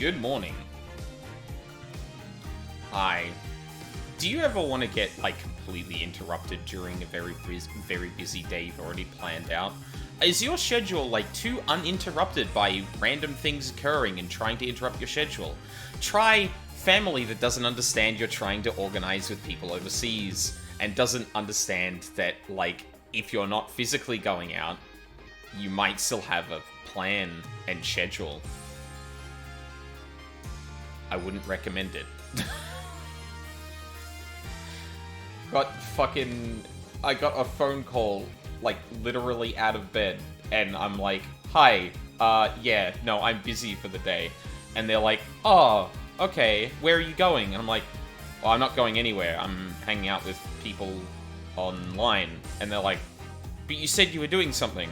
Good morning. Hi. Do you ever want to get, like, completely interrupted during a very busy day you've already planned out? Is your schedule, like, too uninterrupted by random things occurring and trying to interrupt your schedule? Try family that doesn't understand you're trying to organize with people overseas and doesn't understand that, like, if you're not physically going out, you might still have a plan and schedule. I wouldn't recommend it. I got a phone call, like, literally out of bed, and I'm like, hi, yeah, no, I'm busy for the day. And they're like, oh, okay, where are you going? And I'm like, well, I'm not going anywhere, I'm hanging out with people online. And they're like, but you said you were doing something.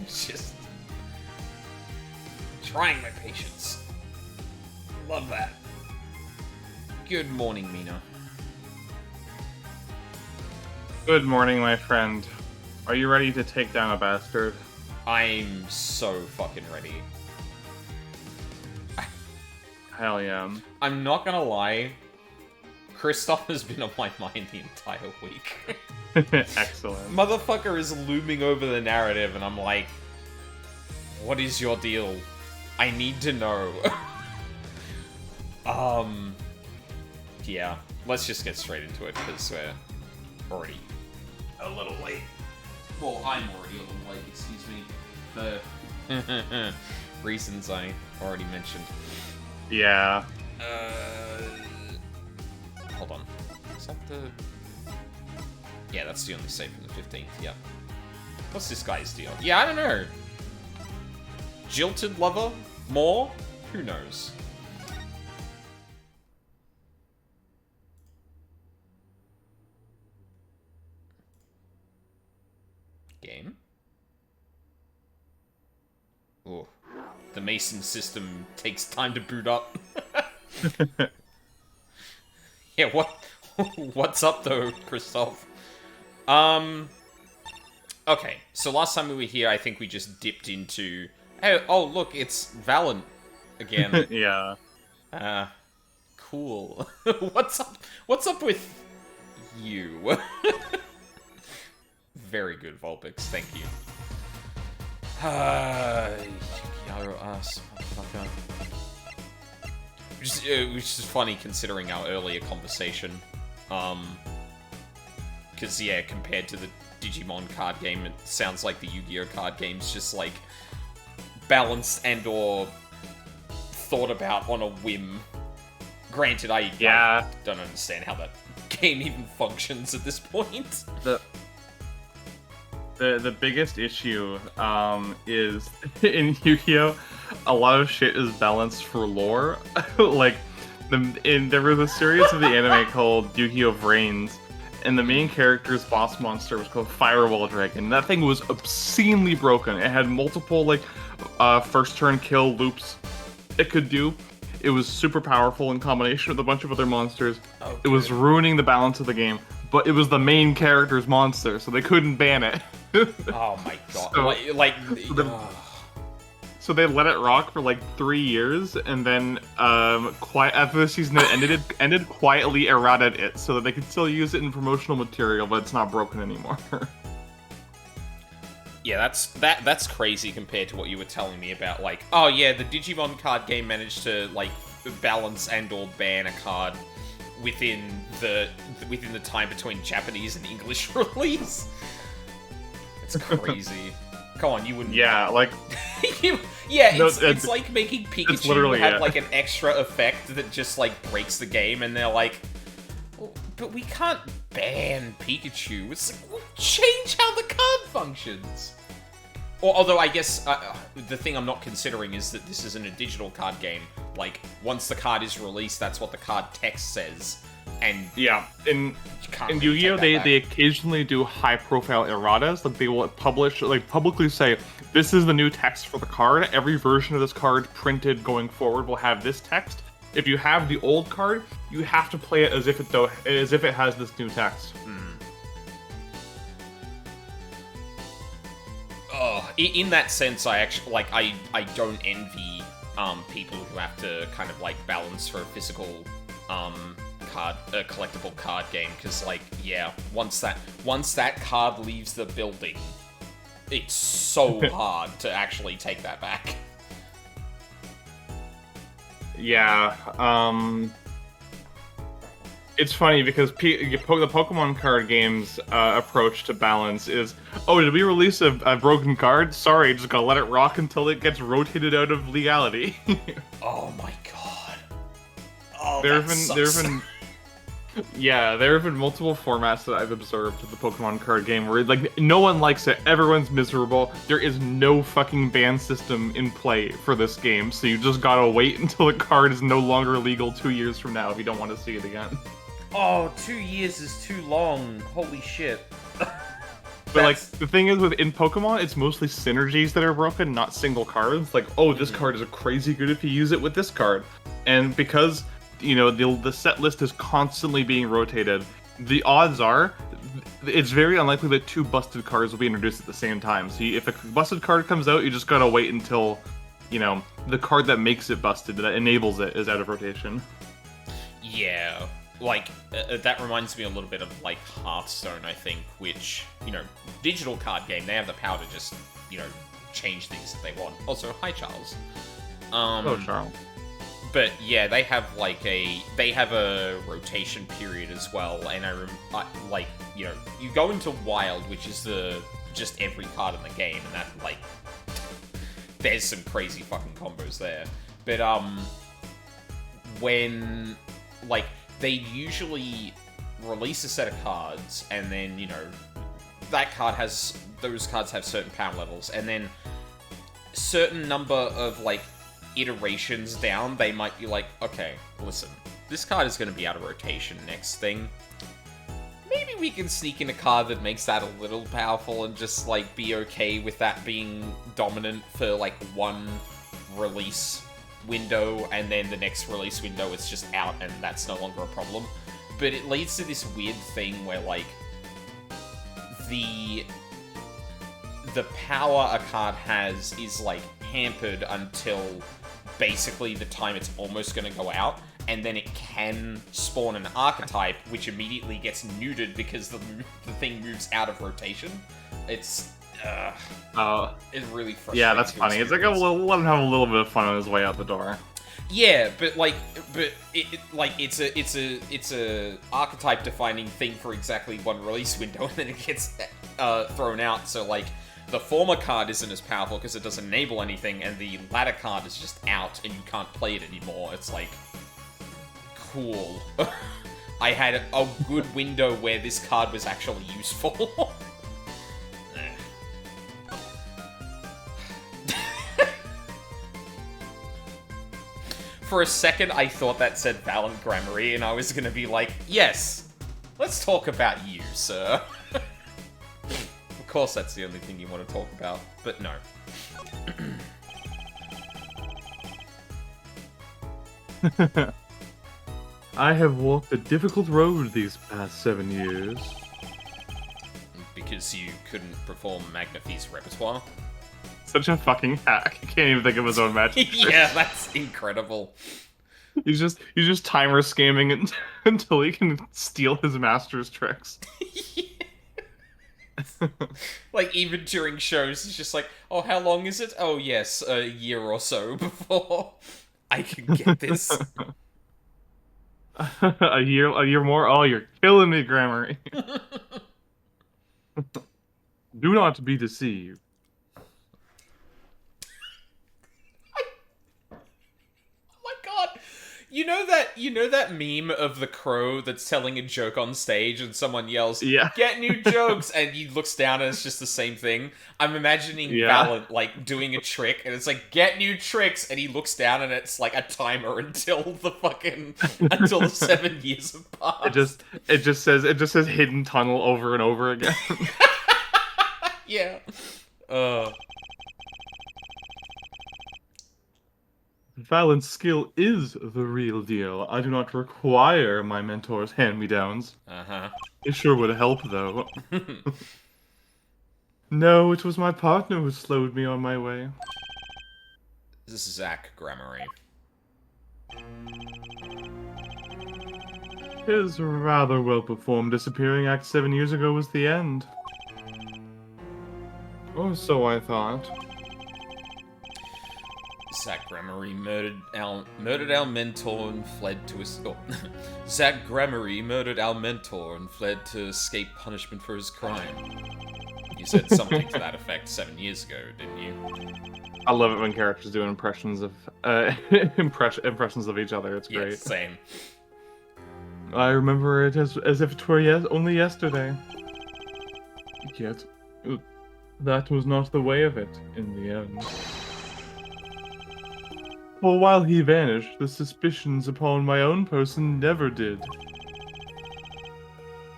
Just trying my patience. Love that. Good morning, Mina. Good morning, my friend. Are you ready to take down a bastard? I'm so fucking ready. Hell yeah. I'm not gonna lie, Kristoph has been on my mind the entire week. Excellent. Motherfucker is looming over the narrative, and I'm like, what is your deal? I need to know. Yeah, let's just get straight into it, because we're already a little late. Well, I'm already a little late, excuse me. For reasons I already mentioned. Yeah. Hold on. Is that the... Yeah, that's the only save from the 15th, yeah. What's this guy's deal? Yeah, I don't know. Jilted lover? More? Who knows? Game? Oh. The Mason system takes time to boot up. Yeah, what's up though, Kristoph? Okay, so last time we were here, I think we just dipped into... Hey, oh, look, it's Valent again. Yeah. Cool. What's up with you? Very good, Vulpix, thank you. Yaro ass, motherfucker. Which is funny considering our earlier conversation. Because, yeah, compared to the Digimon card game, it sounds like the Yu-Gi-Oh card game's just, like, balanced and/or thought about on a whim. Granted, I don't understand how that game even functions at this point. The biggest issue is in Yu-Gi-Oh! A lot of shit is balanced for lore. Like, there was a series of the anime called Yu-Gi-Oh! Vrains, and the main character's boss monster was called Firewall Dragon. That thing was obscenely broken. It had multiple, like, first turn kill loops it could do. It was super powerful in combination with a bunch of other monsters. Okay. It was ruining the balance of the game, but it was the main character's monster, so they couldn't ban it. Oh my god. So they let it rock for like 3 years, and then after the season it ended quietly errated it so that they could still use it in promotional material, but it's not broken anymore. Yeah, that's crazy compared to what you were telling me about, like, oh yeah, the Digimon card game managed to, like, balance and/or ban a card within the time between Japanese and English release. It's crazy. Come on, you wouldn't. Yeah, like. It's like making Pikachu have like an extra effect that just like breaks the game, and they're like, well, but we can't ban Pikachu. It's like, well, change how the card functions. Or, although I guess the thing I'm not considering is that this isn't a digital card game. Like, once the card is released, that's what the card text says. And yeah, in Yu-Gi-Oh, they occasionally do high-profile erratas. Like, they will publicly say, this is the new text for the card. Every version of this card printed going forward will have this text. If you have the old card, you have to play it as if it has this new text. Oh, in that sense, I actually like I don't envy people who have to kind of like balance for a physical collectible card game, because like yeah, once that card leaves the building, it's so hard to actually take that back. Yeah, it's funny because the Pokemon card game's approach to balance is, oh, did we release a broken card? Sorry, just gotta let it rock until it gets rotated out of legality. Oh my god. Oh, there have been multiple formats that I've observed of the Pokemon card game where like no one likes it, everyone's miserable. There is no fucking ban system in play for this game, so you just gotta wait until the card is no longer legal 2 years from now if you don't want to see it again. Oh, 2 years is too long. Holy shit. But like the thing is, in Pokemon, it's mostly synergies that are broken, not single cards. Like, oh, this card is crazy good if you use it with this card, and because the set list is constantly being rotated, the odds are it's very unlikely that 2 busted cards will be introduced at the same time. So if a busted card comes out, you just gotta wait until the card that makes it busted, that enables it, is out of rotation. Yeah. Like, that reminds me a little bit of, like, Hearthstone, I think, which, digital card game, they have the power to just, change things if they want. Also, hi, Charles. Oh, Charles. But, yeah, they have a rotation period as well, and you go into Wild, which is just every card in the game, and that, like, there's some crazy fucking combos there. But, when, like, they usually release a set of cards, and then, those cards have certain power levels, and then certain number of, like, iterations down, they might be like, okay, listen, this card is going to be out of rotation next thing. Maybe we can sneak in a card that makes that a little powerful and just, like, be okay with that being dominant for, like, one release window, and then the next release window it's just out and that's no longer a problem. But it leads to this weird thing where, like, the power a card has is, like, hampered until basically the time it's almost going to go out, and then it can spawn an archetype which immediately gets neutered because the thing moves out of rotation. It's really frustrating. Yeah, that's funny. It's like let him have a little bit of fun on his way out the door. Yeah, but it's a archetype defining thing for exactly one release window, and then it gets thrown out. So like the former card isn't as powerful because it doesn't enable anything, and the latter card is just out and you can't play it anymore. It's like, cool. I had a good window where this card was actually useful. For a second, I thought that said Valent Grammary, and I was gonna be like, yes, let's talk about you, sir. Of course that's the only thing you want to talk about, but no. I have walked a difficult road these past 7 years. Because you couldn't perform Magnifi's repertoire? Such a fucking hack. He can't even think of his own magic. Yeah, that's incredible. He's just timer scamming until he can steal his master's tricks. Like, even during shows, he's just like, oh, how long is it? Oh, yes, a year or so before I can get this. a year more? Oh, you're killing me, Grammar. Do not be deceived. You know that meme of the crow that's telling a joke on stage and someone yells, yeah, get new jokes, and he looks down and it's just the same thing? I'm imagining Valent, like, doing a trick, and it's like, get new tricks, and he looks down and it's like a timer until the 7 years have passed. It just says hidden tunnel over and over again. Yeah. Valent's skill is the real deal. I do not require my mentor's hand-me-downs. Uh-huh. It sure would help, though. No, it was my partner who slowed me on my way. This is Zach Grammary. His rather well-performed disappearing act 7 years ago was the end. Or so I thought. Zach Grammary murdered our mentor and fled to his. Oh. Zach Grammary murdered our mentor and fled to escape punishment for his crime. You said something to that effect 7 years ago, didn't you? I love it when characters do impressions of impressions of each other. It's great. Yeah, same. I remember it as if it were only yesterday. Yet, that was not the way of it in the end. For while he vanished, the suspicions upon my own person never did.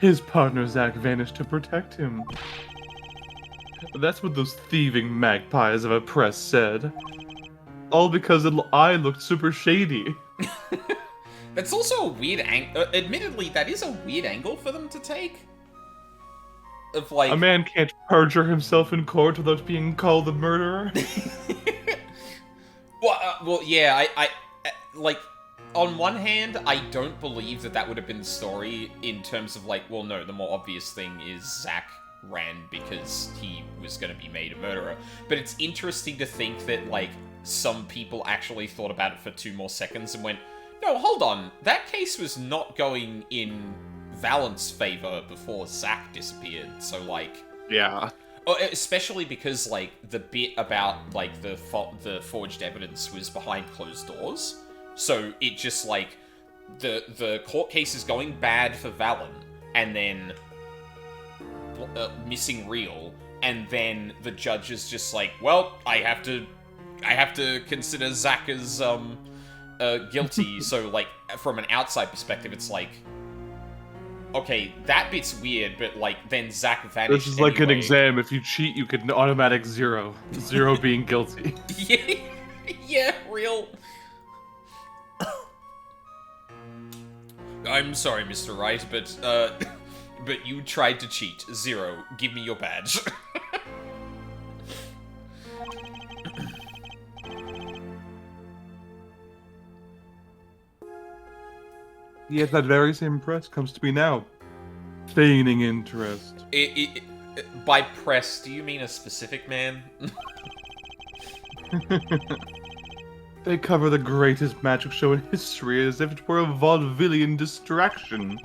His partner Zack vanished to protect him. That's what those thieving magpies of a press said. All because I looked super shady. That's also a weird angle. Admittedly, that is a weird angle for them to take. Of like, a man can't perjure himself in court without being called a murderer. Well, yeah. I like. On one hand, I don't believe that would have been the story in terms of like, well, no, the more obvious thing is Zack ran because he was going to be made a murderer. But it's interesting to think that like some people actually thought about it for 2 more seconds and went, no, hold on, that case was not going in Valent's favor before Zack disappeared. So like, yeah. Especially because like the bit about like the forged evidence was behind closed doors. So it just, like, the court case is going bad for Valen, and then missing real, and then the judge is just like, well, I have to consider Zack as, guilty. So, like, from an outside perspective, it's like, okay, that bit's weird, but, like, then Zack vanished. This is like an exam. If you cheat, you get an automatic 0. 0 being guilty. Yeah, real. I'm sorry, Mr. Wright, but you tried to cheat. 0. Give me your badge. Yet that very same press comes to me now, feigning interest. By press, do you mean a specific man? They cover the greatest magic show in history as if it were a vaudevillian distraction.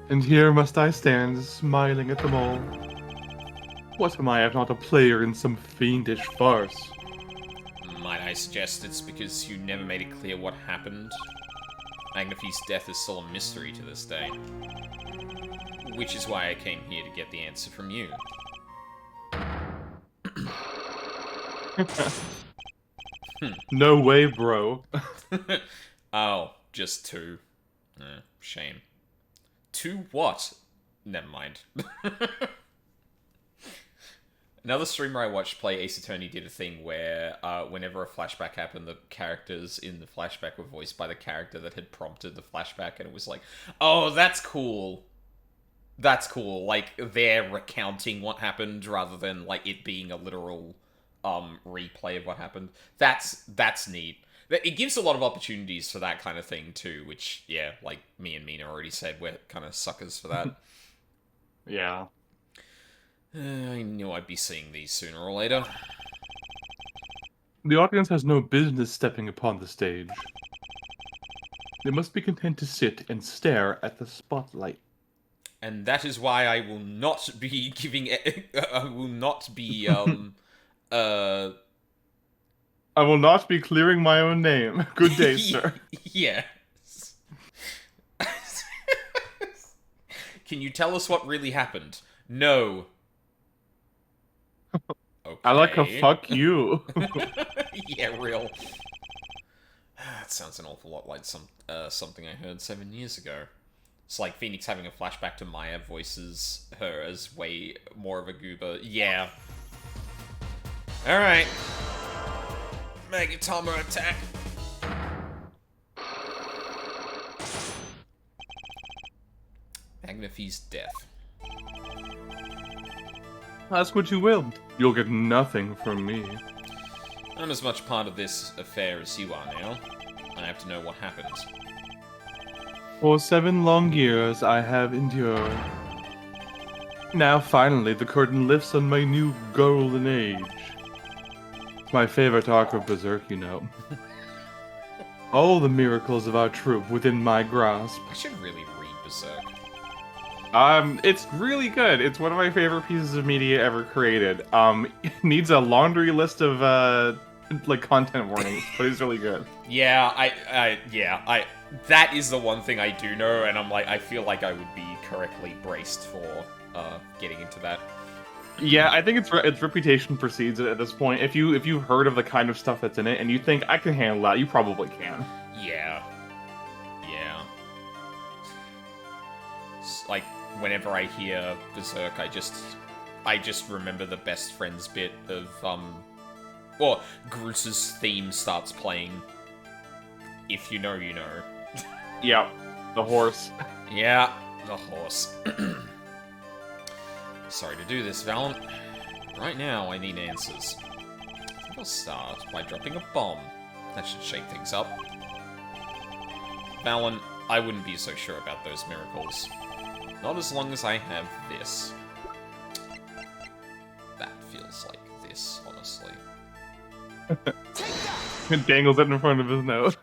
And here must I stand, smiling at them all. What am I if not a player in some fiendish farce? Might I suggest it's because you never made it clear what happened? Magnafie's death is still a mystery to this day. Which is why I came here to get the answer from you. No way, bro. Oh, just 2. Shame. 2 what? Never mind. Another streamer I watched play Ace Attorney did a thing where whenever a flashback happened, the characters in the flashback were voiced by the character that had prompted the flashback, and it was like, oh, that's cool. That's cool. Like, they're recounting what happened rather than, like, it being a literal replay of what happened. That's neat. It gives a lot of opportunities for that kind of thing too, which, yeah, like me and Mina already said, we're kind of suckers for that. Yeah. I knew I'd be seeing these sooner or later. The audience has no business stepping upon the stage. They must be content to sit and stare at the spotlight. And that is why I will not be giving... I will not be, I will not be clearing my own name. Good day, sir. Yes. Can you tell us what really happened? No. Okay. I like a fuck you. Yeah, real. That sounds an awful lot like something I heard 7 years ago. It's like Phoenix having a flashback to Maya voices her as way more of a goober. Yeah. Alright. Magatama attack. Magnify's death. Ask what you will. You'll get nothing from me. I'm as much part of this affair as you are now. I have to know what happened. For 7 long years I have endured. Now finally the curtain lifts on my new golden age. It's my favorite arc of Berserk, you know. All the miracles of our troop within my grasp. I should really read Berserk. It's really good. It's one of my favorite pieces of media ever created. It needs a laundry list of, like, content warnings, but it's really good. Yeah, that is the one thing I do know, and I'm like, I feel like I would be correctly braced for, getting into that. Yeah, I think its reputation precedes it at this point. If you've heard of the kind of stuff that's in it, and you think, I can handle that, you probably can. Yeah. Like, whenever I hear Berserk, I just remember the best friends bit of, well, Groos's theme starts playing. If you know, you know. Yeah, the horse. Yeah, the horse. Sorry to do this, Valen. Right now, I need answers. I think I'll start by dropping a bomb. That should shake things up. Valen, I wouldn't be so sure about those miracles. Not as long as I have this. That feels like this, honestly. It dangles it in front of his nose.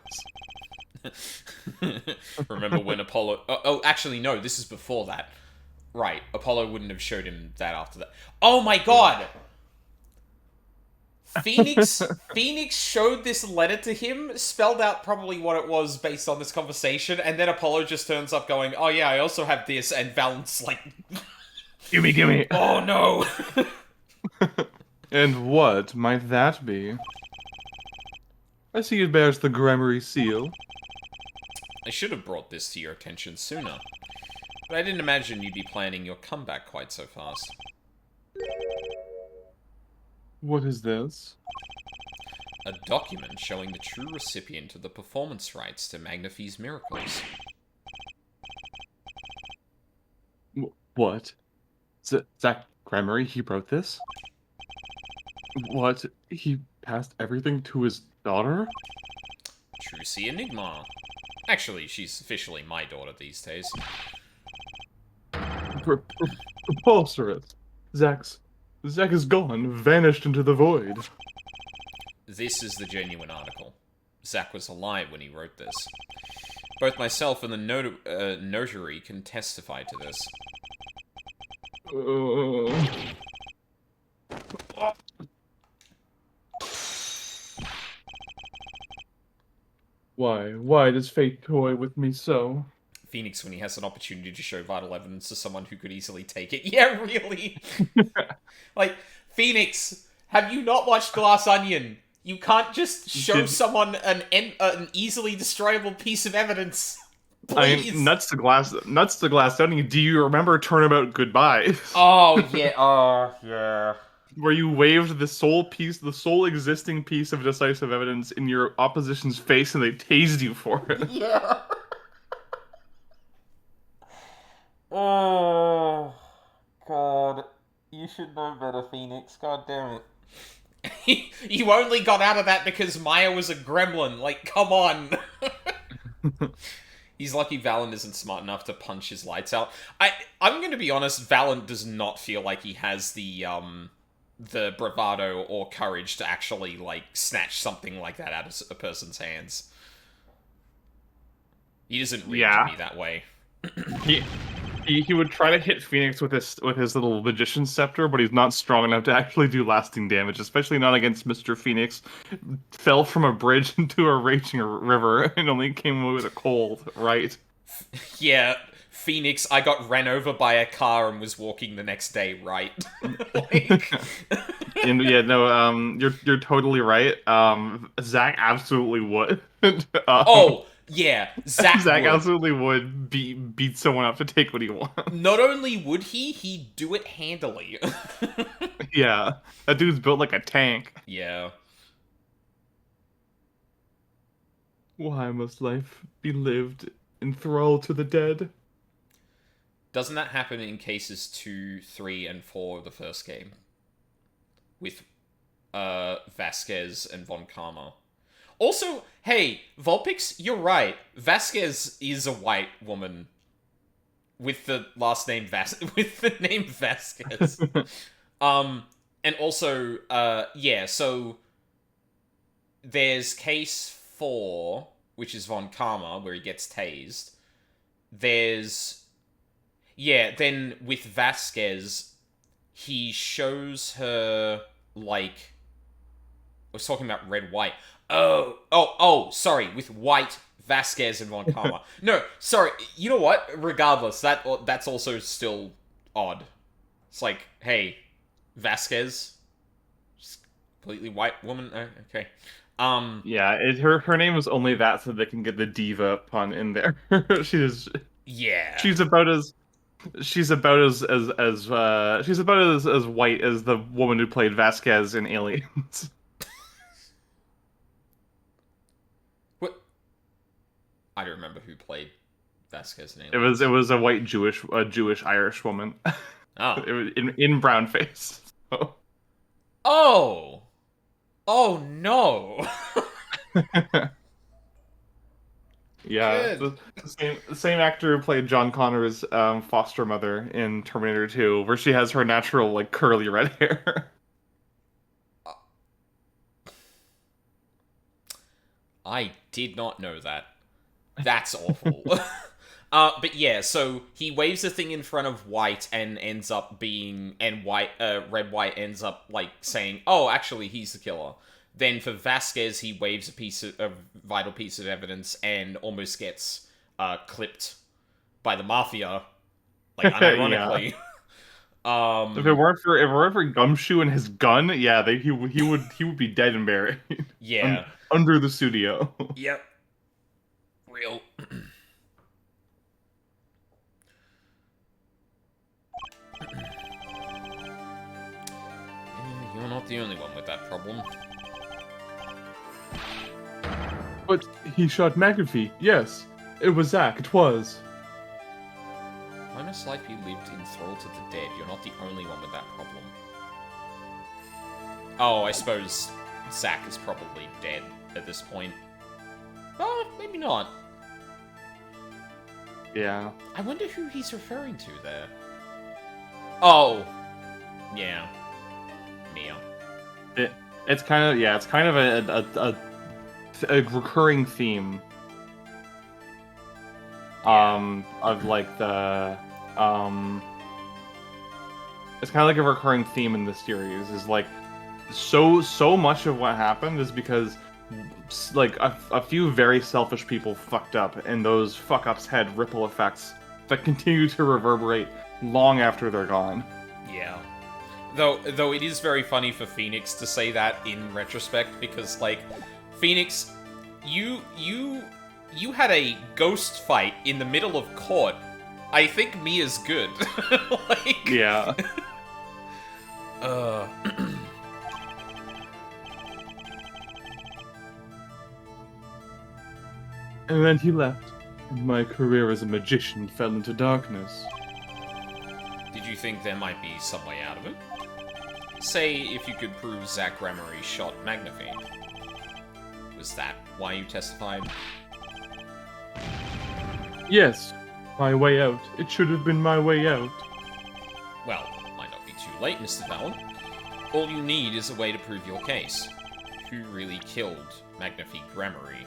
Remember when Apollo... Oh, actually, no, this is before that. Right, Apollo wouldn't have showed him that after that. Oh my god! Phoenix showed this letter to him, spelled out probably what it was based on this conversation, and then Apollo just turns up going, oh yeah, I also have this, and Valent's like... Gimme. Oh no! And what might that be? I see it bears the Grammary seal. I should have brought this to your attention sooner. But I didn't imagine you'd be planning your comeback quite so fast. What is this? A document showing the true recipient of the performance rights to Magnify's miracles. What? Zach Grammary, he wrote this? What? He passed everything to his daughter? Trucy Enigma. Actually, she's officially my daughter these days. Preposterous. Zach is gone, vanished into the void. This is the genuine article. Zach was alive when he wrote this. Both myself and the notary can testify to this. Why does fate toy with me so? Phoenix, when he has an opportunity to show vital evidence to someone who could easily take it. Yeah, really? Like, Phoenix, have you not watched Glass Onion? You can't just show someone an easily destroyable piece of evidence. Please. Nuts to glass onion. Do you remember Turnabout Goodbye? Oh, yeah. Where you waved the sole existing piece of decisive evidence in your opposition's face and they tased you for it. Yeah. Oh, God. You should know better, Phoenix. God damn it. You only got out of that because Maya was a gremlin. Like, come on. He's lucky Valen isn't smart enough to punch his lights out. I'm going to be honest, Valen does not feel like he has the bravado or courage to actually, like, snatch something like that out of a person's hands. He doesn't read to me that way. He would try to hit Phoenix with his little magician scepter, but he's not strong enough to actually do lasting damage, especially not against Mr. Phoenix. Fell from a bridge into a raging river and only came away with a cold, right? Yeah, Phoenix, I got ran over by a car and was walking the next day, right? Like... And yeah, no, you're totally right. Zach absolutely would. Yeah, Zach absolutely would beat someone up to take what he wants. Not only would he'd do it handily. Yeah, that dude's built like a tank. Yeah. Why must life be lived in thrall to the dead? Doesn't that happen in cases 2, 3, and 4 of the first game? With Vasquez and Von Karma. Also, hey, Vulpix, you're right. Vasquez is a white woman with the last name with the name Vasquez. And also, yeah, so there's case 4, which is Von Karma, where he gets tased. There's, yeah, then with Vasquez, he shows her, like, I was talking about red, white. Sorry, with white, Vasquez and Von Karma. No, sorry, you know what? Regardless, that's also still odd. It's like, hey, Vasquez, just completely white woman. Okay. Yeah, her name is only that so they can get the diva pun in there. Yeah. She's about as she's about as white as the woman who played Vasquez in Aliens. What? I don't remember who played Vasquez in It Aliens. was a white Jewish Irish woman. Oh. It was in brown face. So. Oh. Oh no. Yeah, Good. the same actor who played John Connor's foster mother in Terminator 2, where she has her natural like curly red hair. I did not know that. That's awful. But yeah, so he waves a thing in front of White and ends up being, and Red White ends up like saying, "Oh, actually, he's the killer." Then for Vasquez, he waves a vital piece of evidence and almost gets clipped by the mafia, like Yeah. unironically. If it weren't for Gumshoe and his gun, yeah, he would be dead and buried Yeah. under the studio. Yep. Real. You're not the only one with that problem. But he shot McAfee. Yes, it was Zach. It was. Why must life be lived enthralled to the dead? You're not the only one with that problem. Oh, I suppose Zach is probably dead at this point. Oh, maybe not. Yeah. I wonder who he's referring to there. Oh. Yeah. Mia. It's kind of a recurring theme. Yeah. Of like the it's kind of like a recurring theme in the series is like so much of what happened is because like a few very selfish people fucked up, and those fuck ups had ripple effects that continue to reverberate long after they're gone. Yeah. Though it is very funny for Phoenix to say that in retrospect, because like Phoenix, you had a ghost fight in the middle of court. I think Mia's good. Like, Yeah. And then he left, and my career as a magician fell into darkness. Did you think there might be some way out of it? Say, if you could prove Zach Ramery shot Magnifique. Was that why you testified? Yes, my way out. It should have been my way out. Well, might not be too late, Mr. Vallon. All you need is a way to prove your case. Who really killed Magnifique Ramery?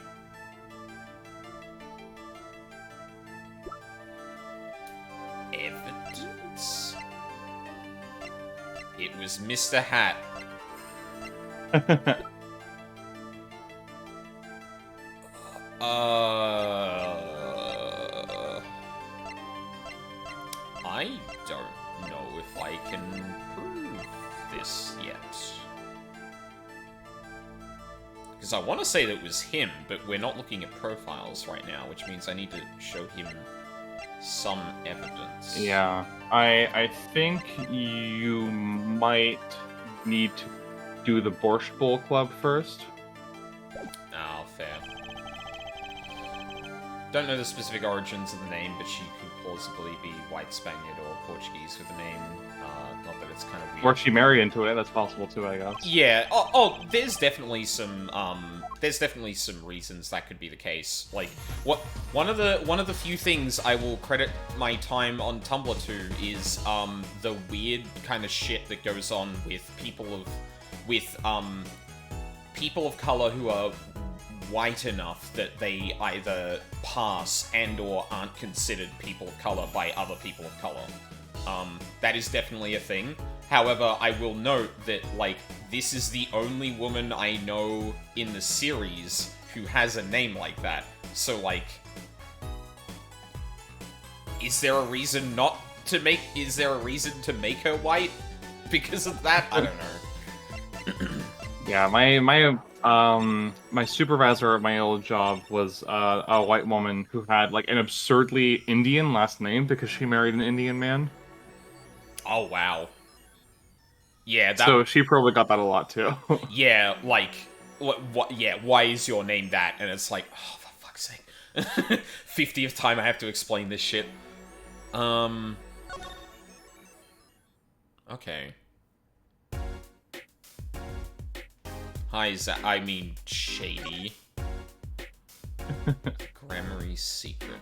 Evidence? It was Mr. Hat. I don't know if I can prove this yet. Because I want to say that it was him, but we're not looking at profiles right now, which means I need to show him some evidence. Yeah, I think you might need to do the Borscht Bowl Club first. Oh, fair. Don't know the specific origins of the name, but she could plausibly be white Spaniard or Portuguese with the name. Not that it's kind of weird. Or she married into it. That's possible too, I guess. Yeah. There's definitely some reasons that could be the case. Like, one of the few things I will credit my time on Tumblr to is the weird kind of shit that goes on with people of color who are white enough that they either pass and or aren't considered people of color by other people of color. That is definitely a thing. However, I will note that, like, this is the only woman I know in the series who has a name like that. So, like, is there a reason to make her white because of that? I don't know. Yeah, my supervisor at my old job was a white woman who had like an absurdly Indian last name because she married an Indian man. Oh wow. Yeah, so she probably got that a lot too. Yeah, like what? Yeah, why is your name that? And it's like, oh, for fuck's sake, 50th time I have to explain this shit. Okay. Hi, I mean, Shady. Grammary secret.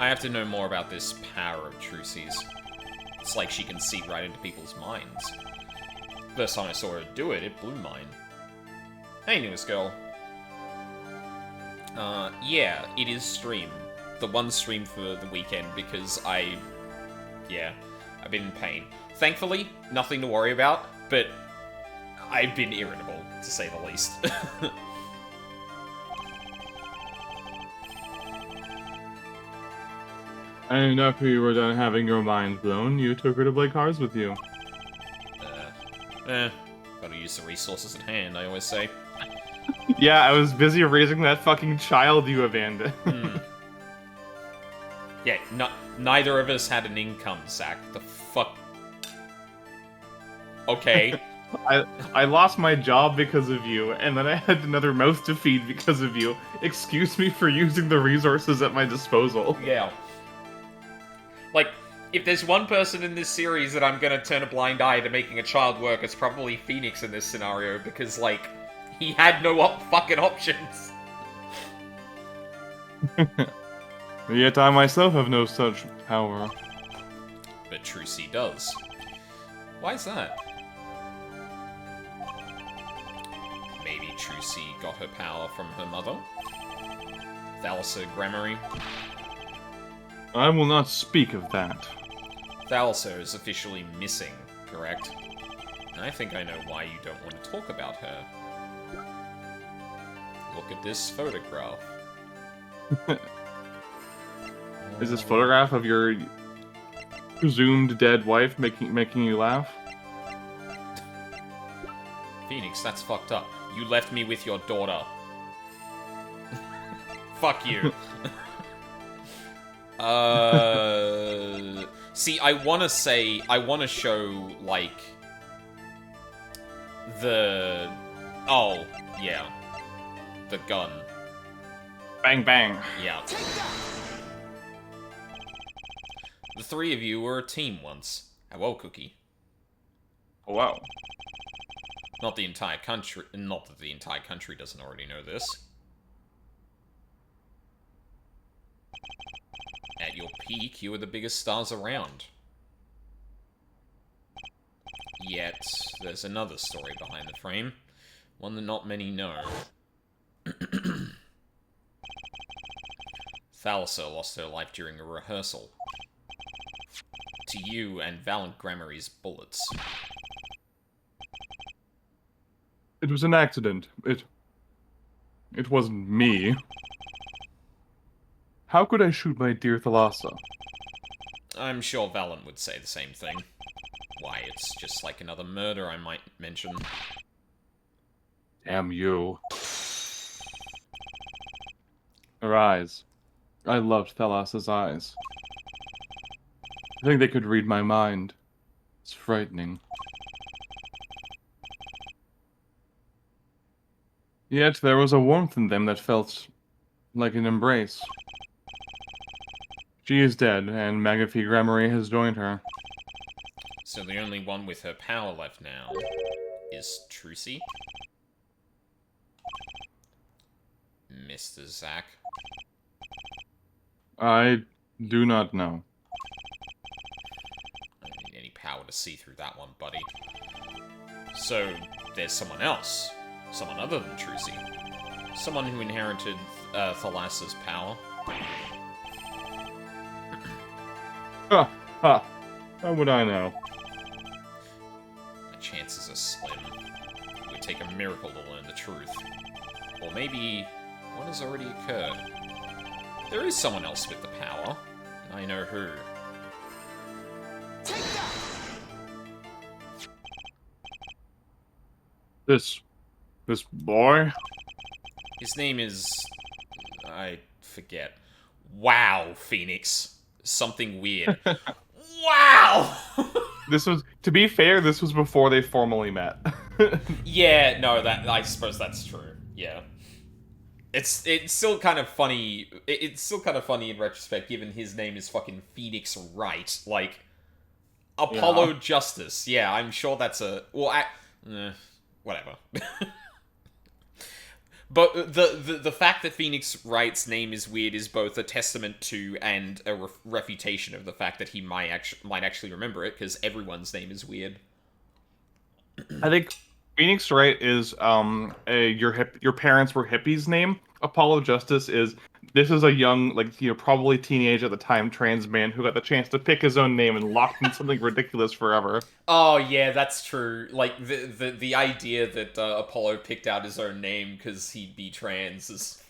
I have to know more about this power of Trucy's. It's like she can see right into people's minds. First time I saw her do it, it blew mine. Hey, newest girl. Yeah, it is stream. The one stream for the weekend because I've been in pain. Thankfully, nothing to worry about, but I've been irritable, to say the least. And after you were done having your mind blown, you took her to play cards with you. Gotta use the resources at hand, I always say. Yeah, I was busy raising that fucking child you abandoned. Yeah, neither of us had an income, Zach. The fuck? Okay. I lost my job because of you, and then I had another mouth to feed because of you. Excuse me for using the resources at my disposal. Yeah. Like, if there's one person in this series that I'm gonna turn a blind eye to making a child work, it's probably Phoenix in this scenario, because, like, he had no fucking options. Yet I myself have no such power. But Trucy does. Why is that? Maybe Trucy got her power from her mother? Thalissa Grammary? I will not speak of that. Thalissa is officially missing, correct? And I think I know why you don't want to talk about her. Look at this photograph. Is this photograph of your presumed dead wife making you laugh? Phoenix, that's fucked up. You left me with your daughter. Fuck you. See, I want to show, like, the... Oh, yeah. The gun. Bang, bang. Yeah. The three of you were a team once. Hello, Cookie. Oh, wow. Not the entire country... Not that the entire country doesn't already know this. At your peak, you were the biggest stars around. Yet, there's another story behind the frame. One that not many know. Thalissa lost her life during a rehearsal. To you and Valiant Grammary's bullets. It was an accident. It wasn't me. How could I shoot my dear Thalassa? I'm sure Valiant would say the same thing. Why, it's just like another murder, I might mention. Damn you. Arise. I loved Thalas's eyes. I think they could read my mind. It's frightening. Yet there was a warmth in them that felt like an embrace. She is dead, and Magafie Gramarye has joined her. So the only one with her power left now is Trucy? Mr. Zack? I do not know. I don't need any power to see through that one, buddy. So, there's someone else. Someone other than Trucy. Someone who inherited Thalas's power. Ha! Ha! How would I know? My chances are slim. It would take a miracle to learn the truth. Or maybe what has already occurred. There is someone else with the power. I know who. This boy? His name is... I forget. Wow, Phoenix. Something weird. Wow! This was, to be fair, this was before they formally met. Yeah, no, I suppose that's true. Yeah. It's still kind of funny. It's still kind of funny in retrospect, given his name is fucking Phoenix Wright. Like, Apollo Justice. Yeah, I'm sure that's a... Well, whatever. But the fact that Phoenix Wright's name is weird is both a testament to and a refutation of the fact that he might actually remember it, because everyone's name is weird. I think Phoenix Wright is your parents were hippies name. Apollo Justice is this is a young, like, probably teenage at the time trans man who got the chance to pick his own name and locked in something ridiculous forever. Oh yeah, that's true. Like the idea that Apollo picked out his own name because he'd be trans is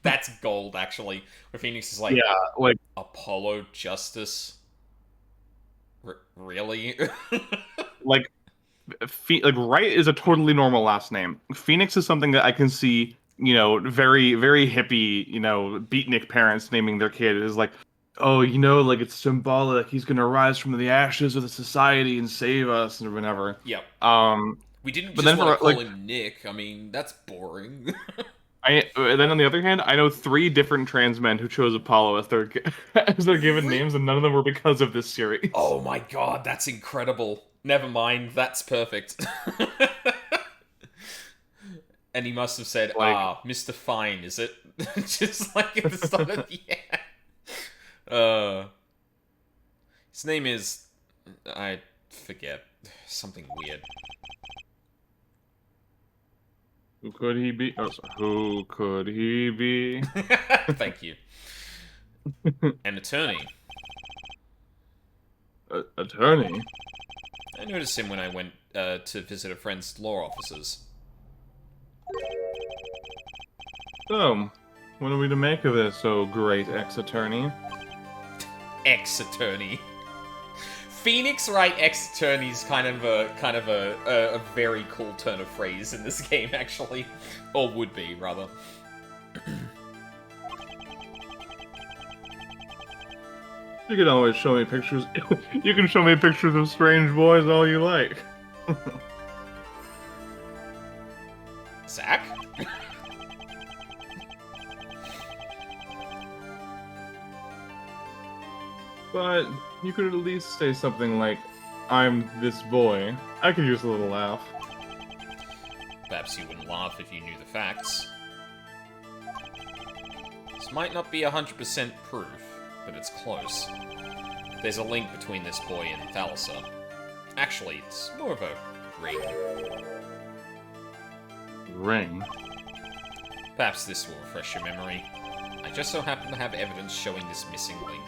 that's gold actually. Where Phoenix is like, Yeah, like Apollo Justice. Really? like Wright is a totally normal last name. Phoenix is something that I can see, very, very hippie, beatnik parents naming their kid is like, oh, like it's symbolic. He's gonna rise from the ashes of the society and save us or whatever. Yep. Um, We didn't but just then want to call him Nick. I mean, that's boring. then on the other hand, I know 3 different trans men who chose Apollo as their given names, and none of them were because of this series. Oh my god, that's incredible. Never mind, that's perfect. And he must have said, Mr. Fine, is it? Just like at the start of the end. His name is... I forget. Something weird. Who could he be? Oh, sorry. Who could he be? Thank you. An attorney. Attorney? I noticed him when I went to visit a friend's law offices. So, what are we to make of this, oh great ex-attorney? Ex-attorney. Phoenix Wright ex-attorney is kind of a very cool turn of phrase in this game, actually. Or would be, rather. You can always show me pictures. You can show me pictures of strange boys all you like. Zach? But you could at least say something like, I'm this boy. I could use a little laugh. Perhaps you wouldn't laugh if you knew the facts. This might not be 100% proof, but it's close. There's a link between this boy and Thalassa. Actually, it's more of a ring. Ring? Perhaps this will refresh your memory. I just so happen to have evidence showing this missing link.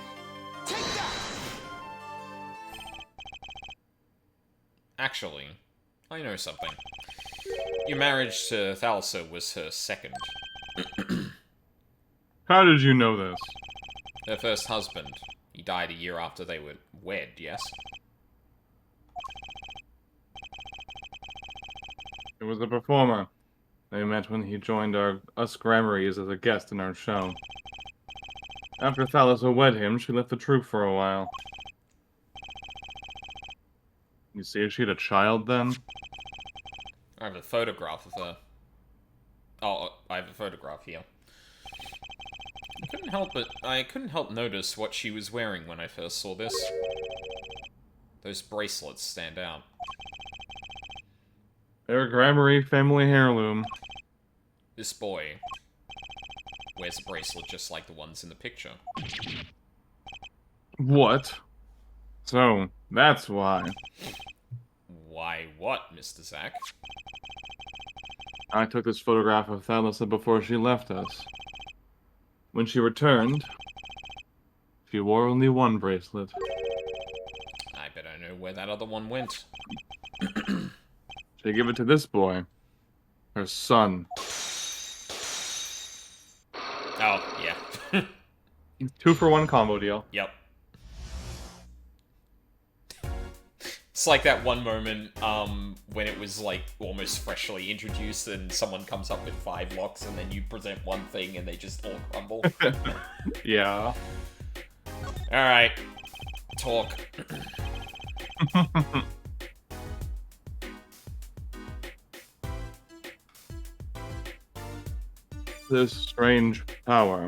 Actually, I know something. Your marriage to Thalassa was her second. How did you know this? Her first husband. He died a year after they were wed, yes? It was a performer. They met when he joined us Gramarys as a guest in our show. After Thalassa wed him, she left the troop for a while. You see, she had a child then? I have a photograph of her. Oh, I have a photograph here. I couldn't help notice what she was wearing when I first saw this. Those bracelets stand out. They're a Gramarye family heirloom. This boy wears a bracelet just like the ones in the picture. What? So, that's why. Why what, Mr. Zack? I took this photograph of Thalassa before she left us. When she returned, she wore only one bracelet. I bet I know where that other one went. She gave it to this boy. Her son. Oh, yeah. 2-for-1 combo deal. Yep. It's like that one moment, when it was, like, almost freshly introduced and someone comes up with 5 locks and then you present one thing and they just all crumble. Yeah. Alright. Talk. This strange power.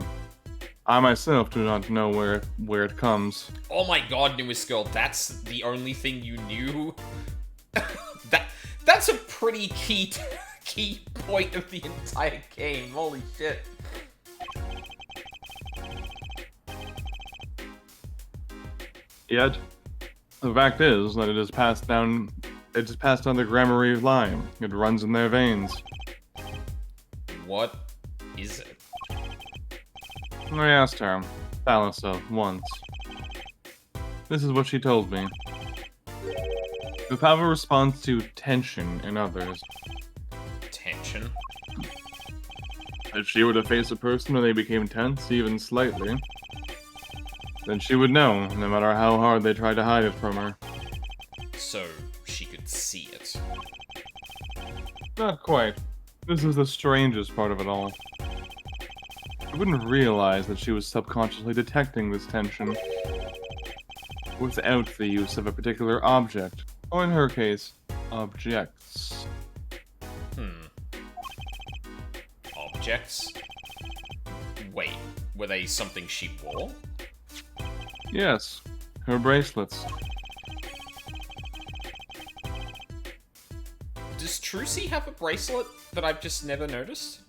I myself do not know where it comes. Oh my god, newest girl, that's the only thing you knew? That's a pretty key point of the entire game. Holy shit. Yet, the fact is that it is passed down the Gramarye line. It runs in their veins. What is it? I asked her, Thalassa, once. This is what she told me. The power responds to tension in others. Tension? If she were to face a person and they became tense, even slightly, then she would know, no matter how hard they tried to hide it from her. So she could see it. Not quite. This is the strangest part of it all. I wouldn't realize that she was subconsciously detecting this tension without the use of a particular object, or in her case, objects. Objects? Wait, were they something she wore? Yes, her bracelets. Does Trucy have a bracelet that I've just never noticed?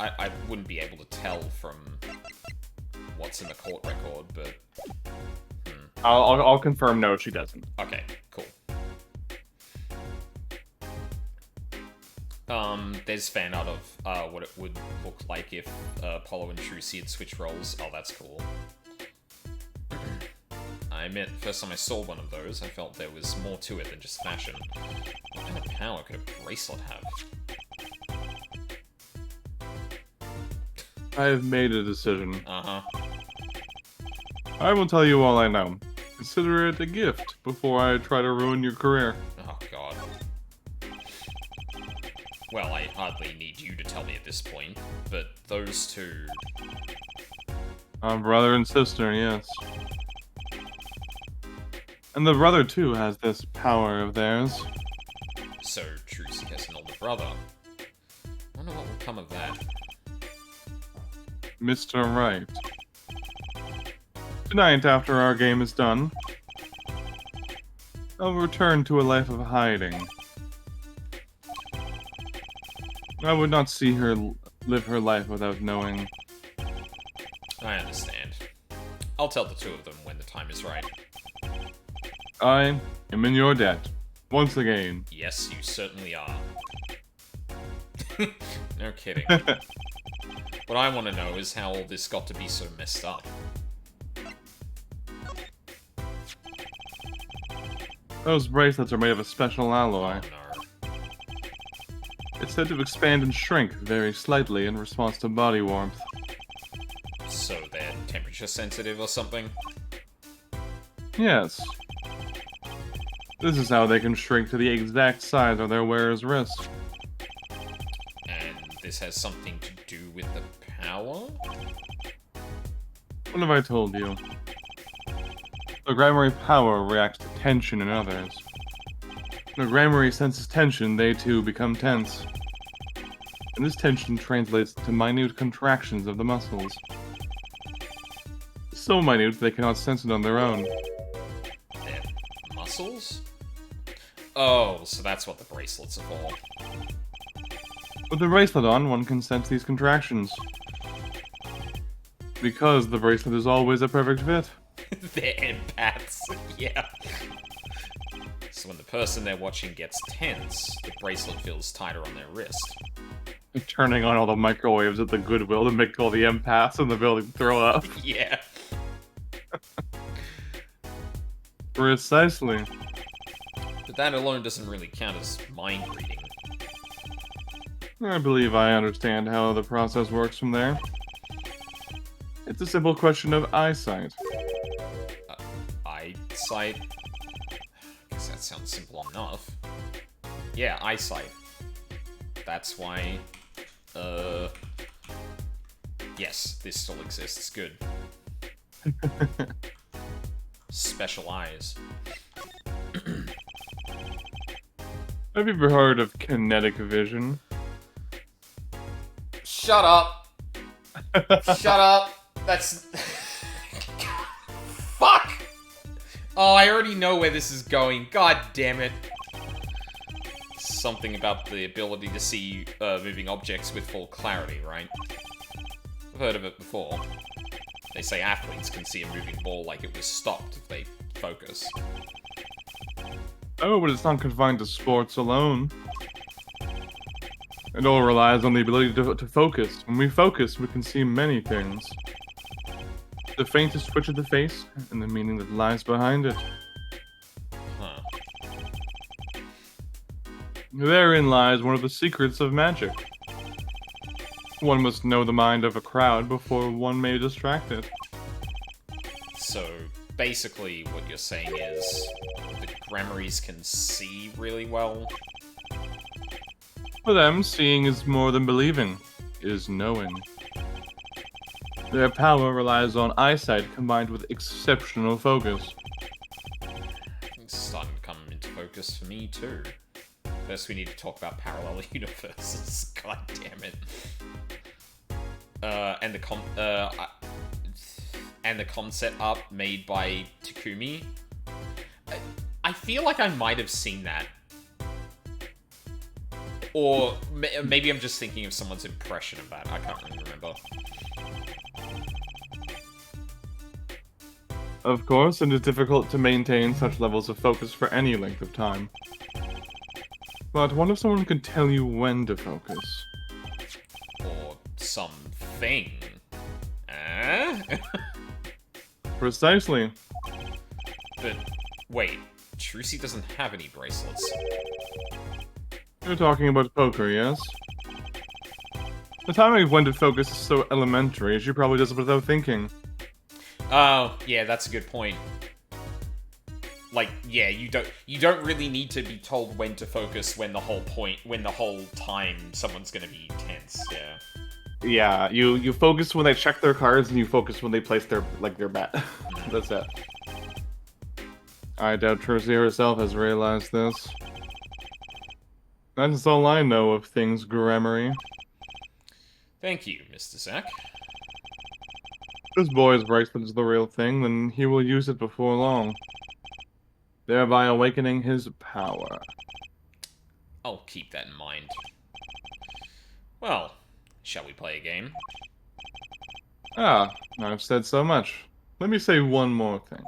I wouldn't be able to tell from what's in the court record, but... I'll confirm no, she doesn't. Okay, cool. There's fan art of what it would look like if Apollo and Trucy had switched roles. Oh, that's cool. I admit, first time I saw one of those, I felt there was more to it than just fashion. What kind of power could a bracelet have? I have made a decision. Uh-huh. I will tell you all I know. Consider it a gift before I try to ruin your career. Oh, God. Well, I hardly need you to tell me at this point, but those two... Brother and sister, yes. And the brother, too, has this power of theirs. So, Trucy has an older brother. Wonder what will come of that. Mr. Right. Tonight, after our game is done, I'll return to a life of hiding. I would not see her live her life without knowing. I understand. I'll tell the two of them when the time is right. I am in your debt, once again. Yes, you certainly are. No kidding. What I want to know is how all this got to be so messed up. Those bracelets are made of a special alloy. Oh, no. It's said to expand and shrink very slightly in response to body warmth. So they're temperature sensitive or something? Yes. This is how they can shrink to the exact size of their wearer's wrist. this has something to do with the power? What have I told you? The Grammary power reacts to tension in others. When a Grammary senses tension, they too become tense. And this tension translates to minute contractions of the muscles. So minute they cannot sense it on their own. Their muscles? Oh, so that's what the bracelets are for. With the bracelet on, one can sense these contractions. Because the bracelet is always a perfect fit. They're empaths, yeah. So when the person they're watching gets tense, the bracelet feels tighter on their wrist. Turning on all the microwaves at the Goodwill to make all the empaths in the building throw up. Yeah. Precisely. But that alone doesn't really count as mind reading. I believe I understand how the process works from there. It's a simple question of eyesight. Eyesight? I guess that sounds simple enough. Yeah, eyesight. That's why... Yes, this still exists. Good. Special eyes. Have you ever heard of kinetic vision? Shut up! Shut up! That's... Fuck! Oh, I already know where this is going. God damn it. Something about the ability to see moving objects with full clarity, right? I've heard of it before. They say athletes can see a moving ball like it was stopped if they focus. Oh, but it's not confined to sports alone. It all relies on the ability to focus. When we focus, we can see many things. The faintest twitch of the face, and the meaning that lies behind it. Huh. Therein lies one of the secrets of magic. One must know the mind of a crowd before one may distract it. So, basically, what you're saying is the Grammarys can see really well? For them, seeing is more than believing, it is knowing. Their power relies on eyesight combined with exceptional focus. It's starting to come into focus for me, too. First, we need to talk about parallel universes. God damn it. And the concept art made by Takumi. I feel like I might have seen that. Or maybe I'm just thinking of someone's impression of that. I can't really remember. Of course, it is difficult to maintain such levels of focus for any length of time. But what if someone could tell you when to focus? Or something. Eh? Precisely. But, wait. Trucy doesn't have any bracelets. You're talking about poker, yes? The timing of when to focus is so elementary, she probably does it without thinking. Oh, yeah, that's a good point. Like, yeah, you don't really need to be told when to focus when the whole time someone's gonna be tense, yeah. Yeah, you focus when they check their cards, and you focus when they place their bet. That's it. I doubt Trucy herself has realized this. That's all I know of things grammary. Thank you, Mr. Zack. If this boy's bracelet is the real thing, then he will use it before long, thereby awakening his power. I'll keep that in mind. Well, shall we play a game? Ah, I've said so much. Let me say one more thing.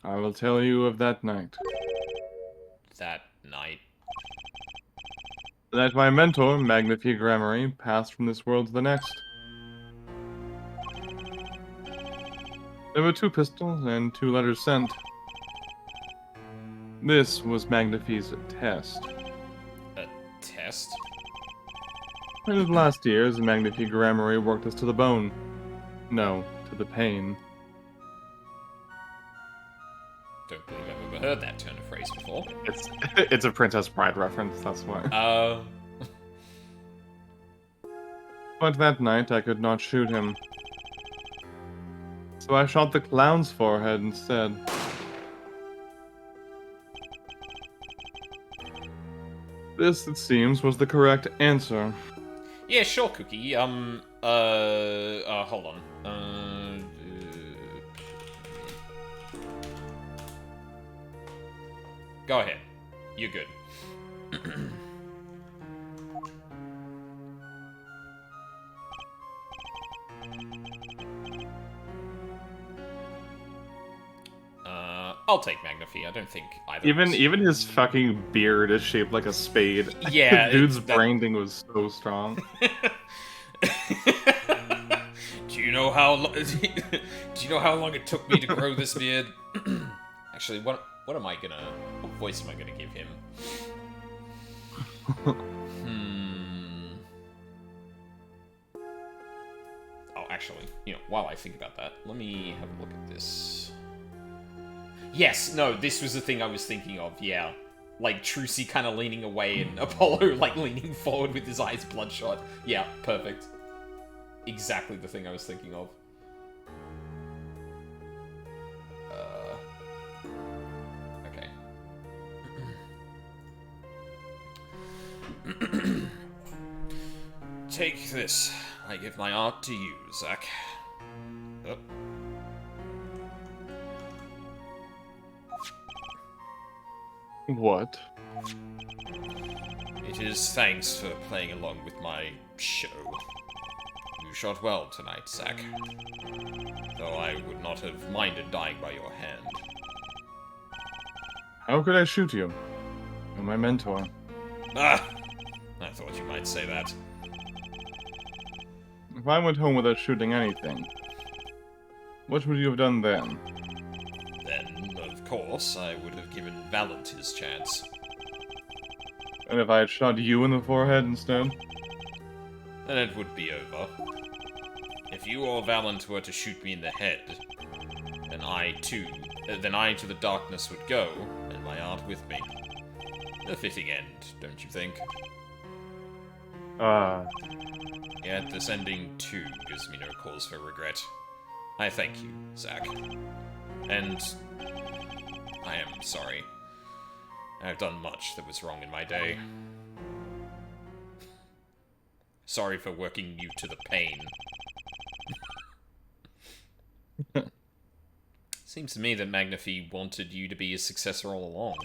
I will tell you of that night. That night. That my mentor, Magnifi Grammary, passed from this world to the next. There were 2 pistols and 2 letters sent. This was Magnifi's test. A test? In his last years, Magnifi Grammary worked us to the bone. No, to the pain. Don't believe I've ever heard that turn of phrase before. It's a Princess Bride reference, that's why. But that night I could not shoot him. So I shot the clown's forehead instead. This, it seems, was the correct answer. Yeah, sure, Cookie. Hold on. Go ahead. You're good. I'll take Magnify. I don't think either. Even his fucking beard is shaped like a spade. Yeah, The dude's branding was so strong. Do you know how long it took me to grow this beard? Actually, what voice am I gonna give him? Oh, actually, while I think about that, let me have a look at this. Yes, no, this was the thing I was thinking of, yeah. Like, Trucy kind of leaning away and Apollo, like, leaning forward with his eyes bloodshot. Yeah, perfect. Exactly the thing I was thinking of. Okay. Take this. I give my art to you, Zack. Oh. What? It is thanks for playing along with my show. You shot well tonight, Zack. Though I would not have minded dying by your hand. How could I shoot you? You're my mentor. Ah! I thought you might say that. If I went home without shooting anything, what would you have done then? Then, of course, I would have given Valent his chance. And if I had shot you in the forehead instead? Then it would be over. If you or Valent were to shoot me in the head, then I to the darkness would go, and my art with me. A fitting end, don't you think? Yet this ending, too, gives me no cause for regret. I thank you, Zack. And I am sorry. I've done much that was wrong in my day. Sorry for working you to the pain. Seems to me that Magnify wanted you to be his successor all along.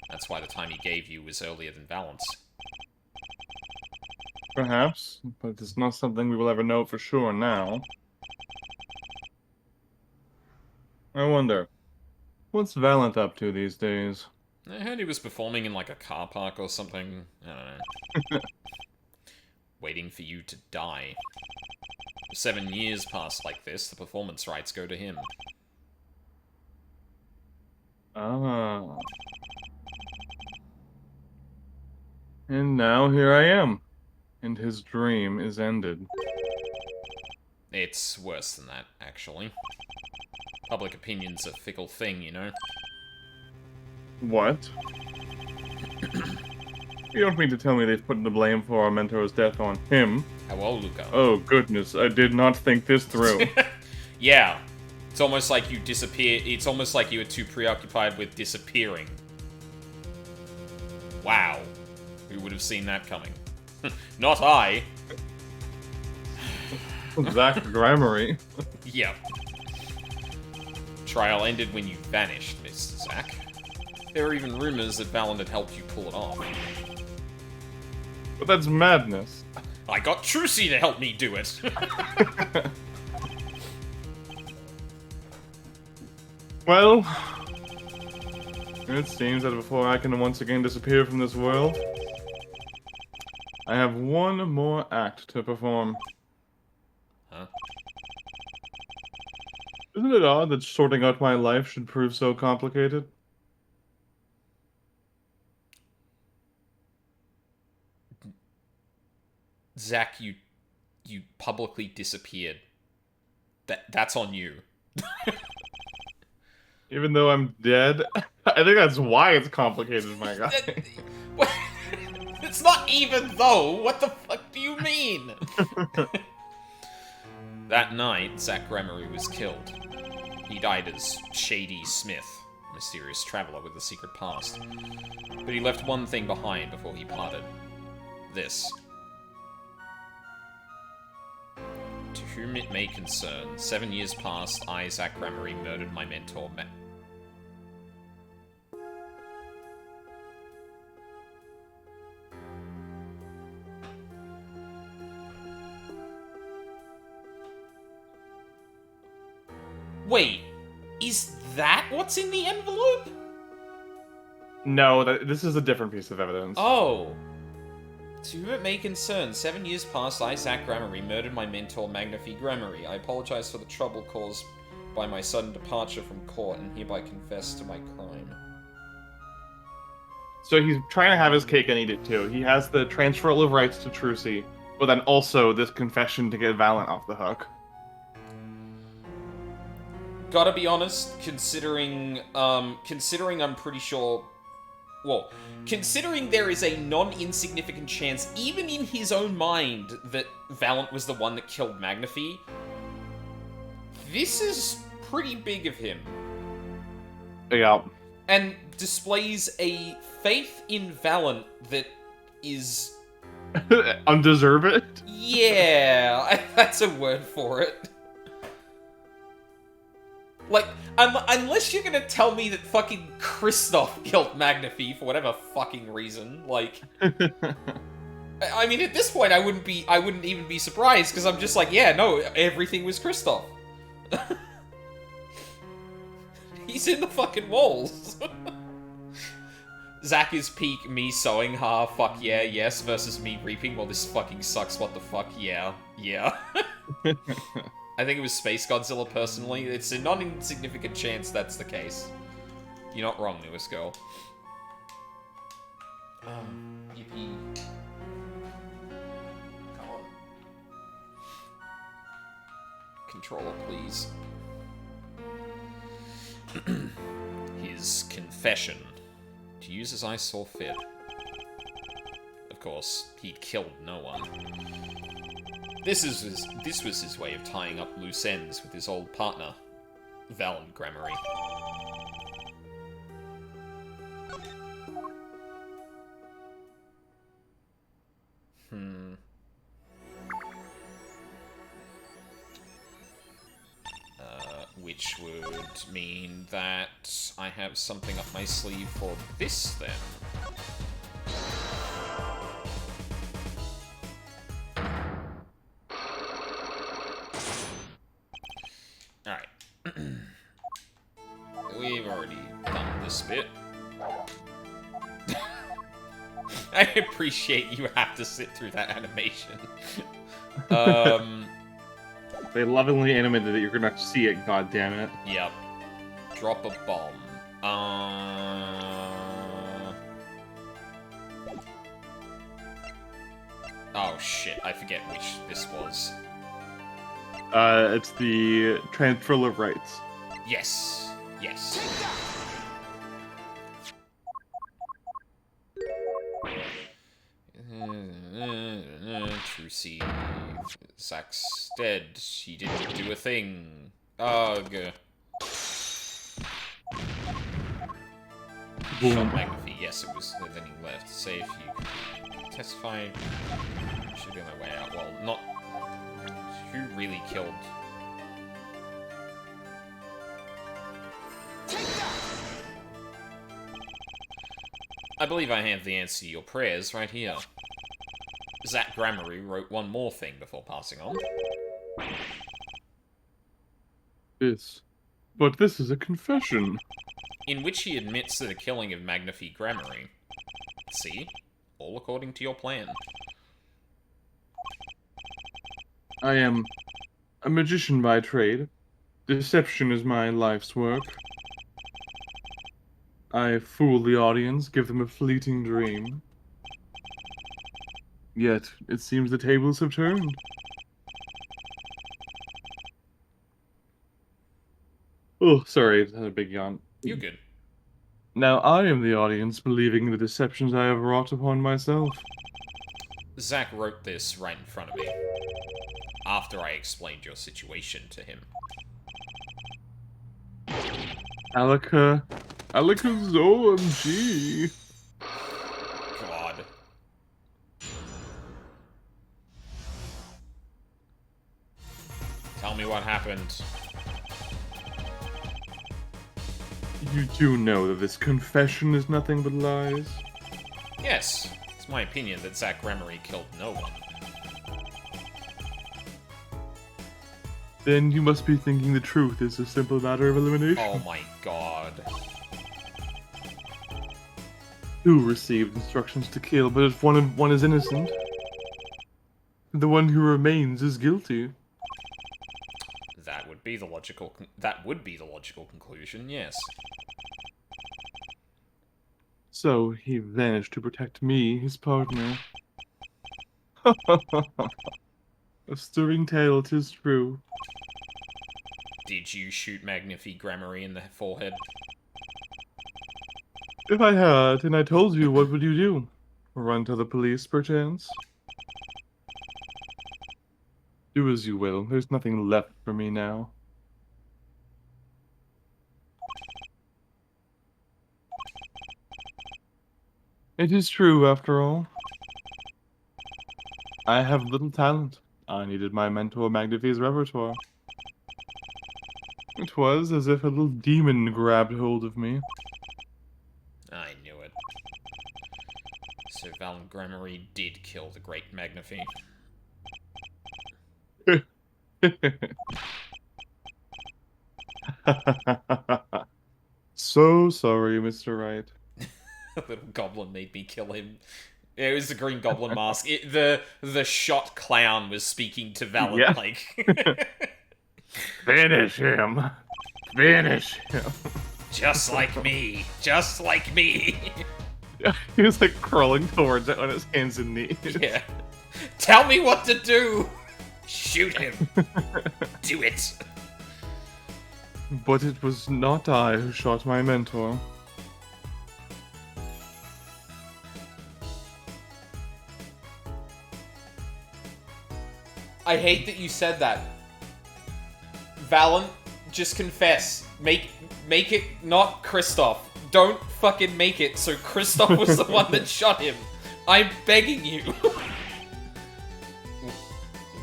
That's why the time he gave you was earlier than Valent's. Perhaps, but it's not something we will ever know for sure now. I wonder, what's Valent up to these days? I heard he was performing in like a car park or something. I don't know. Waiting for you to die. If 7 years pass like this, the performance rights go to him. Ah. And now here I am. And his dream is ended. It's worse than that, actually. Public opinion's a fickle thing, you know? What? You don't mean to tell me they've put the blame for our mentor's death on him? Hello, Luca. Oh, goodness, I did not think this through. Yeah. It's almost like you disappear. It's almost like you were too preoccupied with disappearing. Wow. Who would have seen that coming? Not I. Zack Grammary. Yep. Trial ended when you vanished, Mr. Zack. There are even rumors that Valent had helped you pull it off. But that's madness. I got Trucy to help me do it. Well, it seems that before I can once again disappear from this world, I have one more act to perform. Huh? Isn't it odd that sorting out my life should prove so complicated? Zack, you publicly disappeared. That's on you. Even though I'm dead? I think that's why it's complicated, my guy. It's not even, though! What the fuck do you mean? That night, Zach Gremery was killed. He died as Shady Smith, a mysterious traveler with a secret past. But he left one thing behind before he parted. This. To whom it may concern, 7 years past, I, Zach Gremery, murdered my mentor, Wait, is that what's in the envelope? No, this is a different piece of evidence. Oh. To whom it may concern, 7 years past, I, Zach Gremery, murdered my mentor, Magnifi Gremery. I apologize for the trouble caused by my sudden departure from court and hereby confess to my crime. So he's trying to have his cake and eat it too. He has the transferal of rights to Trucy, but then also this confession to get Valent off the hook. Gotta be honest, considering I'm pretty sure... Well, considering there is a non-insignificant chance, even in his own mind, that Valent was the one that killed Magnifi, this is pretty big of him. Yeah. And displays a faith in Valent that is... Undeserved? Yeah, that's a word for it. Like, unless you're gonna tell me that fucking Kristoph killed Magnifi for whatever fucking reason, like... I mean, at this point, I wouldn't even be surprised, because I'm just like, yeah, no, everything was Kristoph. He's in the fucking walls. Zach is peak, me sowing, ha, fuck yeah, yes, versus me reaping, well, this fucking sucks, what the fuck, yeah, yeah. I think it was Space Godzilla, personally. It's a non-insignificant chance that's the case. You're not wrong, newest girl. Yippee. Come on. Controller, please. His confession. To use as I saw fit. Of course, he'd killed no one. This was his way of tying up loose ends with his old partner, Valent Gremery. Which would mean that I have something up my sleeve for this, then. Alright. We've already done this bit. I appreciate you have to sit through that animation. They lovingly animated that you're gonna see it, god damn it. Yep. Drop a bomb. Oh shit, I forget which this was. It's the transfer of rights. Yes. Yes. Trucy. Zach's dead. He didn't do a thing. Ugh. Shot Magnifi. Yes, it was. Then he left. Say if you testify. Should be on their way out. Well, not. Who really killed? I believe I have the answer to your prayers right here. Zach Gremery wrote one more thing before passing on. But this is a confession. In which he admits to the killing of Magnifi Gremery. See? All according to your plan. I am a magician by trade. Deception is my life's work. I fool the audience, give them a fleeting dream. Yet, it seems the tables have turned. Oh, sorry, I had a big yawn. You're good. Now I am the audience believing the deceptions I have wrought upon myself. Zack wrote this right in front of me. After I explained your situation to him. Alaka's OMG. God. Tell me what happened. You do know that this confession is nothing but lies? Yes, it's my opinion that Zack Gremory killed no one. Then you must be thinking the truth is a simple matter of elimination. Oh my god. Who received instructions to kill, but if one is innocent, the one who remains is guilty. That would be the logical conclusion, yes. So he vanished to protect me, his partner. A stirring tale, 'tis true. Did you shoot Magnifi Gremory in the forehead? If I had, and I told you, what would you do? Run to the police, perchance? Do as you will. There's nothing left for me now. It is true, after all. I have little talent. I needed my mentor Magnifi's repertoire. It was as if a little demon grabbed hold of me. I knew it. So Valen Gremory did kill the great Magnifi. So sorry, Mr. Wright. The little goblin made me kill him. It was the Green Goblin mask. The shot clown was speaking to Valen, Yeah. like... Finish him. Finish him. Just like me. Just like me. He was like crawling towards it on his hands and knees. Yeah. Tell me what to do. Shoot him. Do it. But it was not I who shot my mentor. I hate that you said that. Valen, just confess. Make it not Kristoph. Don't fucking make it so Kristoph was the one that shot him. I'm begging you.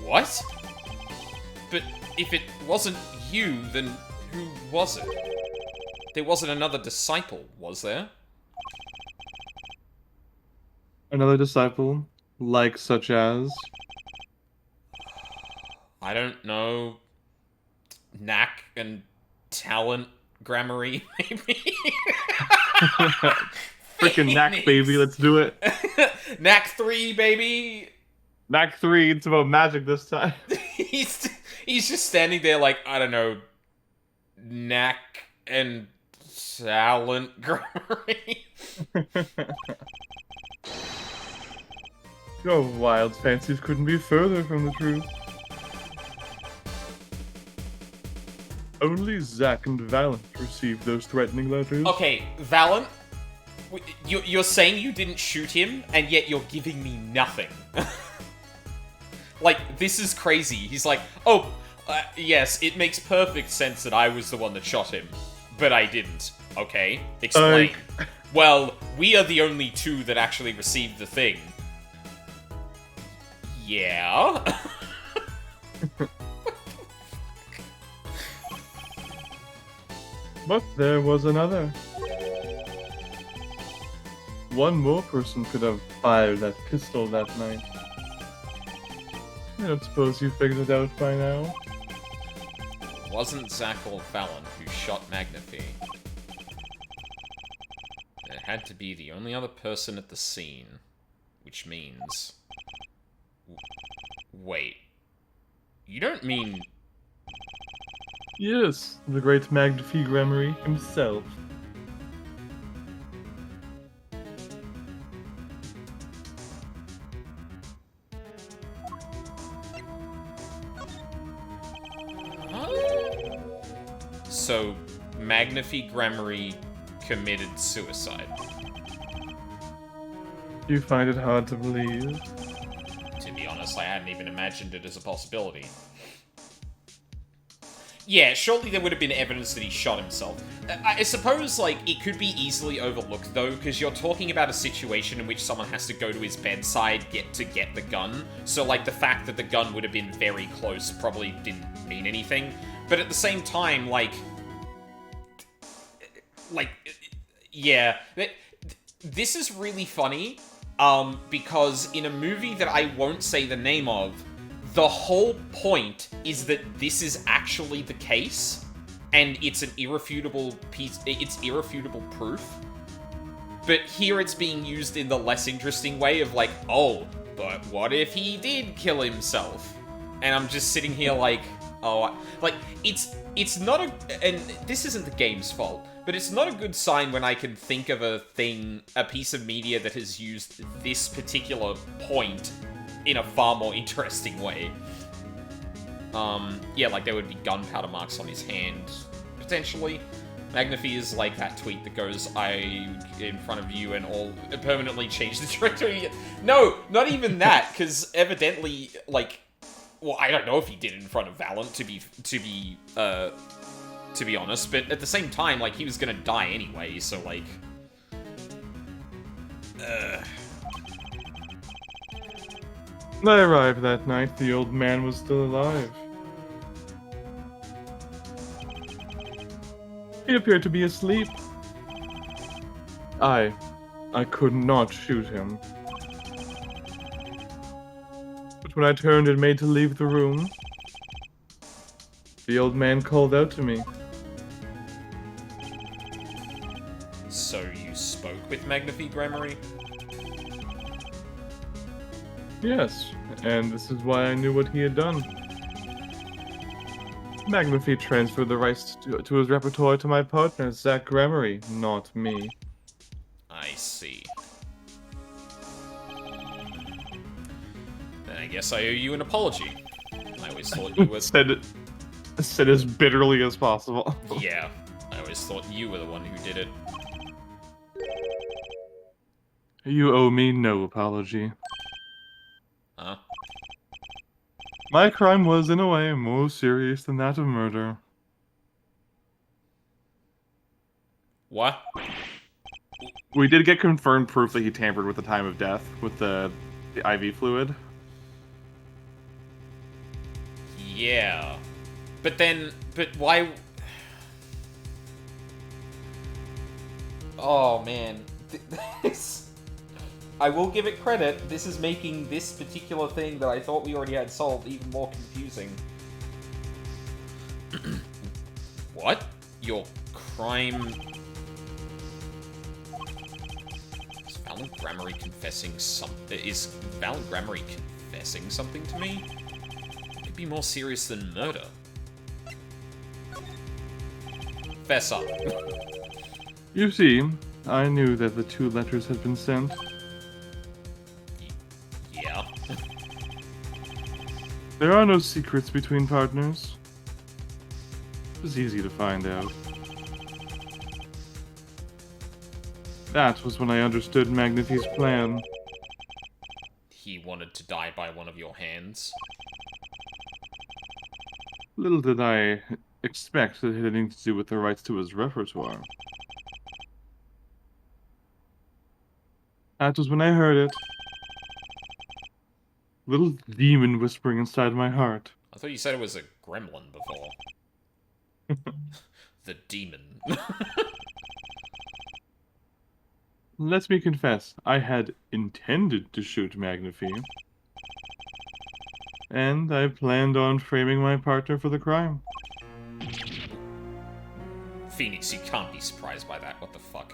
What? But if it wasn't you, then who was it? There wasn't another disciple, was there? Another disciple, like such as... I don't know. Knack and talent Gremory, maybe? Freaking Knack, baby, let's do it. Knack 3, baby! Knack 3, it's about magic this time. he's just standing there like, I don't know, Knack and talent Gremory. Your wild fancies couldn't be further from the truth. Only Zack and Valen received those threatening letters. Okay, Valen, you're saying you didn't shoot him, and yet you're giving me nothing. Like, this is crazy. He's like, oh, yes, it makes perfect sense that I was the one that shot him, but I didn't. Okay, explain. Well, we are the only two that actually received the thing. Yeah? But there was another. One more person could have fired that pistol that night. I don't suppose you figured it out by now? It wasn't Zack or Valen who shot Magnifi. It had to be the only other person at the scene. Which means... Wait. You don't mean... Yes, the great Magnifi Gremory himself. So, Magnifi Gremory committed suicide. You find it hard to believe? To be honest, I hadn't even imagined it as a possibility. Yeah, surely there would have been evidence that he shot himself. I suppose, like, it could be easily overlooked, though, because you're talking about a situation in which someone has to go to his bedside to get the gun. So, like, the fact that the gun would have been very close probably didn't mean anything. But at the same time, yeah, this is really funny, because in a movie that I won't say the name of, the whole point is that this is actually the case, and it's an irrefutable proof. But here it's being used in the less interesting way of like, oh, but what if he did kill himself? And I'm just sitting here like, oh, like, it's not and this isn't the game's fault, but it's not a good sign when I can think of a piece of media that has used this particular point in a far more interesting way. Yeah, like there would be gunpowder marks on his hand, potentially. Magnify is like that tweet that goes, I in front of you and all permanently change the trajectory. No, not even that, because evidently, like, well, I don't know if he did in front of Valent, to be honest, but at the same time, like, he was gonna die anyway, so, like... I arrived that night. The old man was still alive. He appeared to be asleep. I could not shoot him. But when I turned and made to leave the room, the old man called out to me. So you spoke with Magnify Grammary? Yes, and this is why I knew what he had done. Magnify transferred the rights to his repertoire to my partner, Zach Grammary, not me. I see. Then I guess I owe you an apology. I always thought you were... said as bitterly as possible. Yeah, I always thought you were the one who did it. You owe me no apology. Huh? My crime was, in a way, more serious than that of murder. What? We did get confirmed proof that he tampered with the time of death, with the IV fluid. Yeah. But why... Oh, man. I will give it credit, this is making this particular thing that I thought we already had solved even more confusing. What? Your crime... Is Valent Grammary confessing something? Is Valent Grammary confessing something to me? It could be more serious than murder. Fess up. You see, I knew that the 2 letters had been sent. Yeah. There are no secrets between partners. It was easy to find out. That was when I understood Magnify's plan. He wanted to die by one of your hands. Little did I expect that it had anything to do with the rights to his repertoire. That was when I heard it. Little demon whispering inside my heart. I thought you said it was a gremlin before. The demon. Let me confess, I had intended to shoot Magnify. And I planned on framing my partner for the crime. Phoenix, you can't be surprised by that. What the fuck?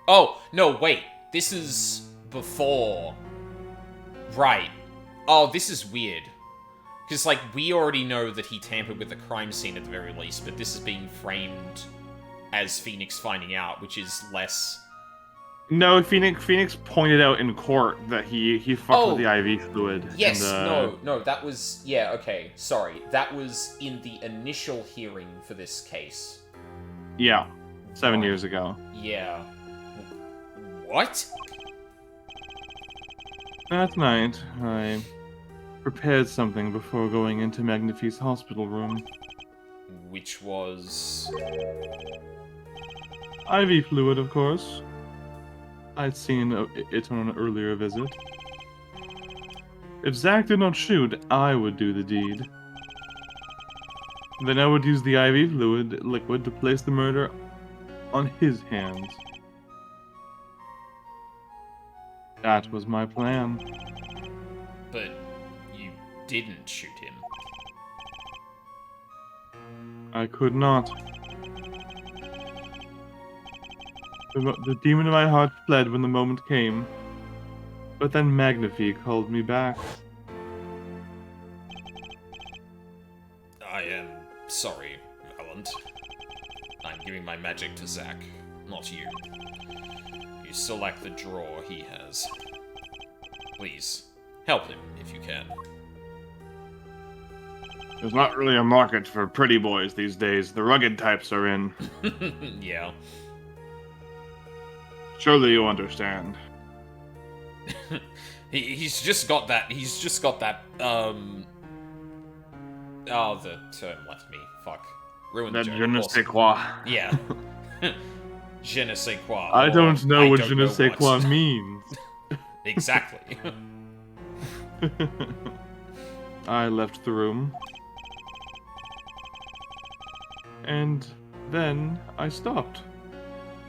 Oh, no, wait. This is before. Right. Oh, this is weird. Because, like, we already know that he tampered with the crime scene at the very least, but this is being framed as Phoenix finding out, which is less... No, Phoenix pointed out in court that he fucked with the IV fluid. Yes, and, no, that was... Yeah, okay, sorry. That was in the initial hearing for this case. Yeah. 7 Right. years ago. Yeah. What? That night, I prepared something before going into Magnifie's hospital room. Which was... IV fluid, of course. I'd seen it on an earlier visit. If Zack did not shoot, I would do the deed. Then I would use the IV fluid liquid to place the murder on his hands. That was my plan. But you didn't shoot him. I could not. The demon in my heart fled when the moment came. But then Magnifie called me back. I am sorry, Valent. I'm giving my magic to Zack, not you. You still lack the draw he has. Please, help him if you can. There's not really a market for pretty boys these days. The rugged types are in. Yeah. Surely you understand. He's just got that, oh, the term left me. Fuck. Ruined the That joke. je ne Awesome. sais quoi. Yeah. Je ne sais quoi. I don't know what don't je ne know sais what. quoi means. Exactly. I left the room. And then I stopped.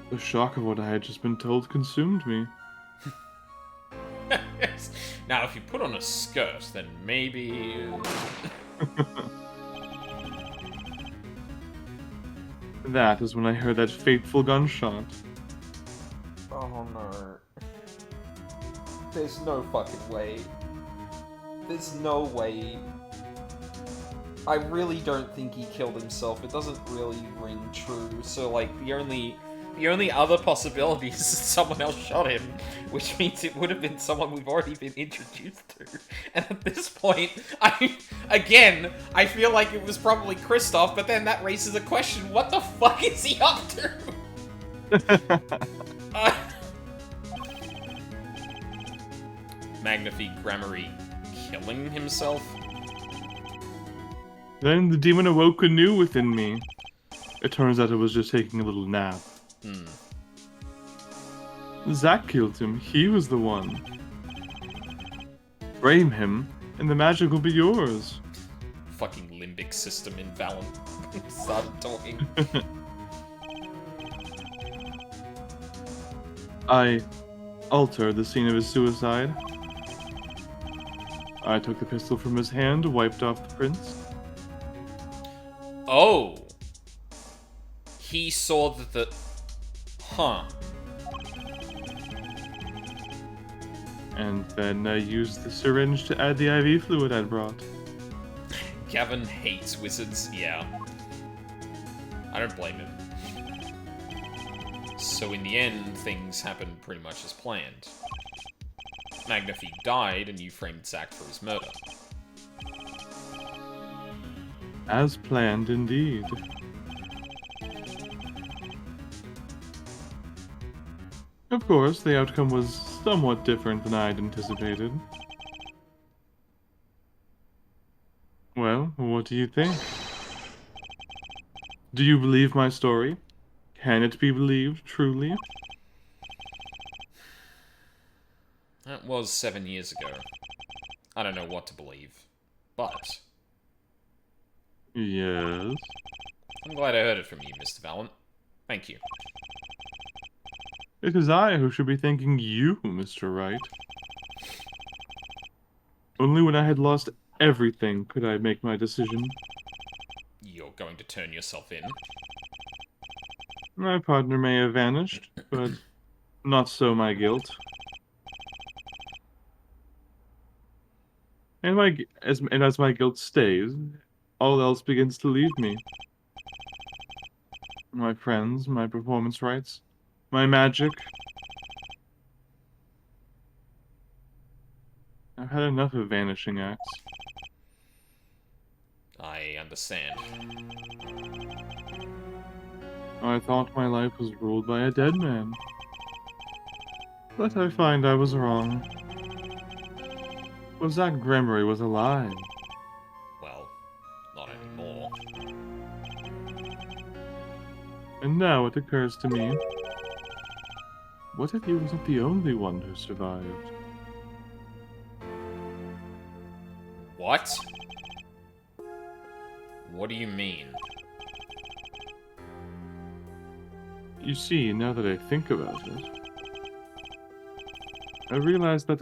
The shock of what I had just been told consumed me. Now, if you put on a skirt, then maybe... That is when I heard that fateful gunshot. Oh no. There's no fucking way. There's no way. I really don't think he killed himself. It doesn't really ring true. So, like, the only other possibility is that someone else shot him, which means it would have been someone we've already been introduced to. And at this point, I feel like it was probably Kristoph, but then that raises a question: what the fuck is he up to? Magnifie Grammary killing himself? Then the demon awoke anew within me. It turns out it was just taking a little nap. Zack killed him. He was the one. Frame him, and the magic will be yours. Fucking limbic system in Valent started talking. I altered the scene of his suicide. I took the pistol from his hand, wiped off the prints. Oh! He saw that the... Huh. And then I used the syringe to add the IV fluid I'd brought. Gavin hates wizards, yeah. I don't blame him. So in the end, things happened pretty much as planned. Magnifie died, and you framed Zack for his murder. As planned, indeed. Of course, the outcome was somewhat different than I'd anticipated. Well, what do you think? Do you believe my story? Can it be believed, truly? That was 7 years ago. I don't know what to believe. But Yes. I'm glad I heard it from you, Mr. Valent. Thank you. It is I who should be thanking you, Mr. Wright. Only when I had lost everything could I make my decision. You're going to turn yourself in? My partner may have vanished, but not so my guilt. And as my guilt stays, all else begins to leave me. My friends, my performance rights, my magic. I've had enough of vanishing acts. I understand. I thought my life was ruled by a dead man. But I find I was wrong. Was that Gremory was alive? Well, not anymore. And now it occurs to me, what if he wasn't the only one who survived? What? What do you mean? You see, now that I think about it, I realize that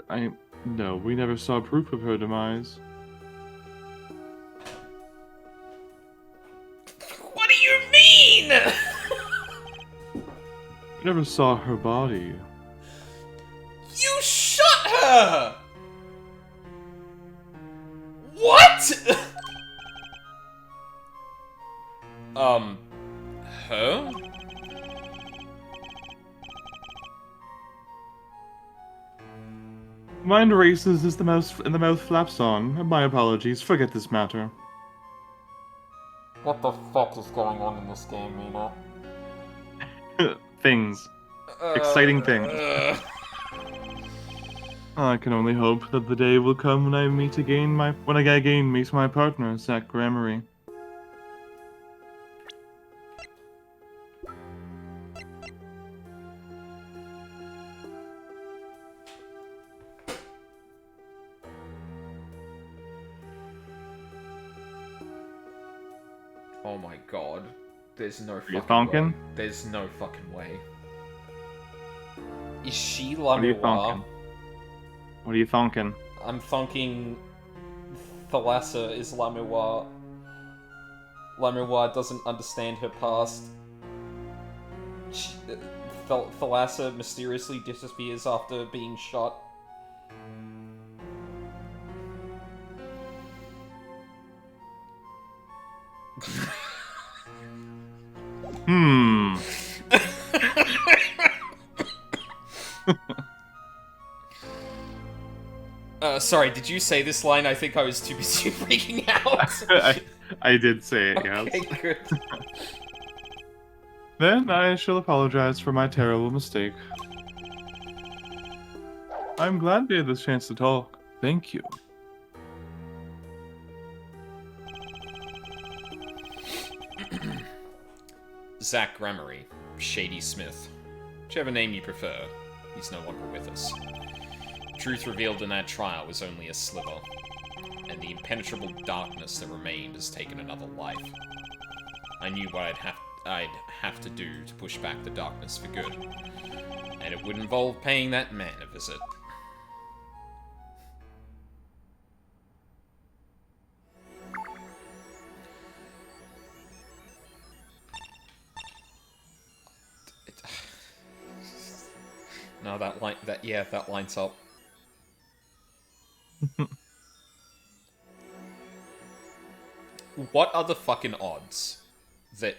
No, we never saw proof of her demise. What do you mean? We never saw her body. You shot her! What? Her? Mind races is the mouth flaps on. My apologies. Forget this matter. What the fuck is going on in this game, Mina? Things. Exciting things. Uh, I can only hope that the day will come when I again meet my partner, Zach Gremory. Oh my god. There's no you fucking thonking? way. There's no fucking way. Is she What are you Lamuwa? thonking? What are you thonking? I'm thonking Thalassa is Lamuwa. Lamuwa doesn't understand her past. Thalassa mysteriously disappears after being shot. Hmm. Sorry, did you say this line? I think I was too busy freaking out. I did say it, yes. Okay, good. Then I shall apologize for my terrible mistake. I'm glad we had this chance to talk. Thank you. Zach Gremory, Shady Smith. Whichever name you prefer, he's no longer with us. Truth revealed in that trial was only a sliver, and the impenetrable darkness that remained has taken another life. I knew what I'd have to do to push back the darkness for good, and it would involve paying that man a visit. No, that lines up. What are the fucking odds that...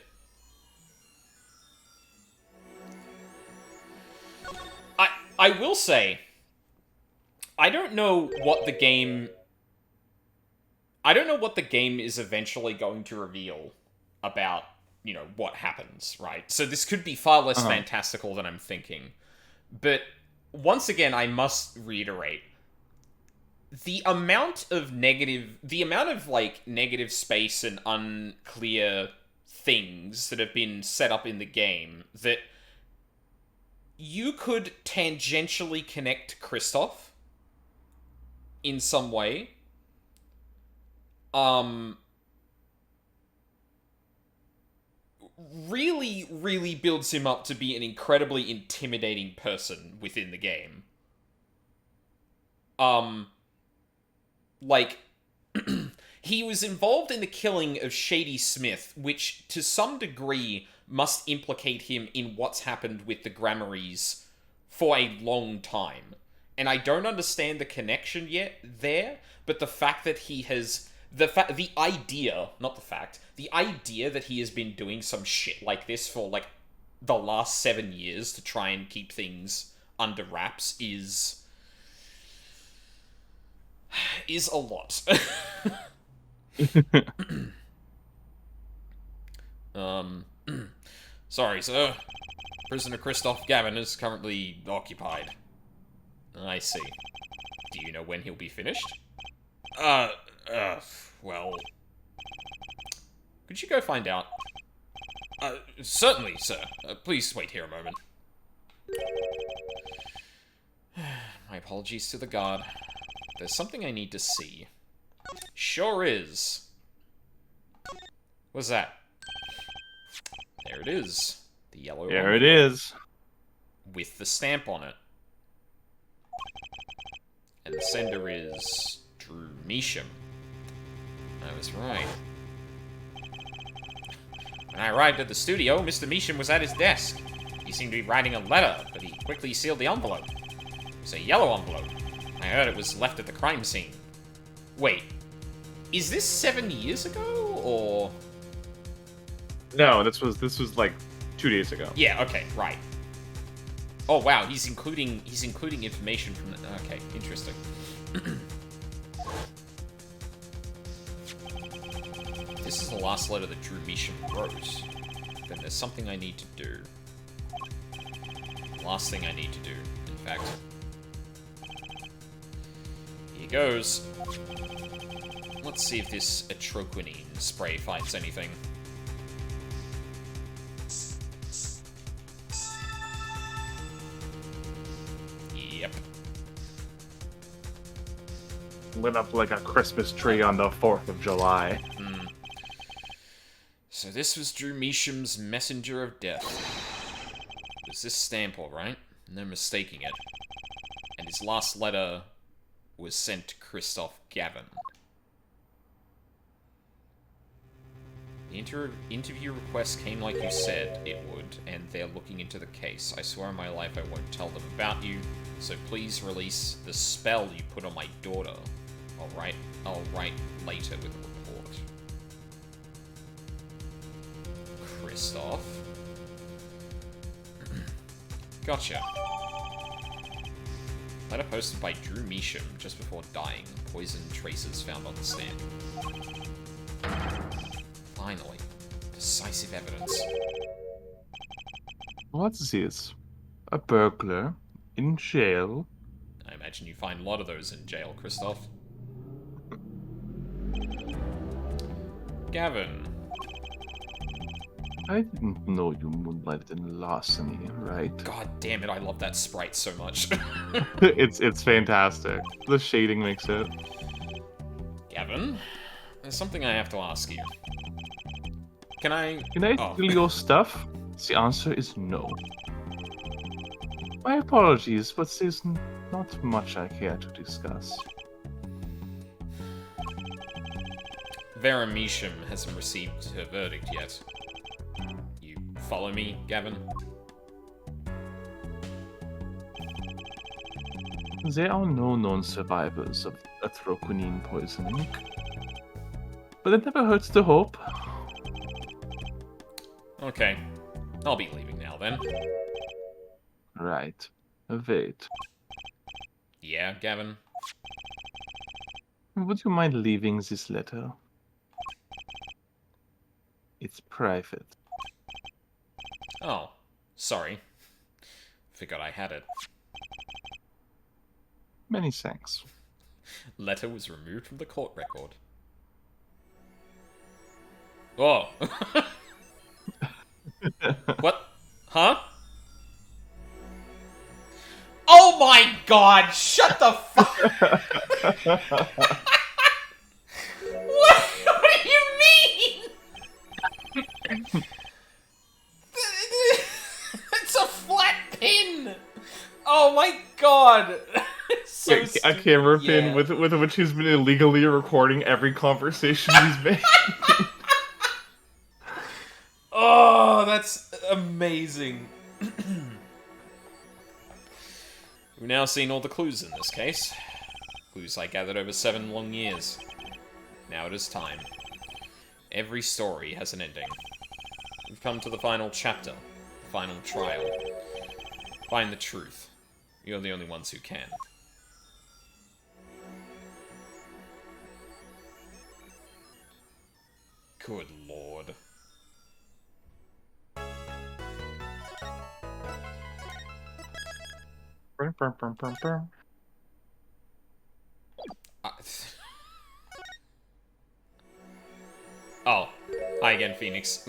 I will say, I don't know what the game is eventually going to reveal about, you know, what happens, right? So this could be far less fantastical than I'm thinking. But once again, I must reiterate, the amount of negative space and unclear things that have been set up in the game that you could tangentially connect to Kristoph in some way. Really, really builds him up to be an incredibly intimidating person within the game. Like, he was involved in the killing of Shady Smith, which to some degree must implicate him in what's happened with the Grammarys for a long time. And I don't understand the connection yet there, but the fact that he has... The idea that he has been doing some shit like this for, like, the last 7 years to try and keep things under wraps is a lot. Sorry, sir. Prisoner Kristoph Gavin is currently occupied. I see. Do you know when he'll be finished? Well... Could you go find out? Certainly, sir. Please wait here a moment. My apologies to the guard. There's something I need to see. Sure is. What's that? There it is. The yellow There it envelope. is. With the stamp on it. And the sender is... Drew Measham. I was right. When I arrived at the studio, Mr. Measham was at his desk. He seemed to be writing a letter, but he quickly sealed the envelope. It was a yellow envelope. I heard it was left at the crime scene. Wait, is this 7 years ago, or...? No, this was like 2 days ago. Yeah, okay, right. Oh wow, he's including information from the... Okay, interesting. This is the last letter that Drew Measham wrote. Then there's something I need to do. Last thing I need to do, in fact. Here goes. Let's see if this atroquinine spray finds anything. Yep. Lit up like a Christmas tree on the 4th of July. So this was Drew Measham's messenger of death. It was this stamp, alright? No mistaking it. And his last letter was sent to Kristoph Gavin. The interview request came like you said it would, and they're looking into the case. I swear on my life I won't tell them about you, so please release the spell you put on my daughter. I'll write later with a report. Kristoph. Gotcha. Letter posted by Drew Measham just before dying. Poison traces found on the stamp. Finally. Decisive evidence. What's this? A burglar? In jail? I imagine you find a lot of those in jail, Kristoph. Gavin. I didn't know you moonlighted in larceny, right? God damn it, I love that sprite so much. It's fantastic. The shading makes it. Gavin, there's something I have to ask you. Can I Steal your stuff? The answer is no. My apologies, but there's not much I care to discuss. Vera Measham hasn't received her verdict yet. You follow me, Gavin? There are no known survivors of atroquinine poisoning. But it never hurts to hope. Okay. I'll be leaving now, then. Right. Wait. Yeah, Gavin? Would you mind leaving this letter? It's private. Oh, sorry. Forgot I had it. Many thanks. Letter was removed from the court record. Oh. What? Huh? Oh my god! Shut the fuck! What do you mean? It's a flat pin! Oh my god! So A camera pin yeah. with which he's been illegally recording every conversation he's made. Oh, that's amazing. We've now seen all the clues in this case. Clues I gathered over 7 long years. Now it is time. Every story has an ending. We've come to the final chapter, the final trial. Find the truth. You're the only ones who can. Good lord. Uh, oh, hi again, Phoenix.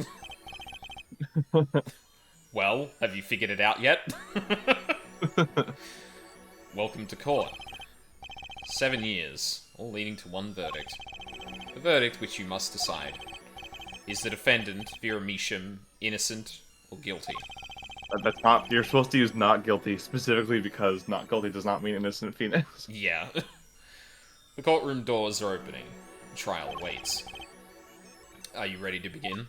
Well, have you figured it out yet? Welcome to court. 7 years, all leading to one verdict. The verdict which you must decide. Is the defendant, Vera Misham, innocent or guilty? That's not. You're supposed to use not guilty specifically because not guilty does not mean innocent, Phoenix. Yeah. The courtroom doors are opening. The trial awaits. Are you ready to begin?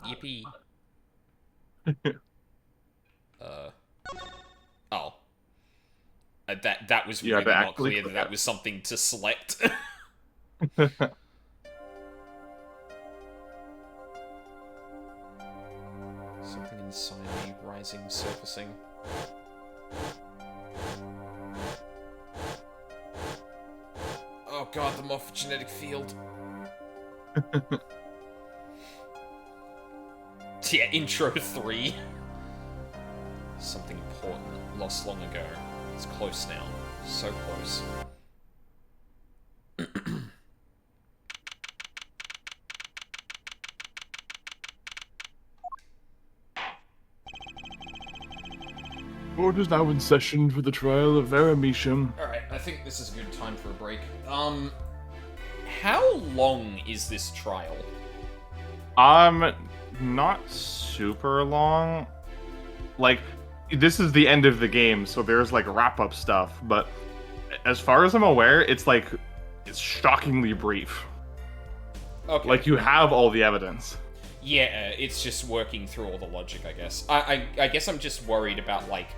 Yippee. Oh. That was You really had to not actually clear click that it. was something to select. Something inside me, rising, surfacing. Oh god, the morphogenetic field. Yeah, intro 3. Something important, lost long ago. It's close now. So close. Court is now in session for the trial of Vera Misham. Alright, I think this is a good time for a break. How long is this trial? Not super long. Like, this is the end of the game, so there's like wrap-up stuff, but as far as I'm aware, it's shockingly brief. Okay. Like, you have all the evidence. Yeah, it's just working through all the logic, I guess. I guess I'm just worried about, like,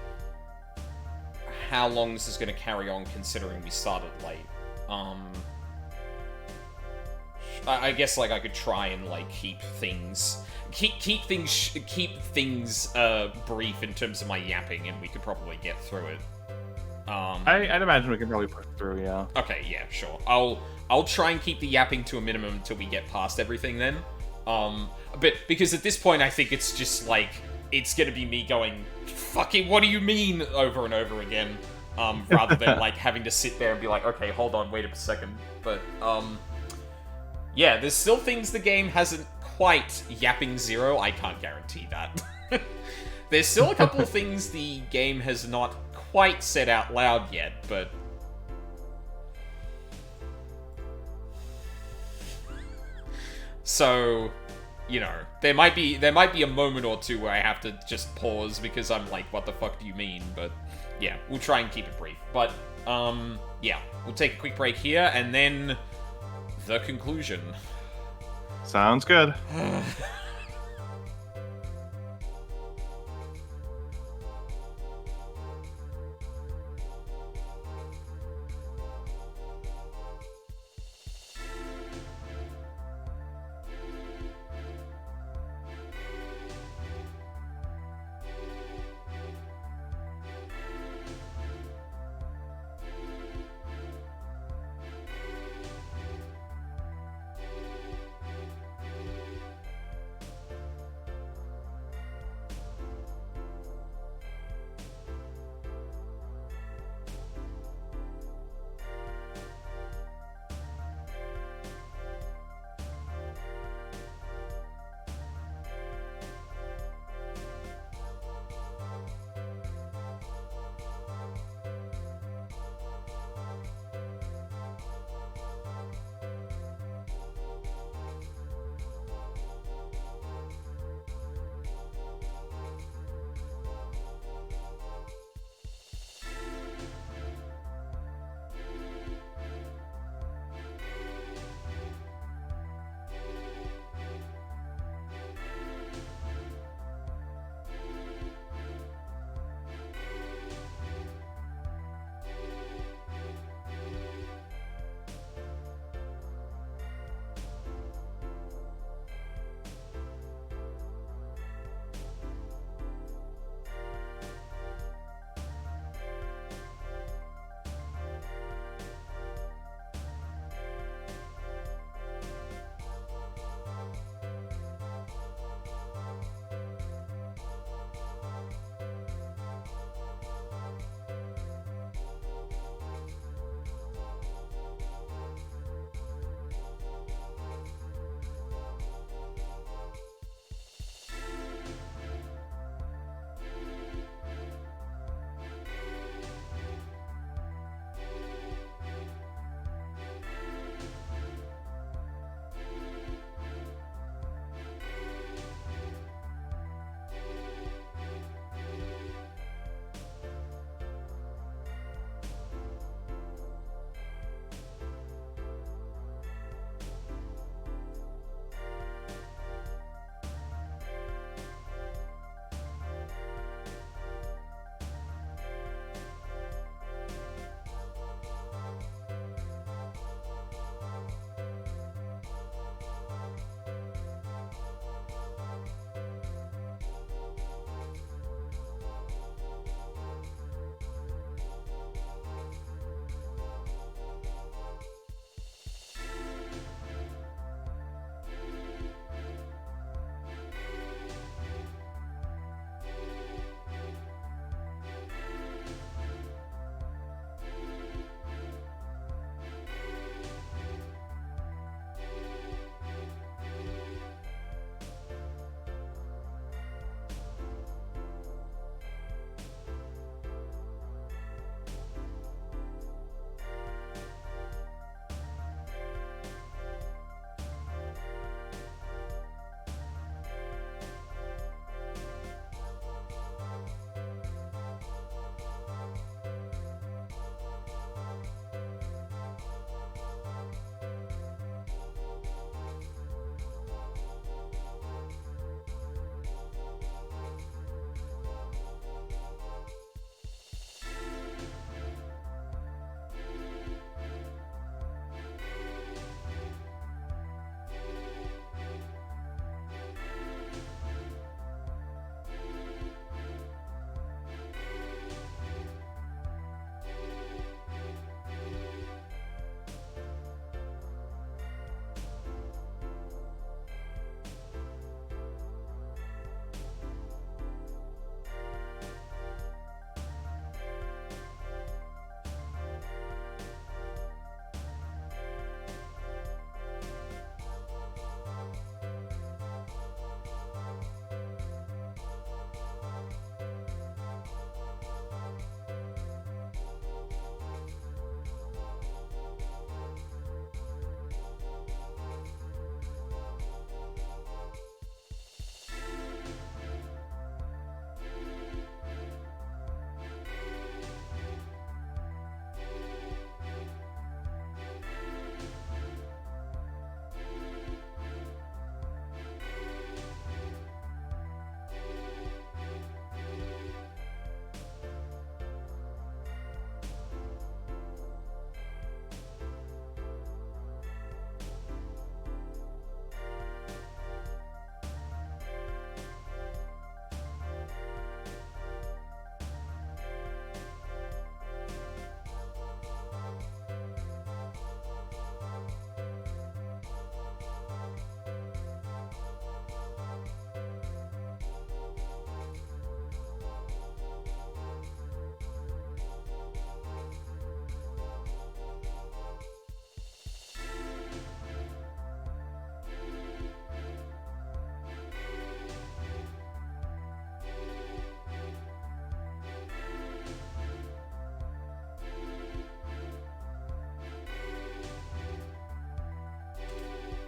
how long this is going to carry on, considering we started late. I guess, like, I could try and, like, keep things brief in terms of my yapping, and we could probably get through it. I'd imagine we can probably push through, yeah. Okay, yeah, sure. I'll try and keep the yapping to a minimum until we get past everything then. But because at this point I think it's just like it's gonna be me going, fucking what do you mean over and over again, rather than like having to sit there and be like, okay, hold on, wait a second. But yeah, there's still things the game hasn't quite yapping zero. I can't guarantee that. There's still a couple of things the game has not quite said out loud yet, but so, you know, there might be a moment or two where I have to just pause because I'm like, what the fuck do you mean? But yeah, we'll try and keep it brief. But yeah, we'll take a quick break here and then the conclusion. Sounds good.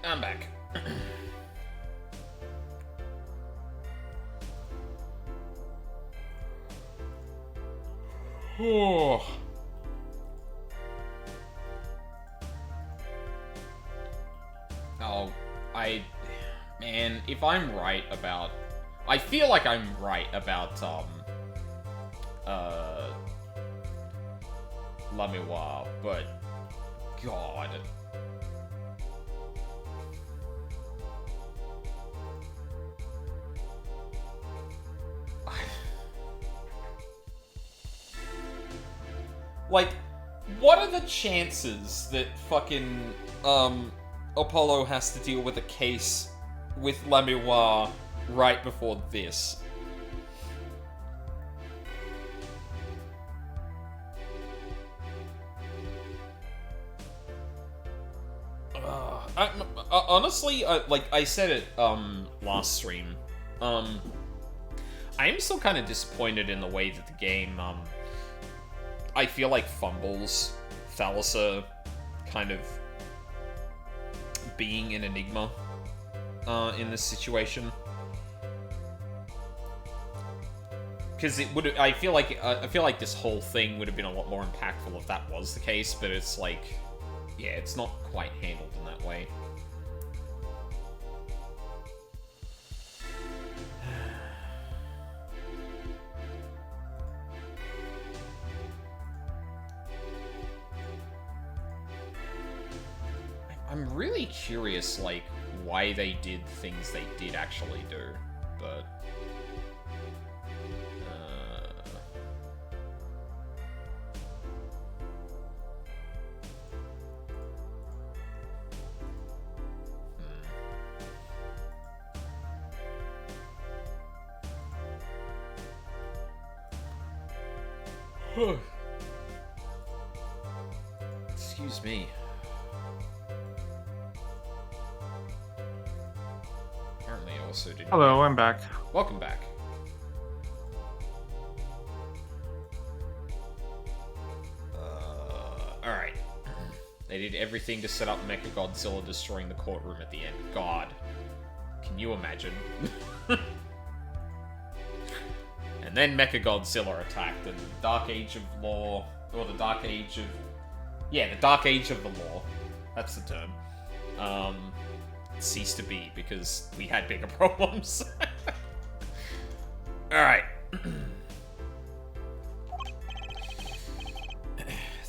I'm back. Oh. Oh, man, if I'm right about... I feel like I'm right about, Lamiwa, but... God... Like, what are the chances that fucking, Apollo has to deal with a case with Lamiwa right before this? Honestly, like I said it, last stream, I am still kind of disappointed in the way that the game, I feel like fumbles Thalassa kind of being an enigma in this situation. Because it would, I feel like this whole thing would have been a lot more impactful if that was the case, but it's like, yeah, it's not quite handled in that way. I'm really curious, like, why they did things they did actually do, but... Excuse me. Apparently I also didn't... Hello, I'm back. Welcome back. Alright. They did everything to set up Mechagodzilla destroying the courtroom at the end. God. Can you imagine? And then Mechagodzilla attacked, and the Dark Age of Law, or the Dark Age of... Yeah, the Dark Age of the Law. That's the term. Ceased to be, because we had bigger problems. Alright.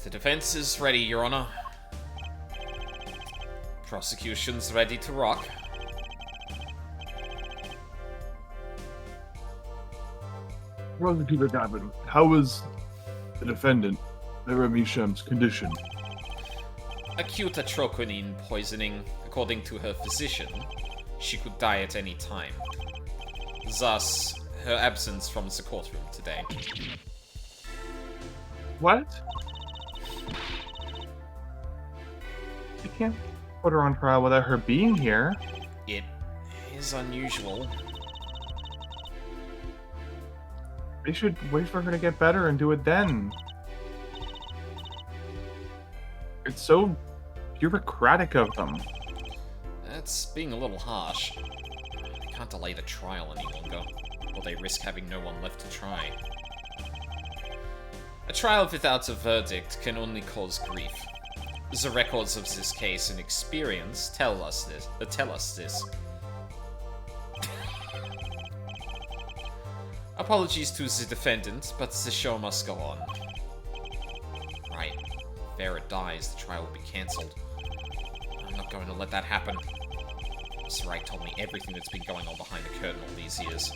The defense is ready, Your Honor. Prosecution's ready to rock. Prosecutor Gavin, how is the defendant, Misham's condition? Acute atroquinine poisoning, according to her physician. She could die at any time. Thus, her absence from the courtroom today. What? You can't put her on trial without her being here. It is unusual. They should wait for her to get better and do it then. It's so bureaucratic of them. That's being a little harsh. They can't delay the trial any longer, or they risk having no one left to try. A trial without a verdict can only cause grief. The records of this case and experience tell us this. Apologies to the defendant, but the show must go on. Right. If Vera dies, the trial will be cancelled. I'm not going to let that happen. Mr. Wright told me everything that's been going on behind the curtain all these years.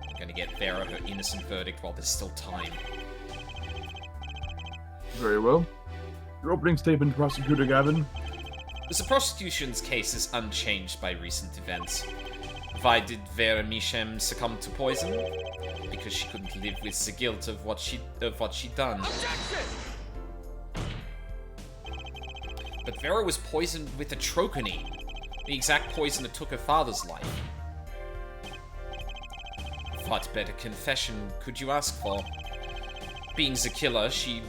I'm going to get Vera her innocent verdict while there's still time. Very well. Your opening statement, Prosecutor Gavin. The prosecution's case is unchanged by recent events. Why did Vera Mishem succumb to poison? Because she couldn't live with the guilt of what she'd done. But Vera was poisoned with atroquinine, the exact poison that took her father's life. What better confession could you ask for? Being the killer, she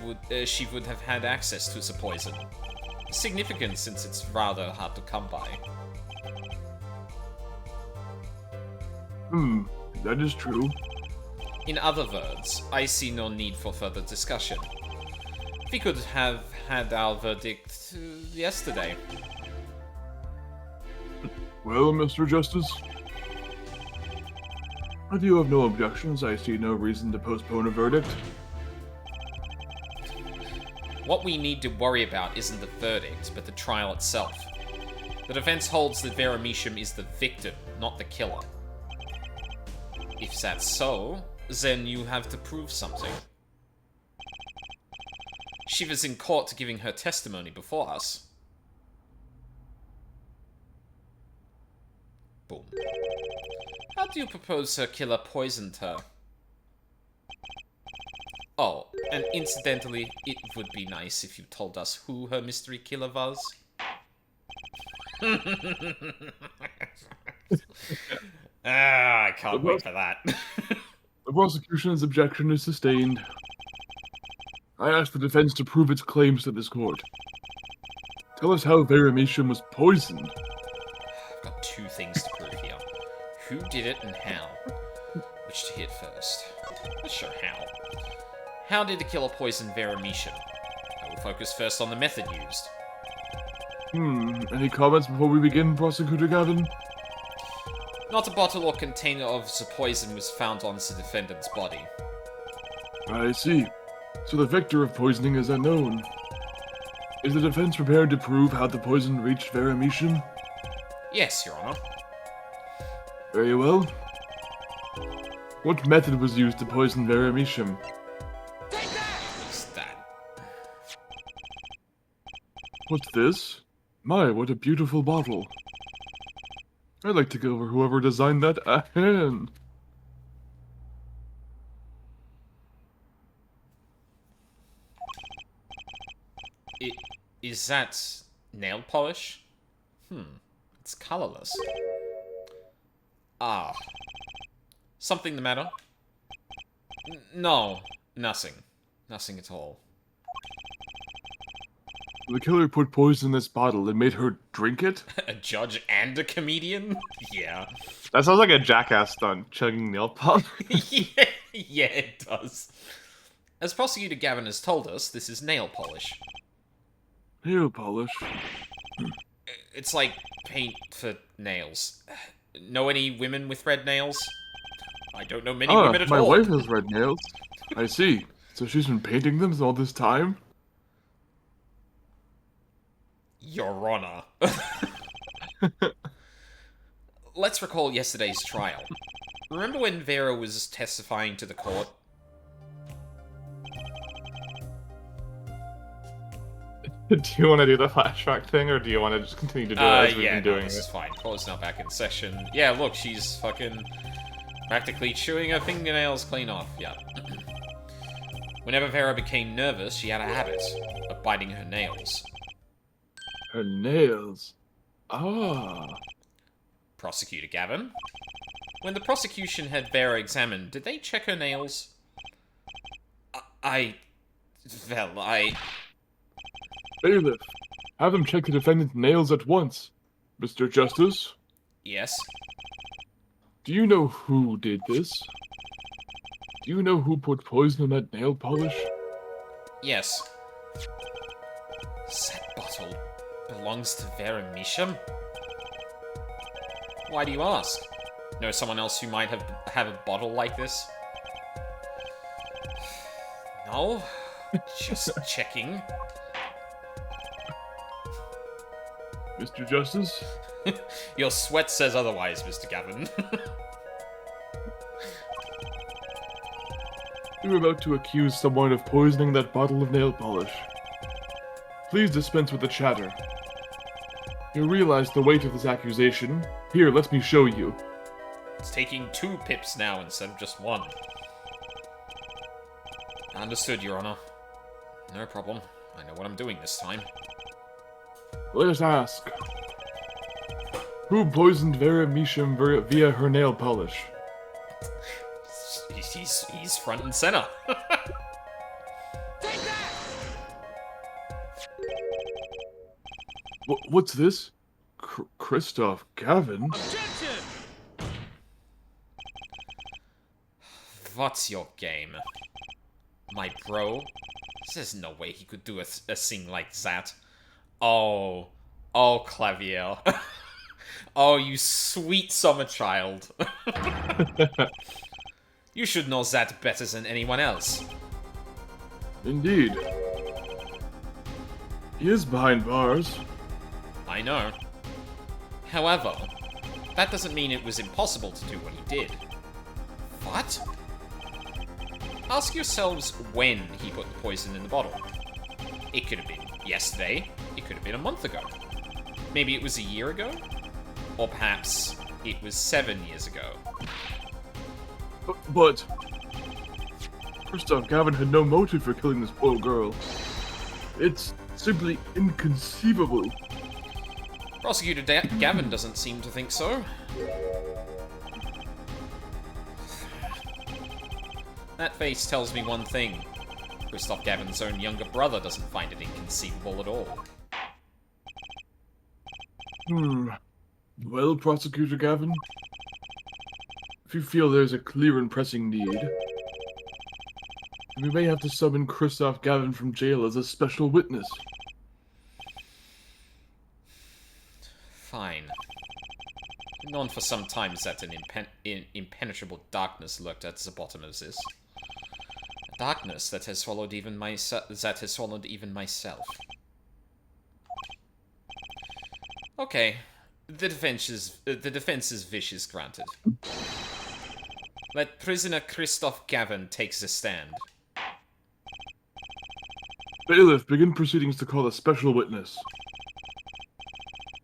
would have had access to the poison. Significant since it's rather hard to come by. That is true. In other words, I see no need for further discussion. We could have had our verdict yesterday. Well, Mr. Justice, if you have no objections, I see no reason to postpone a verdict. What we need to worry about isn't the verdict, but the trial itself. The defense holds that Vera Misham is the victim, not the killer. If that's so, then you have to prove something. She was in court giving her testimony before us. Boom. How do you propose her killer poisoned her? Oh, and incidentally, it would be nice if you told us who her mystery killer was. I can't wait for that. The prosecution's objection is sustained. I ask the defense to prove its claims to this court. Tell us how Vera Misham was poisoned. I've got two things to prove here. Who did it and how? Which to hit first? Not sure how. How did the killer poison Vera Misham? I will focus first on the method used. Any comments before we begin, Prosecutor Gavin? Not a bottle or container of the poison was found on the defendant's body. I see. So the vector of poisoning is unknown. Is the defense prepared to prove how the poison reached Vera Misham? Yes, Your Honor. Very well. What method was used to poison Vera Misham? What's that? What's this? My, what a beautiful bottle. I'd like to go over whoever designed that a hand. Is that nail polish? It's colorless. Ah. Something the matter? No, nothing. Nothing at all. The killer put poison in this bottle and made her drink it? A judge and a comedian? Yeah. That sounds like a jackass stunt, chugging nail polish. yeah, it does. As Prosecutor Gavin has told us, this is nail polish. Nail polish? It's like paint for nails. Know any women with red nails? I don't know many women at my all. wife has red nails. I see. So she's been painting them all this time? Your Honor. Let's recall yesterday's trial. Remember when Vera was testifying to the court? Do you want to do the flashback thing, or do you want to just continue to do it as we've been doing this it? is fine. Court's now back in session. Yeah, look, she's fucking practically chewing her fingernails clean off. Yeah. Whenever Vera became nervous, she had a habit of biting her nails. Her nails? Ah. Prosecutor Gavin? When the prosecution had Vera examined, did they check her nails? Bailiff, have them check the defendant's nails at once. Mr. Justice, Yes? do you know who did this? Do you know who put poison in that nail polish? Yes. That bottle belongs to Vera Misham? Why do you ask? Know someone else who might have a bottle like this? No? Just checking. Mr. Justice? Your sweat says otherwise, Mr. Gavin. You're about to accuse someone of poisoning that bottle of nail polish. Please dispense with the chatter. You realize the weight of this accusation. Here, let me show you. It's taking 2 pips now instead of just 1. Understood, Your Honor. No problem. I know what I'm doing this time. Let us ask. Who poisoned Vera Misham via her nail polish? He's front and center. What's this? Kristoph Gavin? What's your game? My bro? There's no way he could do a thing like that. Oh. Oh, Clavier. Oh, you sweet summer child. You should know that better than anyone else. Indeed. He is behind bars. I know. However, that doesn't mean it was impossible to do what he did. What? Ask yourselves when he put the poison in the bottle. It could have been yesterday, it could have been a month ago. Maybe it was a year ago? Or perhaps it was 7 years ago. But Kristoph Gavin had no motive for killing this poor girl. It's simply inconceivable. Prosecutor Gavin doesn't seem to think so. That face tells me one thing. Kristoph Gavin's own younger brother doesn't find it inconceivable at all. Well, Prosecutor Gavin, if you feel there's a clear and pressing need, we may have to summon Kristoph Gavin from jail as a special witness. Fine. Known for some time that an impenetrable darkness lurked at the bottom of this. A darkness that has swallowed even myself. Okay, the defense's wish is granted. Let prisoner Kristoph Gavin take the stand. Bailiff, begin proceedings to call a special witness.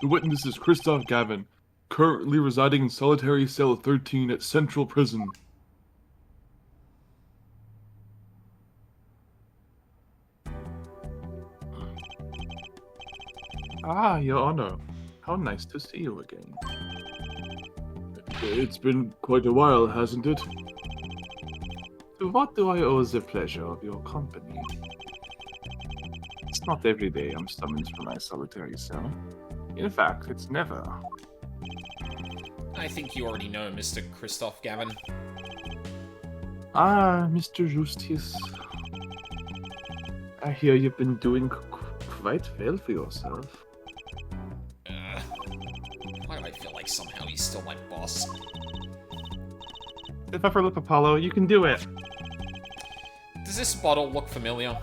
The witness is Kristoph Gavin, currently residing in solitary cell 13 at Central Prison. Ah, Your Honor. How nice to see you again. It's been quite a while, hasn't it? To what do I owe the pleasure of your company? It's not every day I'm summoned from my solitary cell. In fact, it's never. I think you already know, Mr. Kristoph Gavin. Ah, Mr. Justice. I hear you've been doing quite well for yourself. Why do I feel like somehow he's still my boss? If ever look Apollo, you can do it. Does this bottle look familiar?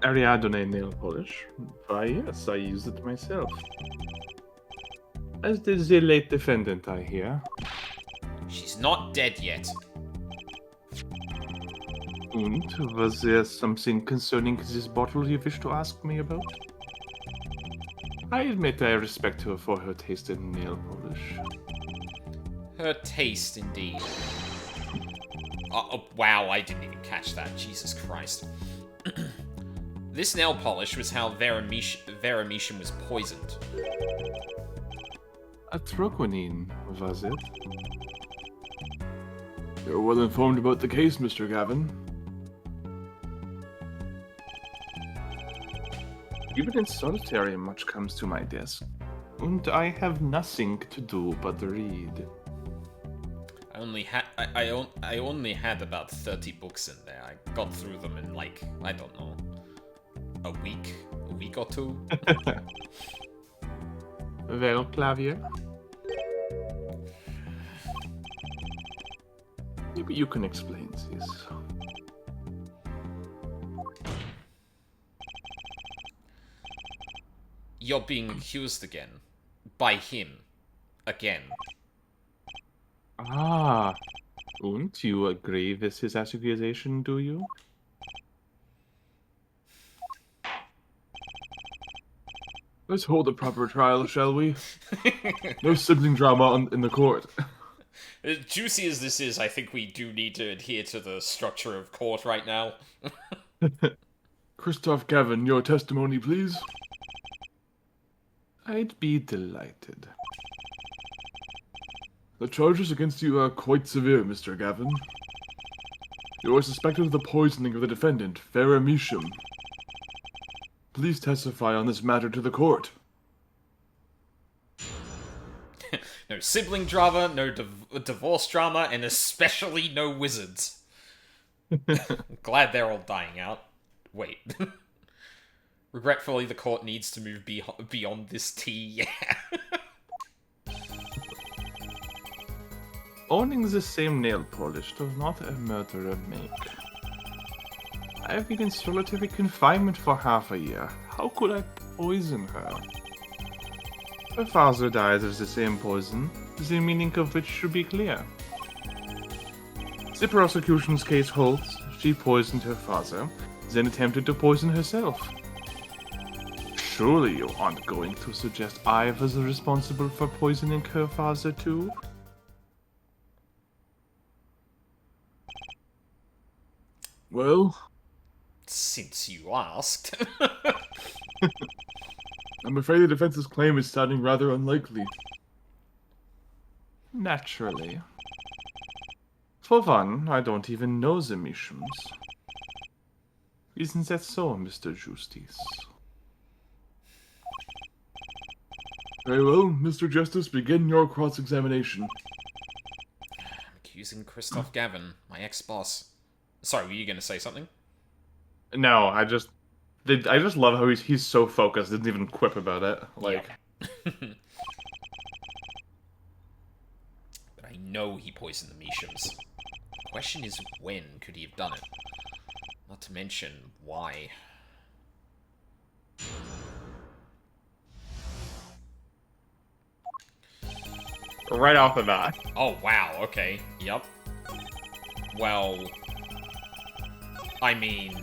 Ariadne nail polish. Why, yes, I used it myself. As did the late defendant, I hear. She's not dead yet. And was there something concerning this bottle you wish to ask me about? I admit I respect her for her taste in nail polish. Her taste, indeed. Oh, wow, I didn't even catch that. Jesus Christ. This nail polish was how Vera Measham was poisoned. Atroquinine, was it? You're well informed about the case, Mr. Gavin. Even in solitary, much comes to my desk. And I have nothing to do but read. I only had about 30 books in there. I got through them in, like, I don't know, a week or two. Well, Clavier? Maybe you can explain this. You're being accused again. By him. Again. Ah, and you agree with his accusation, do you? Let's hold a proper trial, shall we? No sibling drama in the court. As juicy as this is, I think we do need to adhere to the structure of court right now. Kristoph Gavin, your testimony, please. I'd be delighted. The charges against you are quite severe, Mr. Gavin. You are suspected of the poisoning of the defendant, Vera Measham. please testify on this matter to the court. No sibling drama, no divorce drama, and especially no wizards. Glad they're all dying out. Wait. Regretfully, the court needs to move beyond this tea. Yeah. Owning the same nail polish does not a murderer make. I have been in solitary confinement for half a year. How could I poison her? Her father died of the same poison, the meaning of which should be clear. The prosecution's case holds she poisoned her father, then attempted to poison herself. Surely you aren't going to suggest I was responsible for poisoning her father too? Well, Since you asked. I'm afraid the defense's claim is sounding rather unlikely. Naturally. For one, I don't even know the Mishams. Isn't that so, Mr. Justice? Very well, Mr. Justice, begin your cross-examination. I'm accusing Kristoph Gavin, my ex-boss. Sorry, were you going to say something? No, I just love how he's so focused, didn't even quip about it. Like, Yeah. But I know he poisoned the Mishams. The question is, when could he have done it? Not to mention, why. right off the bat. Oh, wow, okay. Yep. Well... I mean...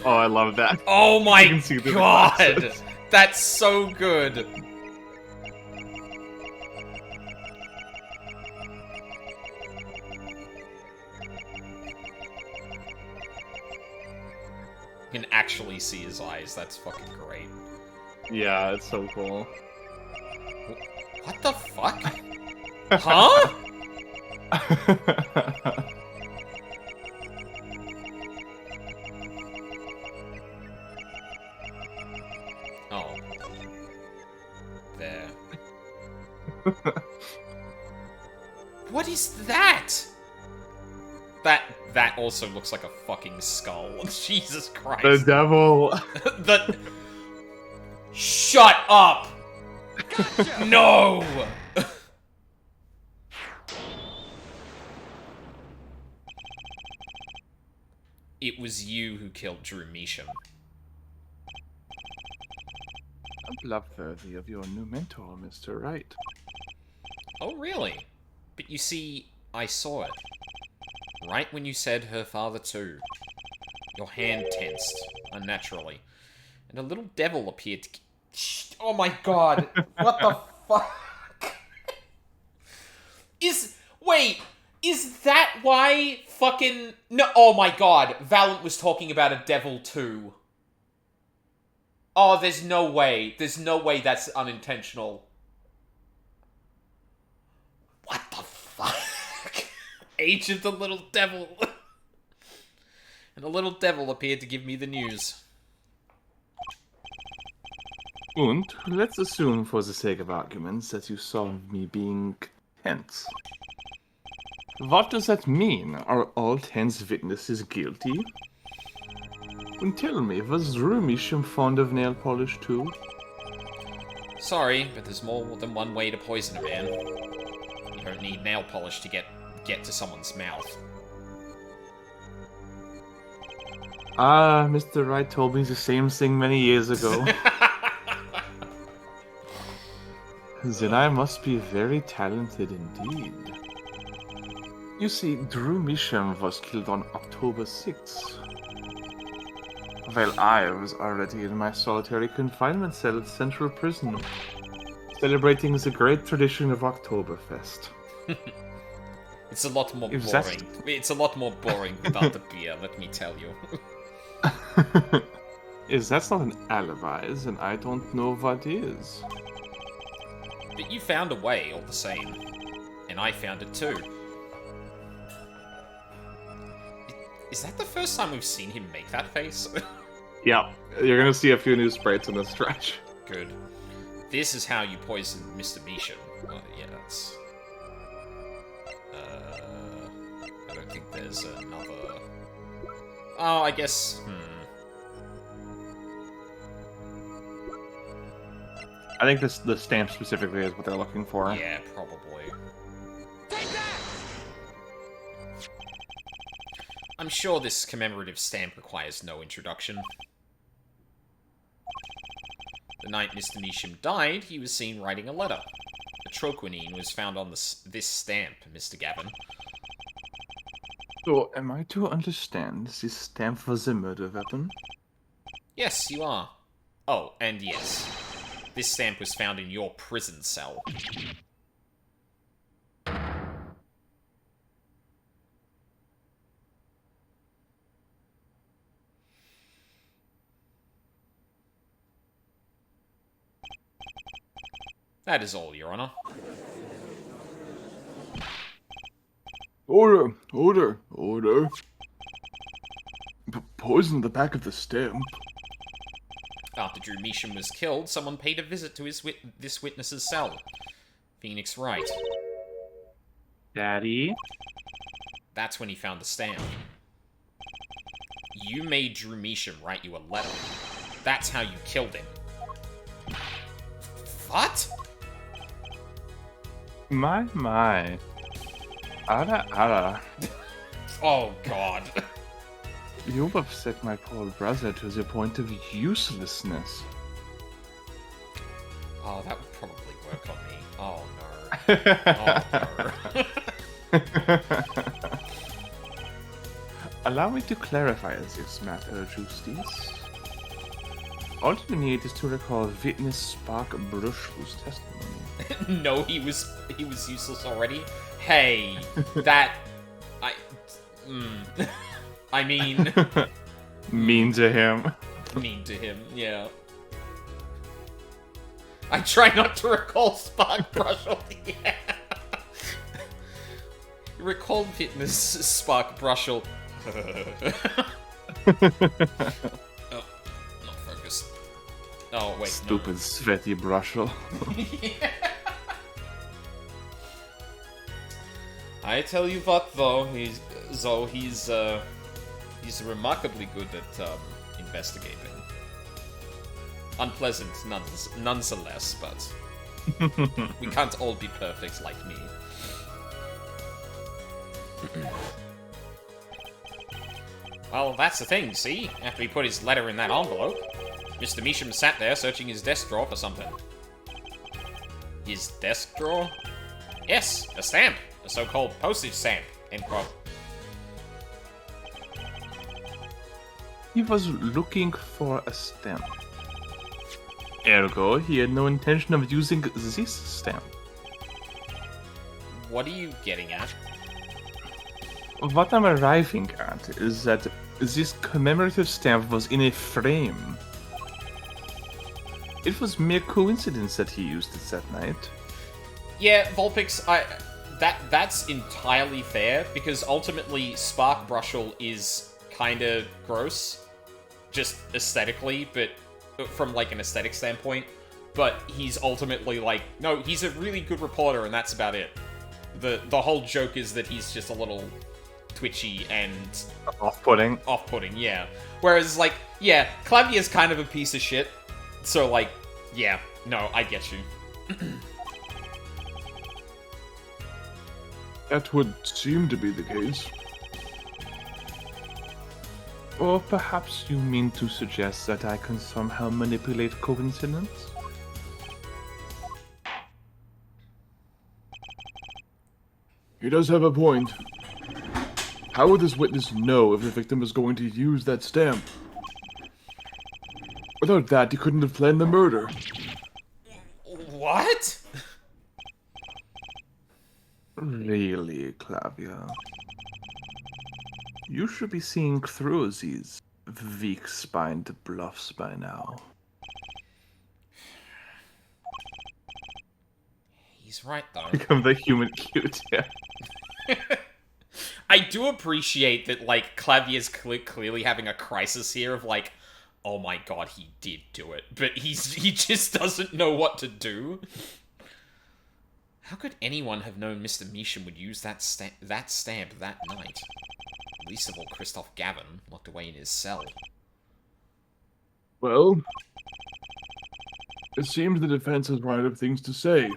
Oh, I love that. Oh my You can see through the god! glasses. That's so good! You can actually see his eyes, that's fucking great. Yeah, it's so cool. What the fuck? Huh? Oh. There. What is that? That also looks like a fucking skull. Jesus Christ. The devil. The... Shut up! No! It was you who killed Drew Measham. I'm bloodthirsty of your new mentor, Mr. Wright. Oh, really? But you see, I saw it. Right when you said her father too. Your hand tensed, unnaturally. And a little devil appeared to... Oh my god! What the fuck? Wait! Is that why fucking... No, oh my god. Valent was talking about a devil too. Oh, there's no way. There's no way that's unintentional. What the fuck? Age of the Little Devil. And the little devil appeared to give me the news. And let's assume, for the sake of arguments, that you saw me being tense. What does that mean? Are all 10 witnesses guilty? And tell me, was Drew Measham fond of nail polish too? Sorry, but there's more than one way to poison a man. You don't need nail polish to get to someone's mouth. Ah, Mr. Wright told me the same thing many years ago. Then I must be very talented indeed. You see, Drew Measham was killed on October 6th. While I was already in my solitary confinement cell at Central Prison, celebrating the great tradition of Oktoberfest. It's a lot more If boring. that's- It's a lot more boring without the beer, let me tell you. Is that's not an alibi, and I don't know what is. But you found a way, all the same. And I found it too. Is that the first time we've seen him make that face? Yeah, you're gonna see a few new sprites in this stretch. Good. This is how you poison Mr. Measham. Yeah, that's... I don't think there's another... Oh, I guess... I think the stamp specifically is what they're looking for. Yeah, probably. I'm sure this commemorative stamp requires no introduction. The night Mr. Measham died, he was seen writing a letter. A troquinine was found on this stamp, Mr. Gavin. So, am I to understand this stamp was a murder weapon? Yes, you are. Oh, and yes. This stamp was found in your prison cell. That is all, Your Honor. Order, order, order. Poison the back of the stamp. After Drew Measham was killed, someone paid a visit to this witness's cell. Phoenix Wright. Daddy? That's when he found the stamp. You made Drew Measham write you a letter. That's how you killed him. What? My. Ara. Oh, God. You've upset my poor brother to the point of uselessness. Oh, that would probably work on me. Oh, no. Oh, no. Allow me to clarify this matter, Justice. All you need is to recall witness Spark Brush's testimony. No, he was useless already. Hey, that... I mean... Mean to him. Mean to him, yeah. I try not to recall Spark Brushel. Yeah. Recall witness Spark Brushel. Oh, not focused. Oh, wait, Stupid sweaty Brushel. Yeah. I tell you what, though, he's remarkably good at investigating. Unpleasant, nonetheless, but we can't all be perfect like me. Well, that's the thing, see? After he put his letter in that envelope, Mr. Measham sat there searching his desk drawer for something. His desk drawer? Yes, a stamp. A so-called postage stamp. End quote. He was looking for a stamp. Ergo, he had no intention of using this stamp. What are you getting at? What I'm arriving at is that this commemorative stamp was in a frame. It was mere coincidence that he used it that night. Yeah, Vulpix, that's entirely fair, because ultimately Spark Brushel is kinda gross. Just aesthetically, but from like an aesthetic standpoint. But he's ultimately like, no, he's a really good reporter and that's about it. The whole joke is that he's just a little twitchy and Off-putting. off-putting, yeah. Whereas, like, yeah, Clavier's kind of a piece of shit. So, like, yeah, no, I get you. That would seem to be the case. Or perhaps you mean to suggest that I can somehow manipulate coincidence? He does have a point. How would this witness know if the victim is going to use that stamp? Without that, he couldn't have planned the murder. What? Really, Clavia? You should be seeing through these weak-spined bluffs by now. He's right, though. Become the human cute, yeah. I do appreciate that, like, Clavier's clearly having a crisis here of, like, oh my god, he did do it, but he just doesn't know what to do. How could anyone have known Mr. Measham would use that stamp that night? Least of all, Kristoph Gavin, locked away in his cell. Well, it seems the defense has run out of things to say.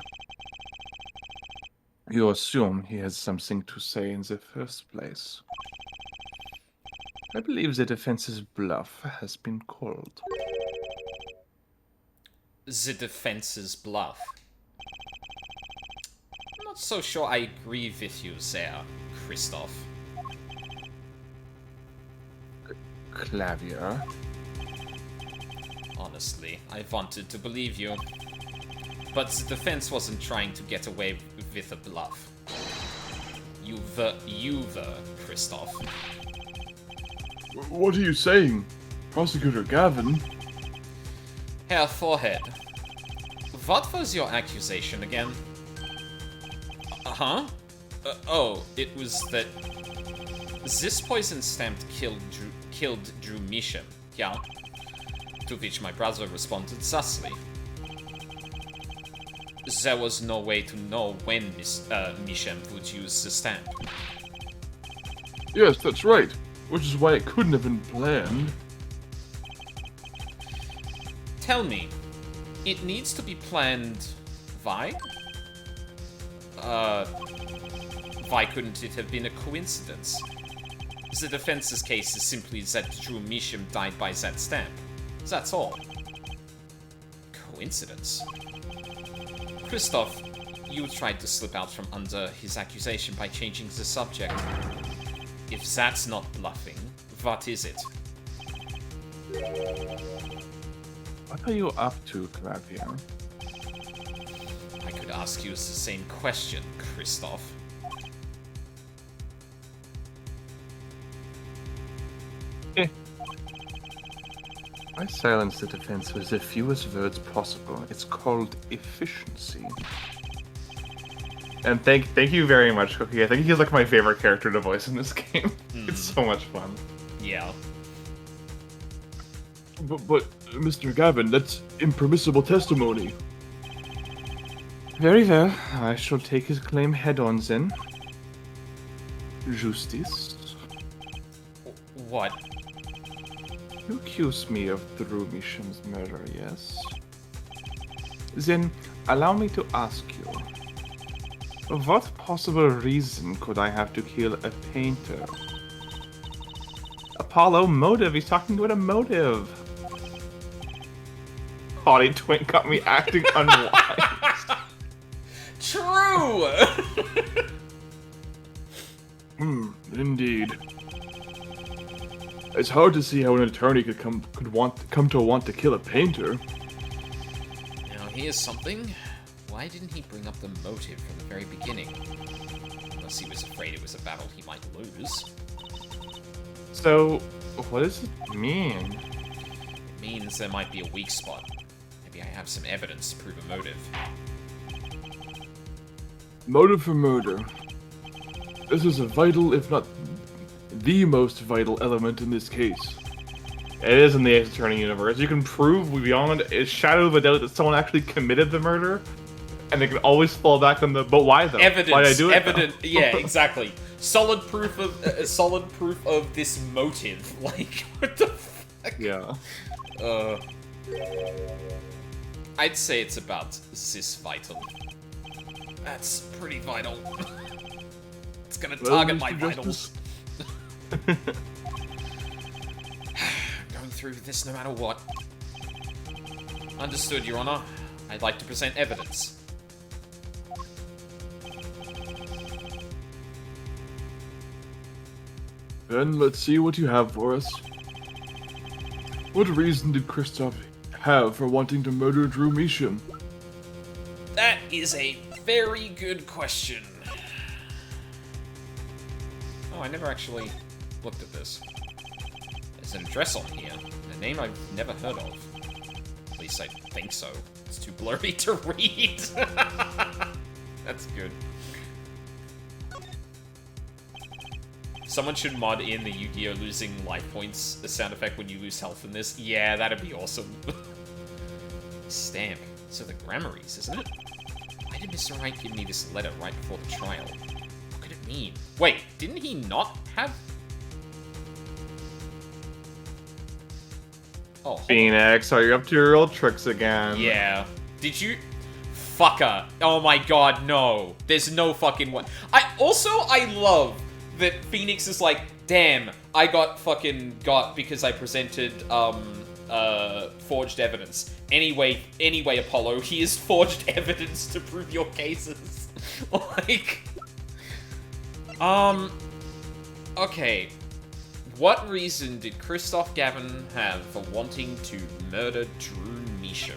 You assume he has something to say in the first place. I believe the defense's bluff has been called. The defense's bluff. I'm not so sure I agree with you there, Kristoph. Clavier. Honestly, I wanted to believe you. But the defense wasn't trying to get away with a bluff. You were, Kristoph. What are you saying? Prosecutor Gavin? Herr Forehead, what was your accusation again? Oh, it was that this poison stamp killed Drew Measham, yeah? To which my brother responded thusly. There was no way to know when Measham would use the stamp. Yes, that's right. Which is why it couldn't have been planned. Tell me, it needs to be planned. Why? Why couldn't it have been a coincidence? The defense's case is simply that Drew Measham died by that stamp. That's all. Coincidence? Kristoph, you tried to slip out from under his accusation by changing the subject. If that's not bluffing, what is it? What are you up to, Clavier? I could ask you the same question, Kristoph. I silence the defense with the fewest words possible. It's called efficiency. And thank you very much, Cookie. I think he's like my favorite character to voice in this game. It's so much fun. Yeah. But, Mr. Gavin, that's impermissible testimony. Very well. I shall take his claim head-on then. Justice. What? You accuse me of Drew Measham's murder, yes? Then, allow me to ask you. What possible reason could I have to kill a painter? Apollo, motive. He's talking about a motive. Haughty twink got me acting unwise. True! Indeed. It's hard to see how an attorney could come to want to kill a painter. Now, here's something. Why didn't he bring up the motive from the very beginning? Unless he was afraid it was a battle he might lose. So, what does it mean? It means there might be a weak spot. Maybe I have some evidence to prove a motive. Motive for murder. This is a vital, if not the most vital element in this case. It is in the Ace Attorney universe. You can prove beyond a shadow of a doubt that someone actually committed the murder, and they can always fall back on the. But why though? Evidence. Why did I do it? Evidence. Yeah, exactly. Solid proof of this motive. Like, what the fuck? Yeah. I'd say it's about this vital. That's pretty vital. It's gonna target my vitals. Going through this no matter what. Understood, Your Honor. I'd like to present evidence. Then let's see what you have for us. What reason did Kristoph have for wanting to murder Drew Measham? That is a very good question. Oh, I never actually looked at this. There's an address on here. A name I've never heard of. At least I think so. It's too blurry to read. That's good. Someone should mod in the Yu-Gi-Oh! Losing life points, the sound effect when you lose health in this. Yeah, that'd be awesome. Stamp. So the Grammaries, isn't it? Why did Mr. Wright give me this letter right before the trial? What could it mean? Wait, didn't he not have... Oh, Phoenix, are you up to your old tricks again? yeah. Did you... Fucker. Oh my god, no. There's no fucking way. I love that Phoenix is like, damn, I got fucking got because I presented, forged evidence. Anyway, Apollo, here's forged evidence to prove your cases. Like... Okay. What reason did Kristoph Gavin have for wanting to murder Drew Measham?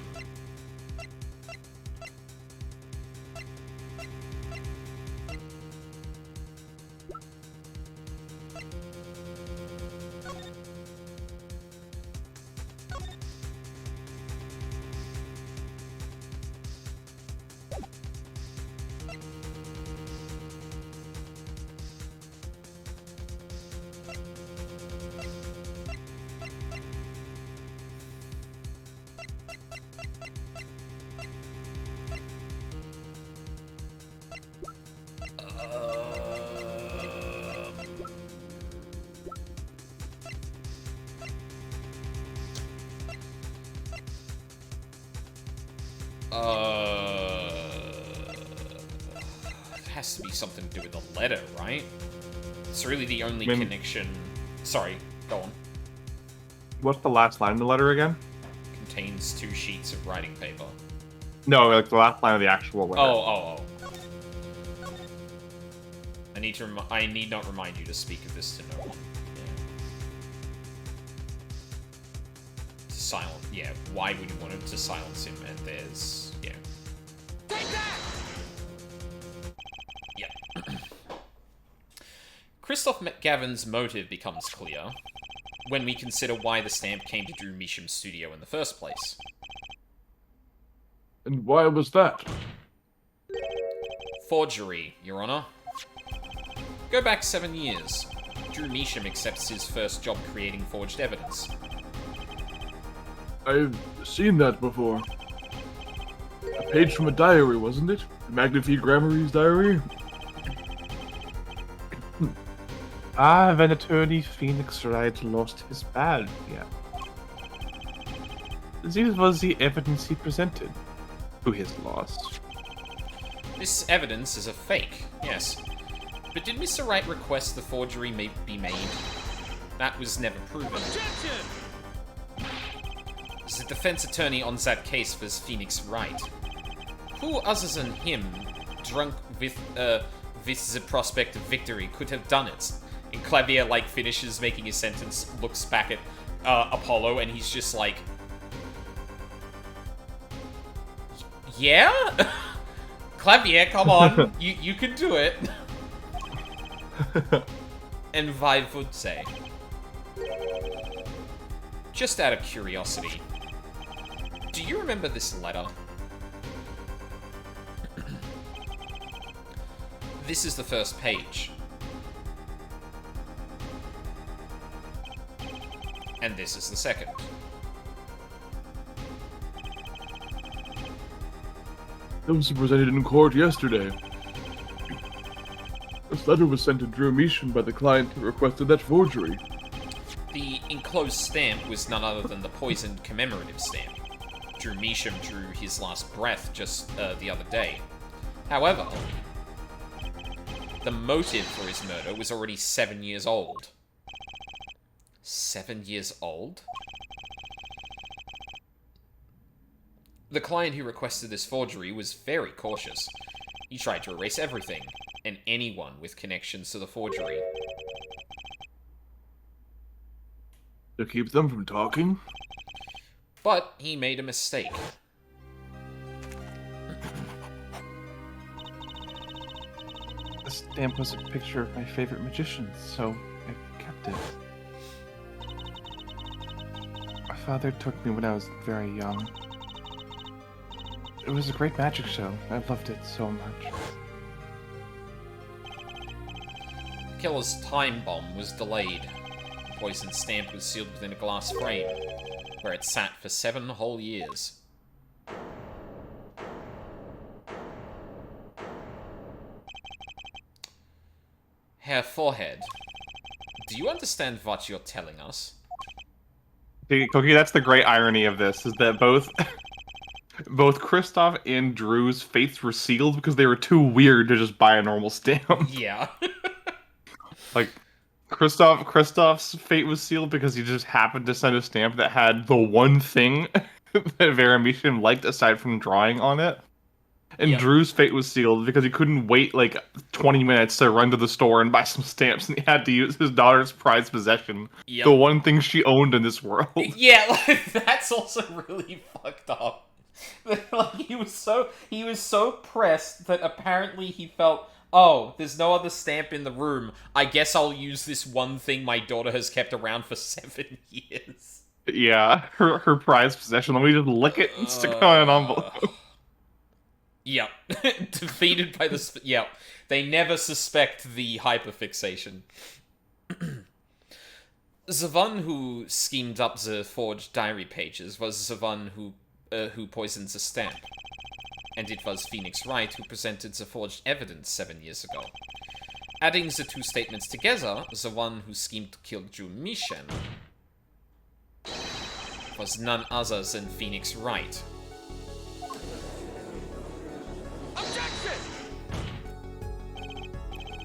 It has to be something to do with the letter, right? It's really the only connection... Sorry, go on. What's the last line of the letter again? Contains 2 sheets of writing paper. No, like the last line of the actual letter. Oh. I need not remind you to speak of this to no one. Yeah. Silent. Yeah, why would you want him to silence him? And there's... Yeah. Take that! Yeah. Kristoph Gavin's motive becomes clear when we consider why the stamp came to Drew Measham's studio in the first place. And why was that? Forgery, Your Honor. Go back 7 years. Drew Measham accepts his first job creating forged evidence. I've seen that before. A page from a diary, wasn't it? Magnifique Grammary's diary? When attorney Phoenix Wright lost his badge, yeah. This was the evidence he presented to his loss. This evidence is a fake, yes. But did Mr. Wright request the forgery be made? That was never proven. Objection! The defense attorney on that case was Phoenix Wright. Who other than him, drunk with the prospect of victory, could have done it? And Clavier, like, finishes making his sentence, looks back at Apollo, and he's just like... Yeah? Clavier, come on. you can do it. And I would say... Just out of curiosity, do you remember this letter? This is the first page. And this is the second. Those were presented in court yesterday. This letter was sent to Drew Measham by the client who requested that forgery. The enclosed stamp was none other than the poisoned commemorative stamp. Drew Measham drew his last breath just the other day. However, the motive for his murder was already 7 years old. 7 years old? The client who requested this forgery was very cautious. He tried to erase everything, and anyone with connections to the forgery. To keep them from talking? But he made a mistake. The stamp was a picture of my favorite magician, so I kept it. father took me when I was very young. It was a great magic show. I loved it so much. Killer's time bomb was delayed. The poison stamp was sealed within a glass frame, where it sat for 7 whole years. Herr Forehead, do you understand what you're telling us? See, Cookie, that's the great irony of this, is that both Kristoph and Drew's fates were sealed because they were too weird to just buy a normal stamp. Yeah. Like, Kristoff's fate was sealed because he just happened to send a stamp that had the one thing that Verametium liked aside from drawing on it. And Yep. Drew's fate was sealed because he couldn't wait like 20 minutes to run to the store and buy some stamps, and he had to use his daughter's prized possession. Yep. The one thing she owned in this world. Yeah, like, that's also really fucked up. Like, he was so pressed that apparently he felt, oh, there's no other stamp in the room. I guess I'll use this one thing my daughter has kept around for 7 years. Yeah, her prized possession. Let me just lick it and stick it on an envelope. Yep. Defeated by the... Yep. They never suspect the hyperfixation. The one who schemed up the forged diary pages was the one who poisoned the stamp. And it was Phoenix Wright who presented the forged evidence 7 years ago. Adding the two statements together, the one who schemed to kill Drew Mishan was none other than Phoenix Wright.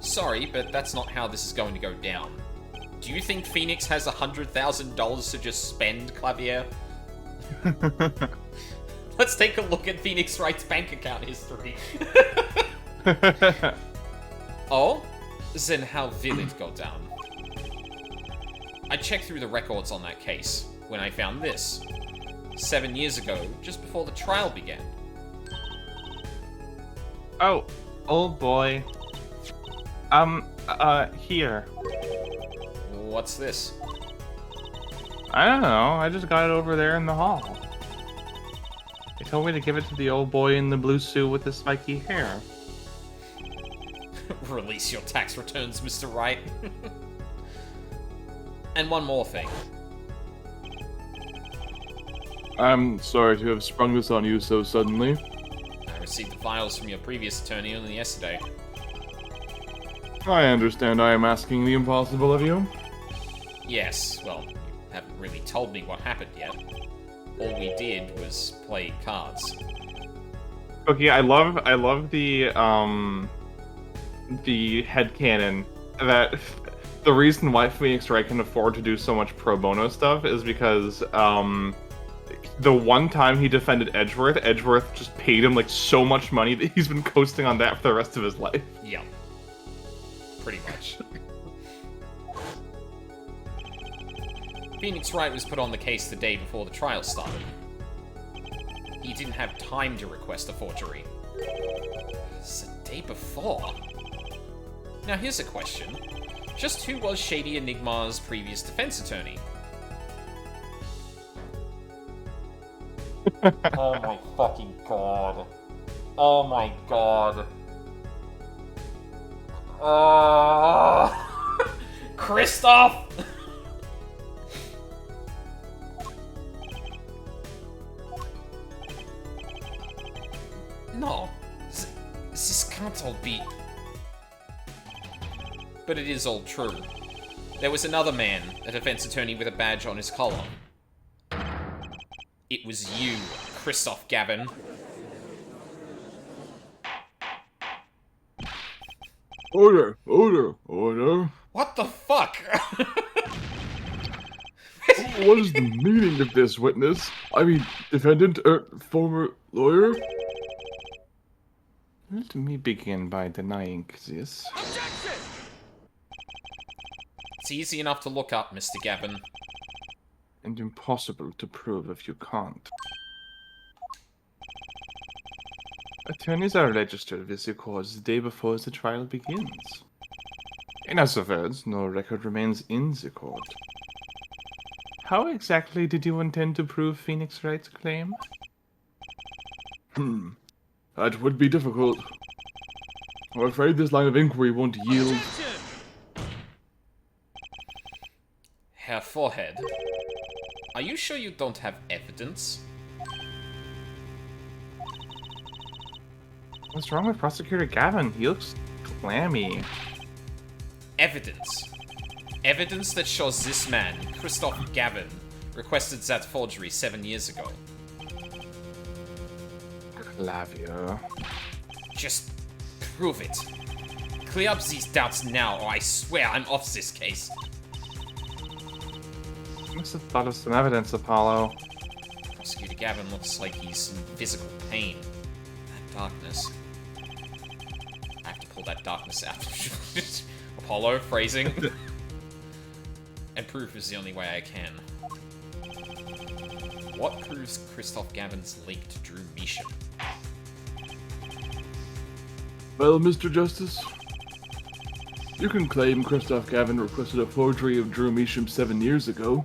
Sorry, but that's not how this is going to go down. Do you think Phoenix has $100,000 to just spend, Clavier? Let's take a look at Phoenix Wright's bank account history. Oh? Then how will it go down? I checked through the records on that case when I found this. 7 years ago, just before the trial began. Oh, old boy. Here. What's this? I don't know. I just got it over there in the hall. They told me to give it to the old boy in the blue suit with the spiky hair. Release your tax returns, Mr. Wright. And one more thing. I'm sorry to have sprung this on you so suddenly. I received the files from your previous attorney only yesterday. I understand I am asking the impossible of you. Yes, well, you haven't really told me what happened yet. All we did was play cards. Okay, I love the headcanon that the reason why Phoenix Wright can afford to do so much pro bono stuff is because the one time he defended Edgeworth just paid him like so much money that he's been coasting on that for the rest of his life. Yeah. Pretty much. Phoenix Wright was put on the case the day before the trial started. He didn't have time to request a forgery. It's the day before. Now here's a question. Just who was Shady Enigma's previous defense attorney? Oh my fucking god. Oh my god. Kristoph! No. This can't all be... But it is all true. There was another man, a defense attorney with a badge on his collar. It was you, Kristoph Gavin. Order, order, order. What the fuck? What is the meaning of this, witness? I mean, defendant, former lawyer? Let me begin by denying this. It's easy enough to look up, Mr. Gavin. And impossible to prove if you can't. Attorneys are registered with the court the day before the trial begins. In other words, no record remains in the court. How exactly did you intend to prove Phoenix Wright's claim? That would be difficult. I'm afraid this line of inquiry won't yield. Herr Forehead, are you sure you don't have evidence? What's wrong with Prosecutor Gavin? He looks clammy. Evidence. Evidence that shows this man, Kristoph Gavin, requested that forgery 7 years ago. Clavio. Just prove it. Clear up these doubts now, or I swear I'm off this case. I must have thought of some evidence, Apollo. Prosecutor Gavin looks like he's in physical pain. That darkness. I have to pull that darkness out. Apollo, phrasing. And proof is the only way I can. What proves Kristoph Gavin's link to Drew Measham? Well, Mr. Justice, you can claim Kristoph Gavin requested a forgery of Drew Measham 7 years ago.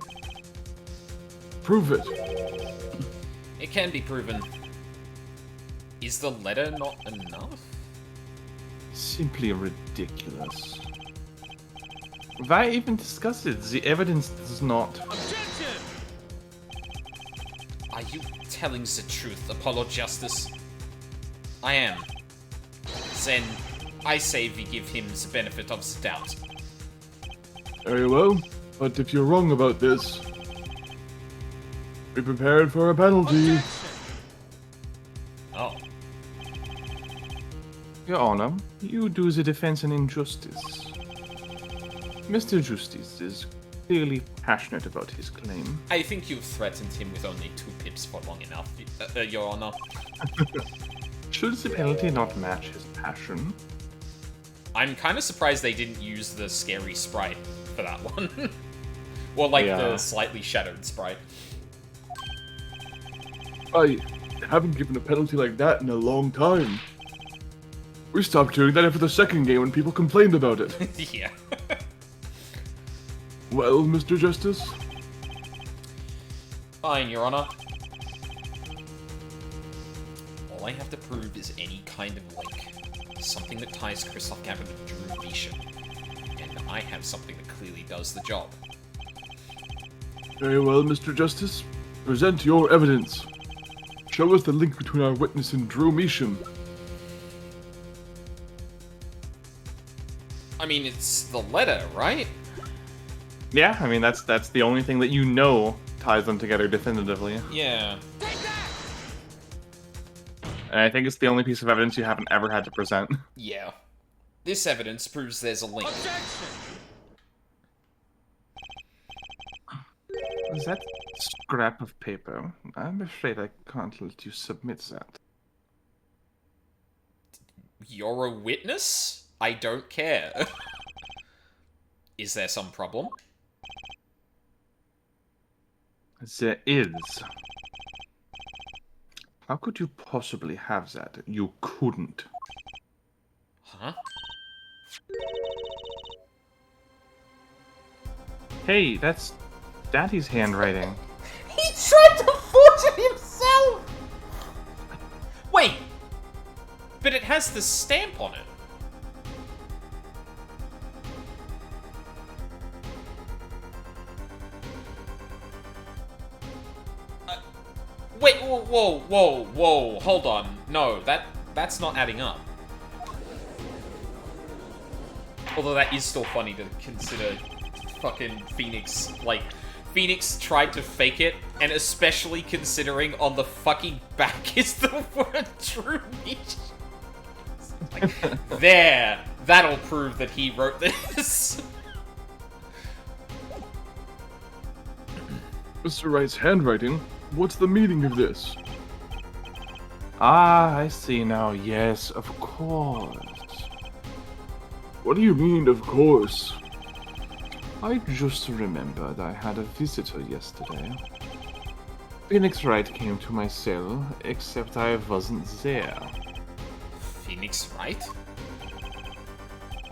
Prove it. It can be proven. Is the letter not enough? Simply ridiculous. Why even discuss it? The evidence does not. Are you telling the truth, Apollo Justice? I am. Then, I say we give him the benefit of the doubt. Very well, but if you're wrong about this, be prepared for a penalty. Oh. Your Honor, you do the defense an injustice. Mr. Justice is clearly passionate about his claim. I think you've threatened him with only 2 pips for long enough, Your Honor. Should the penalty not match his passion? I'm kind of surprised they didn't use the scary sprite for that one. Or like the slightly shadowed sprite. I haven't given a penalty like that in a long time. We stopped doing that after the second game when people complained about it. Yeah. Well, Mr. Justice? Fine, Your Honor. All I have to prove is any kind of link. Something that ties Kristoph Gavin to Drew Measham. And I have something that clearly does the job. Very well, Mr. Justice. Present your evidence. Show us the link between our witness and Drew Measham. I mean, it's the letter, right? Yeah, I mean that's the only thing that you know ties them together definitively. Yeah. And I think it's the only piece of evidence you haven't ever had to present. Yeah. This evidence proves there's a link. Is that scrap of paper? I'm afraid I can't let you submit that. You're a witness? I don't care. Is there some problem? There is. How could you possibly have that? You couldn't. Huh? Hey, that's Daddy's handwriting. He tried to forge it himself! Wait! But it has the stamp on it. Wait, whoa, hold on. No, that's not adding up. Although that is still funny to consider fucking Phoenix, like, Phoenix tried to fake it, and especially considering on the fucking back is the word Drew Measham. Like, there! That'll prove that he wrote this. Mr. Wright's handwriting? What's the meaning of this? Ah, I see now. Yes, of course. What do you mean, of course? I just remembered I had a visitor yesterday. Phoenix Wright came to my cell, except I wasn't there. Phoenix Wright?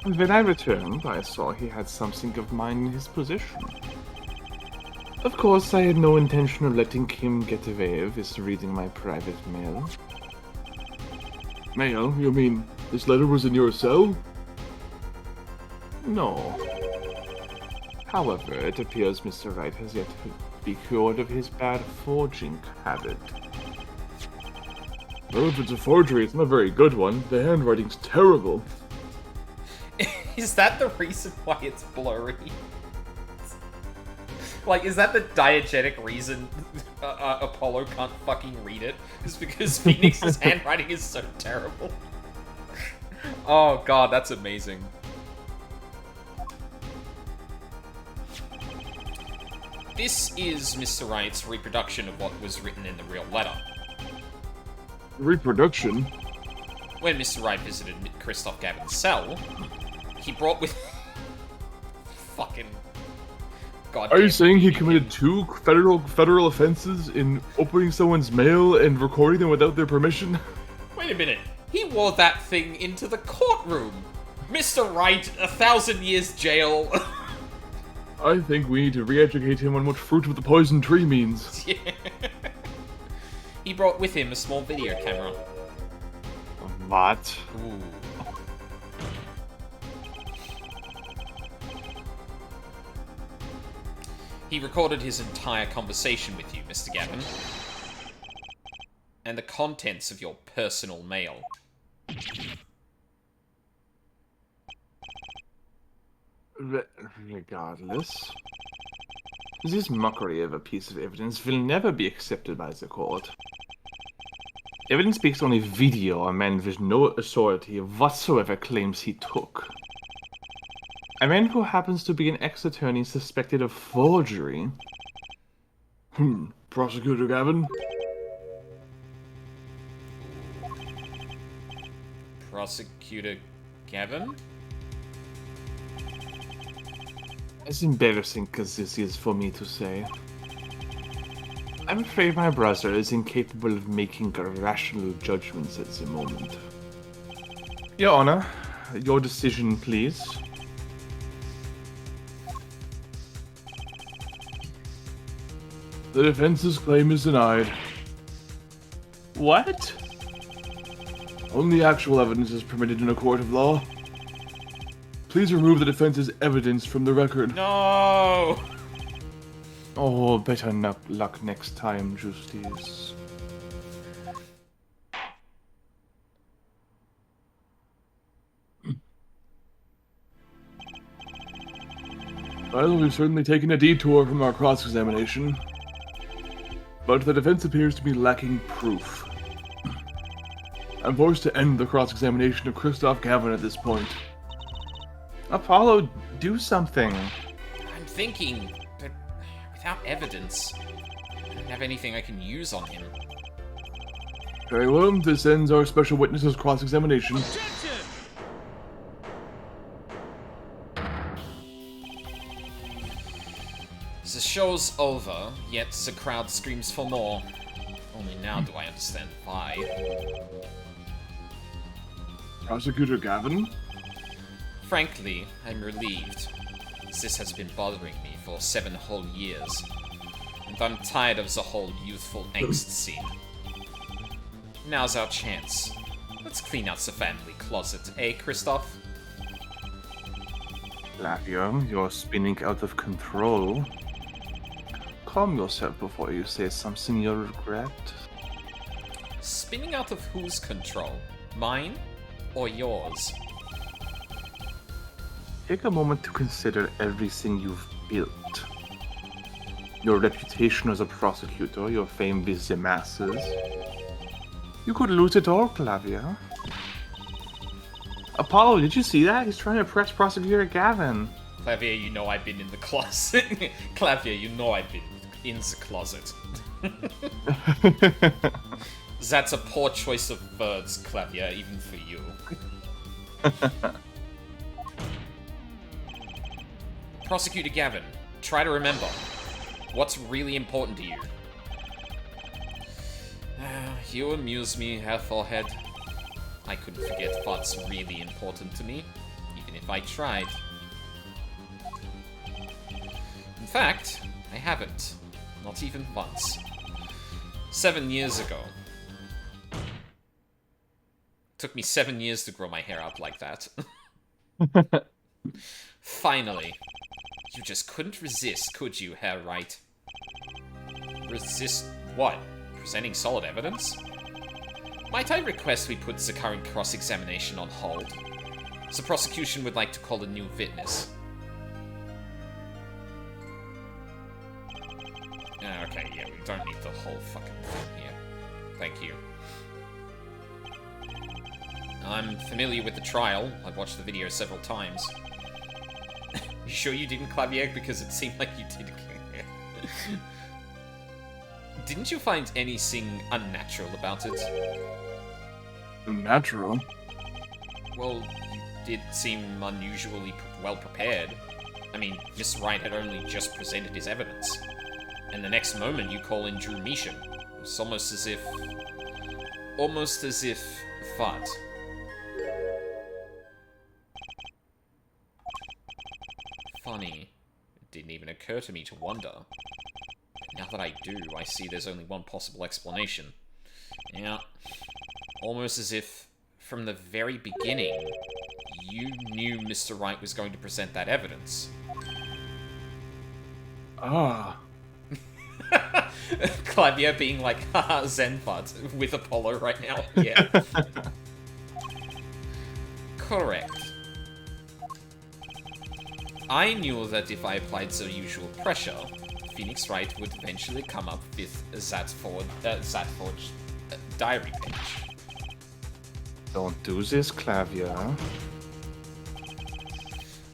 When I returned, I saw he had something of mine in his possession. Of course, I had no intention of letting Kim get away with reading my private mail. Mail? You mean this letter was in your cell? No. However, it appears Mr. Wright has yet to be cured of his bad forging habit. Well, if it's a forgery, it's not a very good one. The handwriting's terrible. Is that the reason why it's blurry? Like, is that the diegetic reason Apollo can't fucking read it? Is because Phoenix's handwriting is so terrible. Oh god, that's amazing. This is Mr. Wright's reproduction of what was written in the real letter. Reproduction? When Mr. Wright visited Kristoph Gavin's cell, he brought with... Fucking... God. Are you saying he committed 2 federal offenses in opening someone's mail and recording them without their permission? Wait a minute. He wore that thing into the courtroom. Mr. Wright, 1,000 years jail. I think we need to re-educate him on what fruit of the poison tree means. Yeah. He brought with him a small video camera. What? Ooh. He recorded his entire conversation with you, Mr. Gavin. And the contents of your personal mail. Regardless, this mockery of a piece of evidence will never be accepted by the court. Evidence speaks only video a man with no authority whatsoever claims he took. A man who happens to be an ex-attorney suspected of forgery. Prosecutor Gavin? Prosecutor Gavin? As embarrassing as this is for me to say, I'm afraid my brother is incapable of making rational judgments at the moment. Your Honor, your decision, please. The defense's claim is denied. What? Only actual evidence is permitted in a court of law. Please remove the defense's evidence from the record. No! Oh, better luck next time, Justice. Well, we've certainly taken a detour from our cross-examination. But the defense appears to be lacking proof. I'm forced to end the cross-examination of Kristoph Gavin at this point. Apollo, do something. I'm thinking, but without evidence, I don't have anything I can use on him. Very well, this ends our special witness's cross-examination. The show's over, yet the crowd screams for more. Only now do I understand why. Prosecutor Gavin? Frankly, I'm relieved. This has been bothering me for 7 whole years. And I'm tired of the whole youthful angst scene. Now's our chance. Let's clean out the family closet, eh, Kristoph? Flavio, you're spinning out of control. Calm yourself before you say something you'll regret. Spinning out of whose control? Mine or yours? Take a moment to consider everything you've built. Your reputation as a prosecutor, your fame with the masses. You could lose it all, Clavia. Apollo, did you see that? He's trying to press Prosecutor Gavin. Clavia, you know I've been in the closet. Clavia, you know I've been in the closet. That's a poor choice of words, Clavia, even for you. Prosecutor Gavin, try to remember. What's really important to you? You amuse me, Forehead. I couldn't forget what's really important to me, even if I tried. In fact, I haven't. Not even once. 7 years ago. Took me 7 years to grow my hair out like that. Finally. You just couldn't resist, could you, Herr Wright? Resist what? Presenting solid evidence? Might I request we put the current cross-examination on hold? The prosecution would like to call a new witness. Okay, yeah, we don't need the whole fucking thing here. Thank you. I'm familiar with the trial. I've watched the video several times. You sure you didn't, Clavier? Because it seemed like you did. Didn't you find anything unnatural about it? Natural? Well, you did seem unusually well prepared. I mean, Mr. Wright had only just presented his evidence. And the next moment you call in Drew Measham. It's almost as if... What? Funny. It didn't even occur to me to wonder. But now that I do, I see there's only one possible explanation. Yeah. Almost as if, from the very beginning, you knew Mr. Wright was going to present that evidence. Ah. Claudia being like, haha, Zenfud with Apollo right now. Yeah. Correct. I knew that if I applied the usual pressure, Phoenix Wright would eventually come up with Zatforge's diary page. Don't do this, Clavier.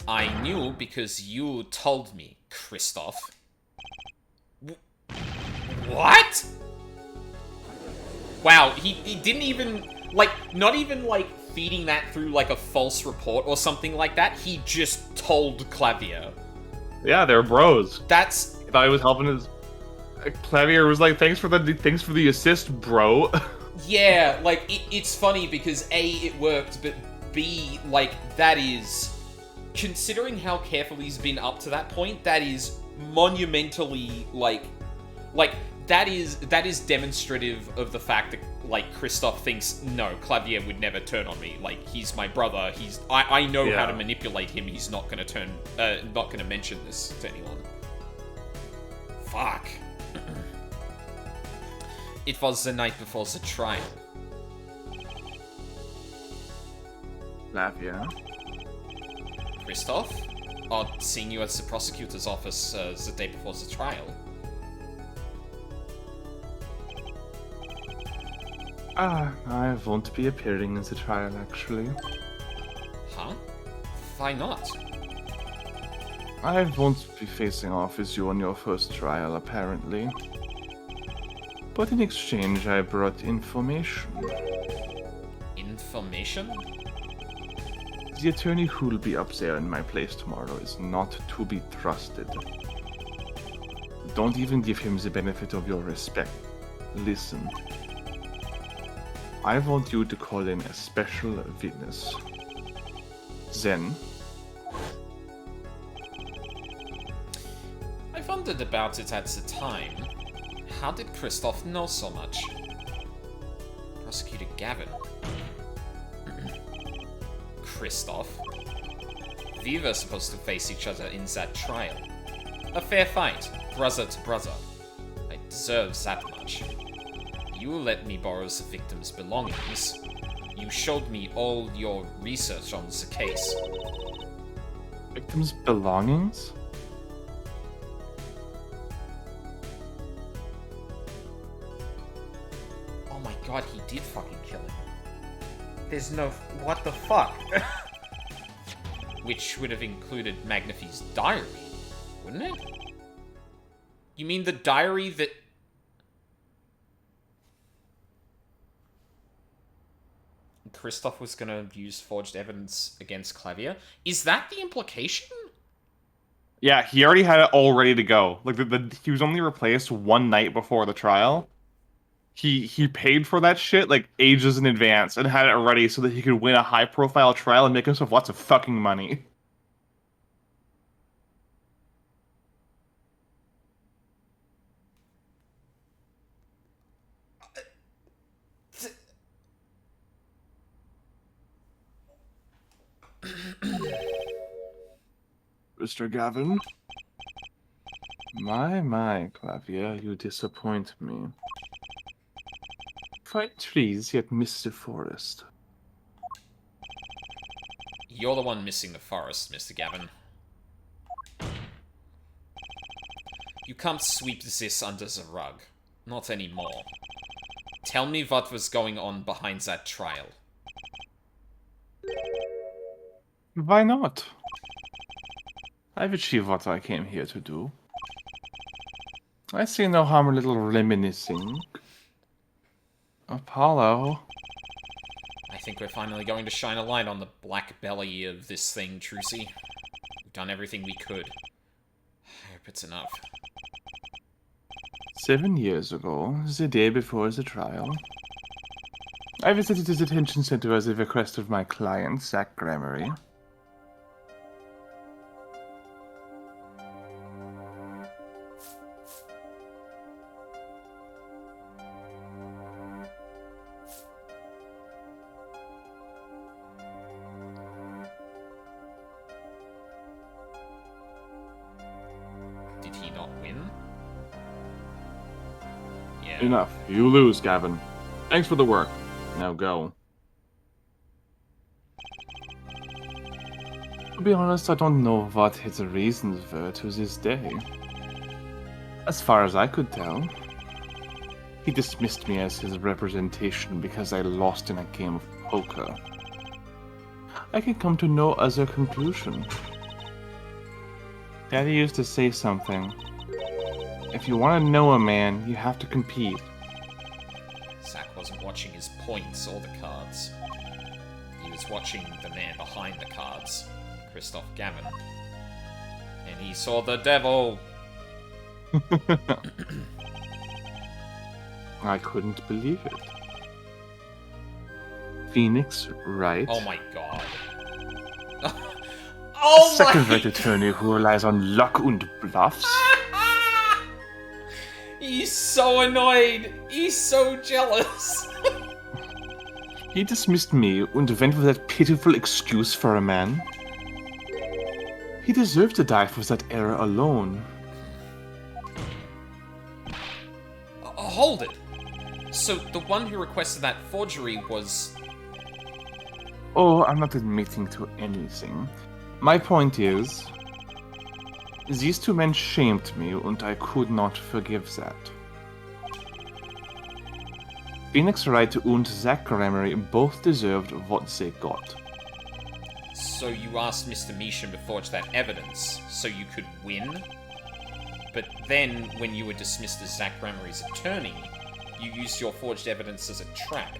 I knew because you told me, Kristoph. What? Wow, he didn't even, like, not even, like, feeding that through, like, a false report or something like that. He just told Clavier. Yeah, they're bros. That's... I thought he was helping his... Clavier was like, thanks for the assist, bro. Yeah, like, it's funny because A, it worked, but B, like, that is... Considering how careful he's been up to that point, that is monumentally, like, that is demonstrative of the fact that, like, Kristoph thinks, no, Clavier would never turn on me. Like, he's my brother. I know how to manipulate him. He's not gonna not gonna mention this to anyone. Fuck. It was the night before the trial. Clavier. Kristoph? Or seeing you at the prosecutor's office the day before the trial. I won't be appearing in the trial, actually. Huh? Why not? I won't be facing off with you on your first trial, apparently. But in exchange, I brought information. Information? The attorney who'll be up there in my place tomorrow is not to be trusted. Don't even give him the benefit of your respect. Listen. I want you to call in a special witness. Then... I wondered about it at the time. How did Kristoph know so much? Prosecutor Gavin. Kristoph. We were supposed to face each other in that trial. A fair fight, brother to brother. I deserve that much. You let me borrow the victim's belongings. You showed me all your research on the case. Victim's belongings? Oh my god, he did fucking kill him. There's no... What the fuck? Which would have included Magnafy's diary, wouldn't it? You mean the diary that... Kristoph was gonna use forged evidence against Clavier? Is that the implication? Yeah, he already had it all ready to go. Like, he was only replaced one night before the trial. He paid for that shit, like, ages in advance and had it ready so that he could win a high-profile trial and make himself lots of fucking money. Mr. Gavin. My, Clavia, you disappoint me. Fine trees, yet miss the forest. You're the one missing the forest, Mr. Gavin. You can't sweep this under the rug. Not anymore. Tell me what was going on behind that trial. Why not? I've achieved what I came here to do. I see no harm in a little reminiscing. Apollo. I think we're finally going to shine a light on the black belly of this thing, Trucy. We've done everything we could. I hope it's enough. 7 years ago, the day before the trial, I visited the detention center at the request of my client, Zach Gramery. Did he not win? Yeah. Enough. You lose, Gavin. Thanks for the work. Now go. To be honest, I don't know what his reasons were to this day. As far as I could tell, he dismissed me as his representation because I lost in a game of poker. I can come to no other conclusion. Daddy used to say something. If you want to know a man, you have to compete. Zach wasn't watching his points or the cards. He was watching the man behind the cards, Kristoph Gavin. And he saw the devil! I couldn't believe it. Phoenix, right? Oh my god. Oh my Second-rate attorney who relies on luck and bluffs. He's so annoyed! He's so jealous! He dismissed me and went with that pitiful excuse for a man. He deserved to die for that error alone. Hold it! So, the one who requested that forgery was... Oh, I'm not admitting to anything. My point is, these two men shamed me and I could not forgive that. Phoenix Wright and Zach Gramery both deserved what they got. So you asked Mr. Measham to forge that evidence, so you could win? But then, when you were dismissed as Zach Gramery's attorney, you used your forged evidence as a trap.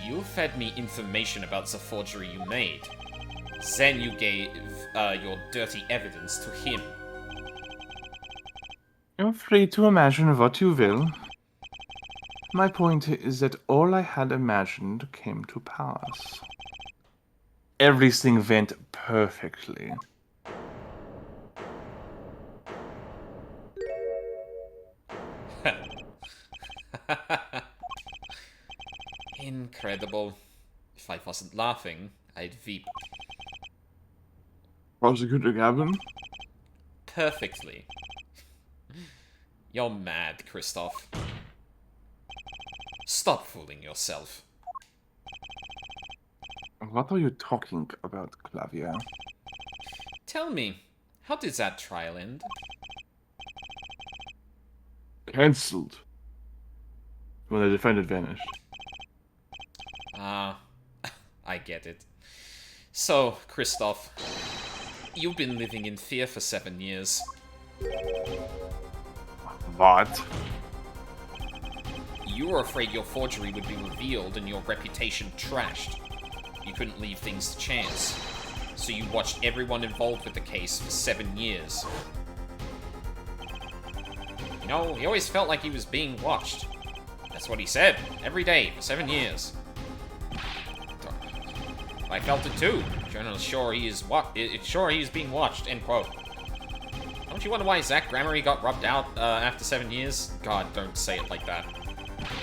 You fed me information about the forgery you made. Then you gave your dirty evidence to him. You're free to imagine what you will. My point is that all I had imagined came to pass. Everything went perfectly. Incredible. If I wasn't laughing, I'd weep. Prosecutor Gavin? Perfectly. You're mad, Kristoph. Stop fooling yourself. What are you talking about, Clavia? Tell me, how did that trial end? Cancelled. When the defendant vanished. Ah, I get it. So, Kristoph, you've been living in fear for 7 years. What? You were afraid your forgery would be revealed and your reputation trashed. You couldn't leave things to chance. So you watched everyone involved with the case for 7 years. You know, he always felt like he was being watched. That's what he said, every day, for 7 years. I felt it too. Journal's sure he is being watched, end quote. Don't you wonder why Zach Gramery got rubbed out after 7 years? God, don't say it like that.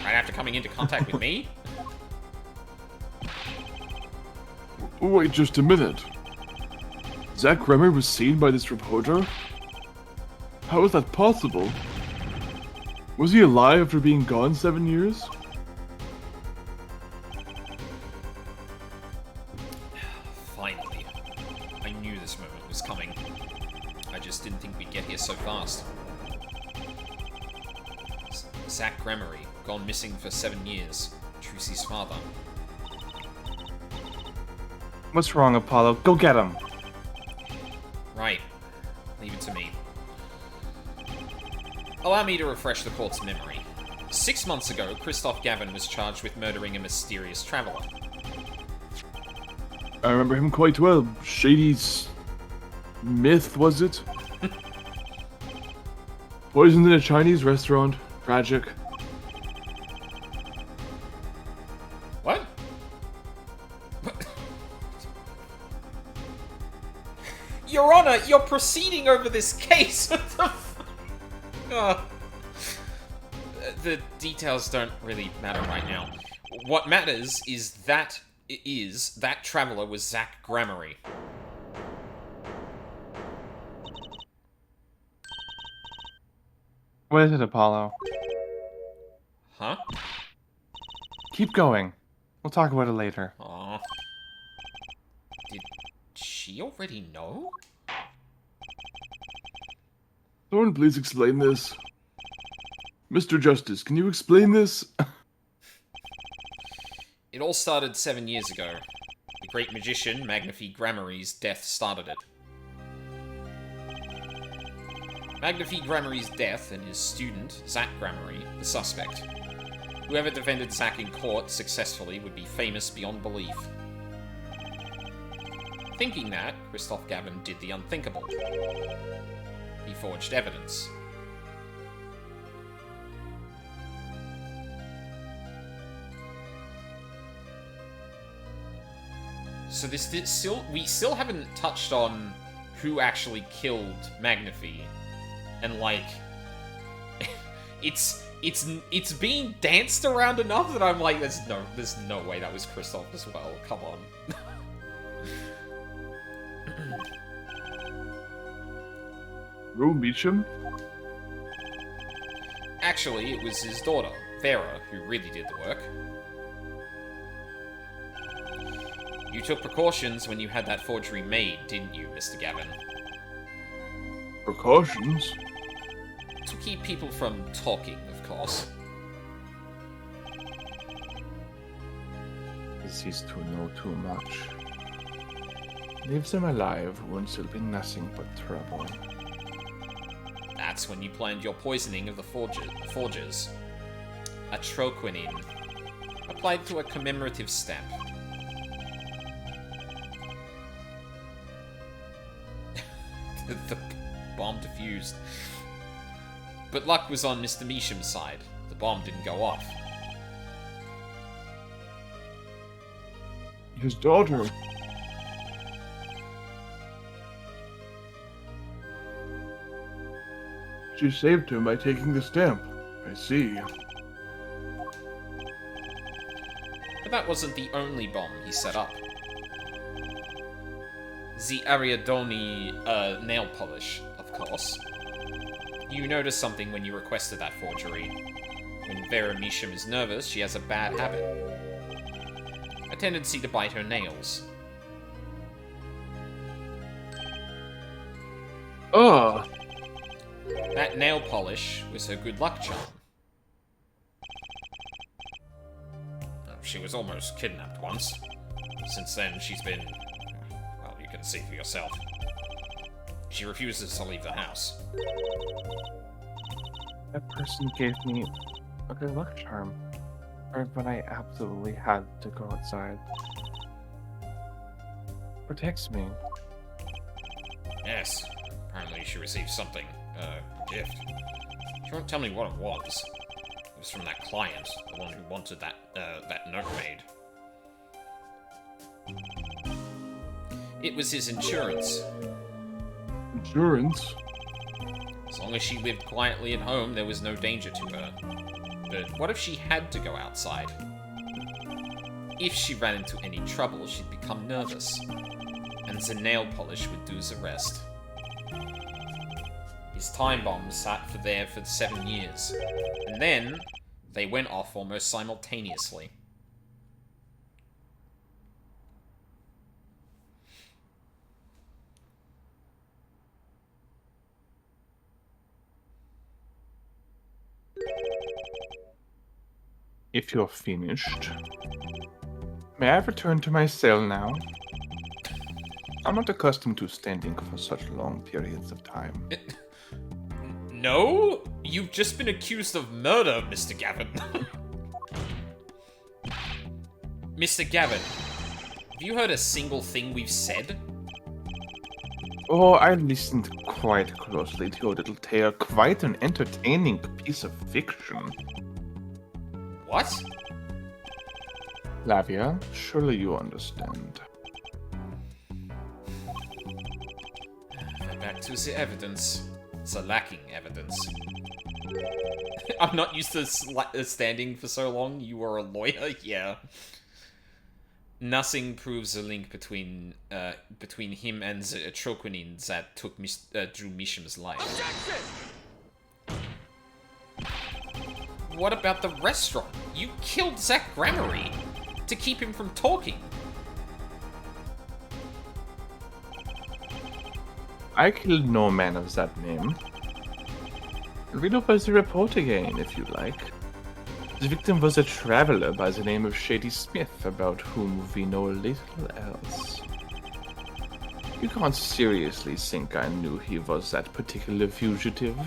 Right after coming into contact with me? Wait just a minute. Zach Remmer was seen by this reporter? How is that possible? Was he alive after being gone 7 years? Finally. I knew this moment was coming. I just didn't think we'd get here so fast. Zach Gramery, gone missing for 7 years. Trucy's father. What's wrong, Apollo? Go get him! Right. Leave it to me. Allow me to refresh the court's memory. 6 months ago, Kristoph Gavin was charged with murdering a mysterious traveler. I remember him quite well. Shady's myth, was it? Poisoned in a Chinese restaurant. Tragic. What? Your Honor, you're proceeding over this case! What the f- The details don't really matter right now. What matters is that traveler was Zach Gramery. What is it, Apollo? Huh? Keep going. We'll talk about it later. Aw. Did she already know? Someone please explain this. Mr. Justice, can you explain this? It all started 7 years ago. The great magician, Magnifi Gramery's death started it. Magnifi Gramery's death and his student, Zach Gramery, the suspect. Whoever defended Zach in court successfully would be famous beyond belief. Thinking that, Kristoph Gavin did the unthinkable. He forged evidence. So we still haven't touched on who actually killed Magnifi, and like, it's being danced around enough that I'm like, there's no way that was Kristoph as well. Come on. Rue Meacham? Actually, it was his daughter, Vera, who really did the work. You took precautions when you had that forgery made, didn't you, Mr. Gavin? Precautions? To keep people from talking, of course. He ceased to know too much. Leaves them alive won't still be nothing but trouble. That's when you planned your poisoning of the forgers. Atroquinine. Applied to a commemorative stamp. The bomb defused. But luck was on Mr. Meacham's side. The bomb didn't go off. His daughter. She saved him by taking the stamp. I see. But that wasn't the only bomb he set up. The Ariadone nail polish, of course. You noticed something when you requested that forgery. When Vera Meacham is nervous, she has a bad habit. A tendency to bite her nails. Ah! That nail polish was her good luck charm. She was almost kidnapped once. Since then, she's been... well, you can see for yourself. She refuses to leave the house. That person gave me a good luck charm. Or when I absolutely had to go outside. Protects me. Yes. Apparently she received something. A gift. She won't tell me what it was. It was from that client, the one who wanted that note made. It was his insurance. Insurance? As long as she lived quietly at home, there was no danger to her. But what if she had to go outside? If she ran into any trouble, she'd become nervous. and the nail polish would do the rest. His time bomb sat there for 7 years, and then they went off almost simultaneously. If you're finished, may I return to my cell now? I'm not accustomed to standing for such long periods of time. No? You've just been accused of murder, Mr. Gavin. Mr. Gavin, have you heard a single thing we've said? Oh, I listened quite closely to your little tale. Quite an entertaining piece of fiction. What? Lavia, surely you understand. Back to the evidence. The lacking evidence. I'm not used to standing for so long. You were a lawyer? Yeah. Nothing proves the link between him and the troquinine that took Drew Misham's life. What about the restaurant? You killed Zach Gramarye to keep him from talking. I killed no man of that name. Read over the report again, if you like. The victim was a traveler by the name of Shady Smith, about whom we know little else. You can't seriously think I knew he was that particular fugitive.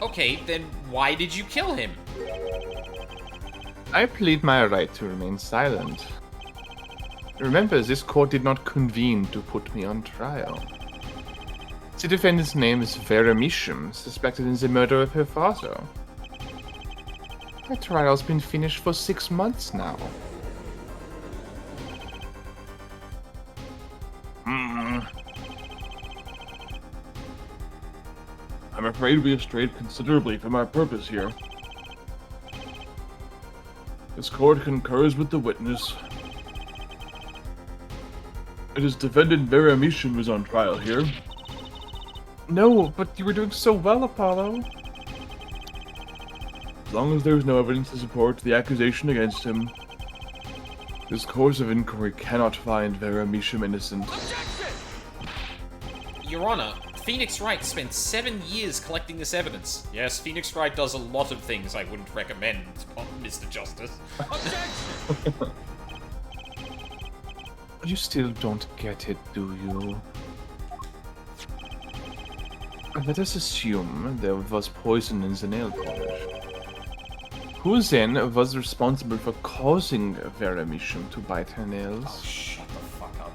Okay, then why did you kill him? I plead my right to remain silent. Remember, this court did not convene to put me on trial. The defendant's name is Vera Misham, suspected in the murder of her father. Her trial's been finished for 6 months now. I'm afraid we have strayed considerably from our purpose here. This court concurs with the witness. It is defendant Vera Misham who is on trial here. No, but you were doing so well, Apollo. As long as there is no evidence to support the accusation against him, this course of inquiry cannot find Vera Misham innocent. Your Honor, Phoenix Wright spent 7 years collecting this evidence. Yes, Phoenix Wright does a lot of things I wouldn't recommend, Mr. Justice. You still don't get it, do you? Let us assume there was poison in the nail polish. Who then was responsible for causing Vera Misham to bite her nails? Oh, shut the fuck up.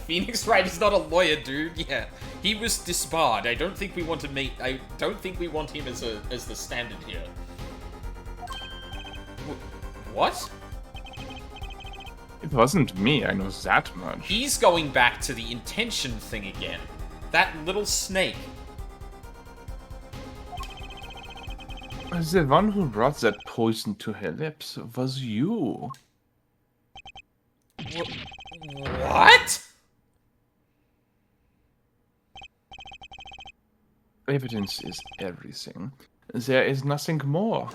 Phoenix Wright is not a lawyer, dude. Yeah, he was disbarred. I don't think we want to make. I don't think we want him as the standard here. What? It wasn't me, I know that much. He's going back to the intention thing again. That little snake. The one who brought that poison to her lips was you. What? Evidence is everything. There is nothing more.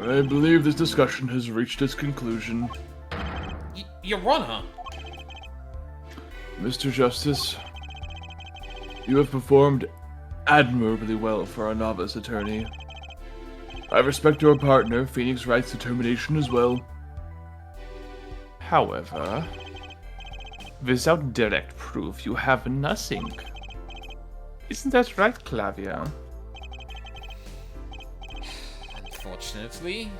I believe this discussion has reached its conclusion. Your Honor. Mr. Justice, you have performed admirably well for a novice attorney. I respect your partner, Phoenix Wright's determination as well. However, without direct proof, you have nothing. Isn't that right, Clavia? Unfortunately,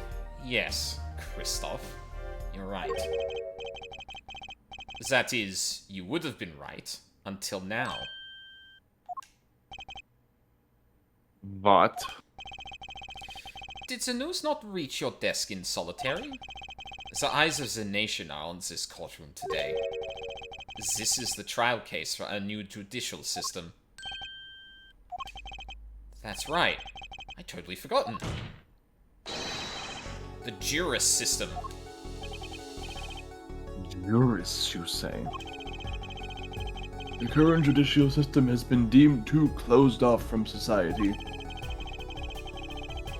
yes, Kristoph. You're right. That is, you would have been right until now. What? Did the news not reach your desk in solitary? The eyes of the nation are on this courtroom today. This is the trial case for a new judicial system. That's right. I totally forgotten. The juris system. Juris, you say? The current judicial system has been deemed too closed off from society.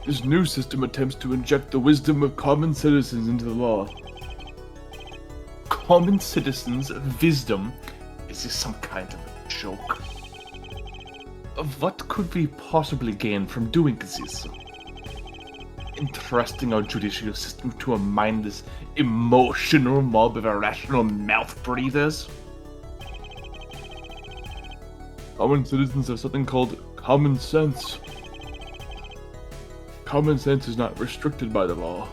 This new system attempts to inject the wisdom of common citizens into the law. Common citizens' wisdom? Is this some kind of a joke? What could we possibly gain from doing this? Entrusting our judicial system to a mindless, emotional mob of irrational mouth breathers? Common citizens have something called common sense. Common sense is not restricted by the law.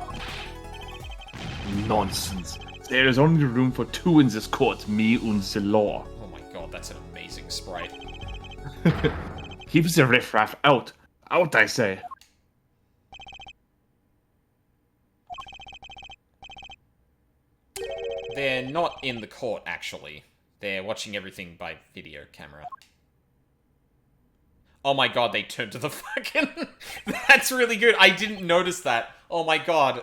Nonsense. There is only room for two in this court, me and the law. Oh my god, that's an amazing sprite. Keep the riffraff out. Out, I say. They're not in the court, actually. They're watching everything by video camera. Oh my god, they turned to the fucking... That's really good. I didn't notice that. Oh my god.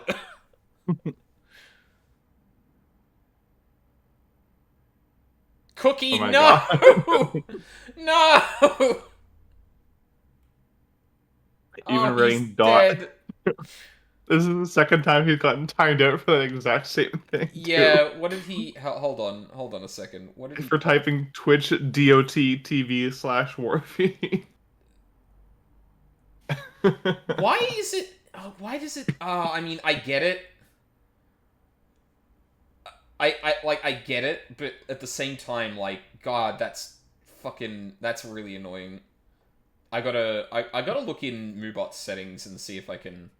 Cookie, Oh my no! No! Even Oh, writing he's dot. dead. This is the second time he's gotten timed out for that exact same thing. Yeah, what did he... Hold on a second. What did Too. he... For typing Twitch DOT TV /Warfy. Why is it... why does it... I mean, I get it. I get it, but at the same time, like, God, that's really annoying. I gotta look in Moobot's settings and see if I can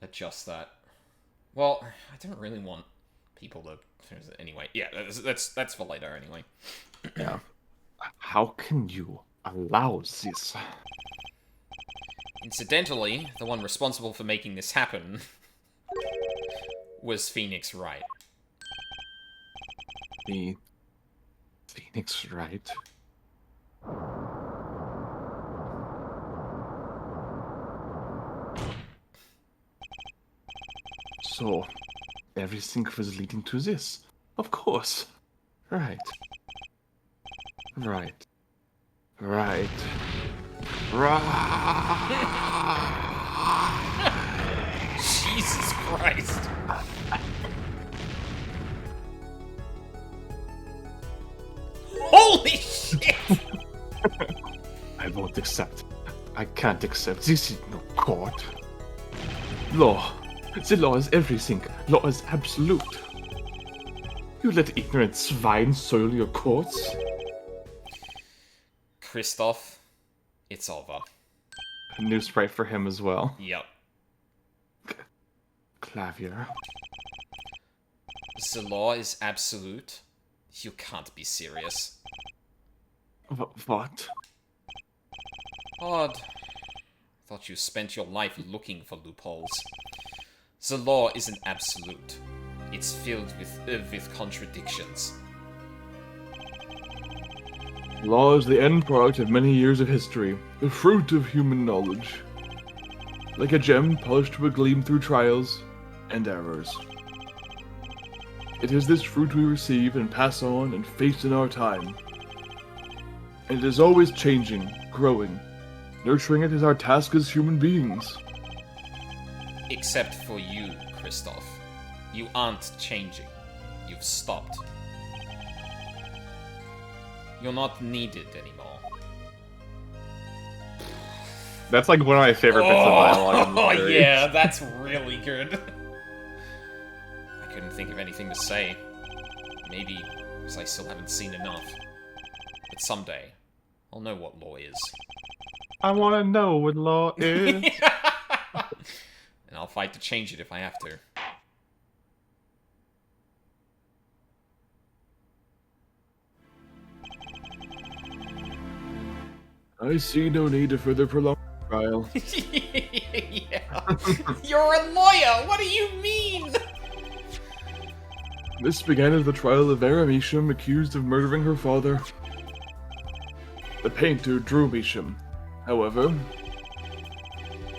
adjust that. Well, I don't really want people to... Anyway, yeah, that's for later, anyway. Yeah. How can you allow this? Incidentally, the one responsible for making this happen was Phoenix Wright. The Phoenix Wright? So, everything was leading to this. Of course. Right. Right. Right. Right. Jesus Christ. Holy shit! I won't accept. I can't accept. This is no court. Law. The law is everything. Law is absolute. You let ignorant swine soil your courts? Kristoph, it's over. A new sprite for him as well. Yep. Clavier. The law is absolute. You can't be serious. What? Odd. Thought you spent your life looking for loopholes. The law isn't absolute. It's filled with contradictions. Law is the end product of many years of history, the fruit of human knowledge. Like a gem polished to a gleam through trials and errors. It is this fruit we receive and pass on and face in our time. And it is always changing, growing. Nurturing it is our task as human beings. Except for you, Kristoph. You aren't changing. You've stopped. You're not needed anymore. That's like one of my favorite bits of dialogue in the Oh, series. yeah, that's really good. I couldn't think of anything to say. Maybe because I still haven't seen enough. But someday, I'll know what law is. I want to know what law is. And I'll fight to change it if I have to. I see no need to further prolong the trial. Yeah. You're a lawyer! What do you mean? This began as the trial of Vera Measham, accused of murdering her father. The painter Drew Measham. However,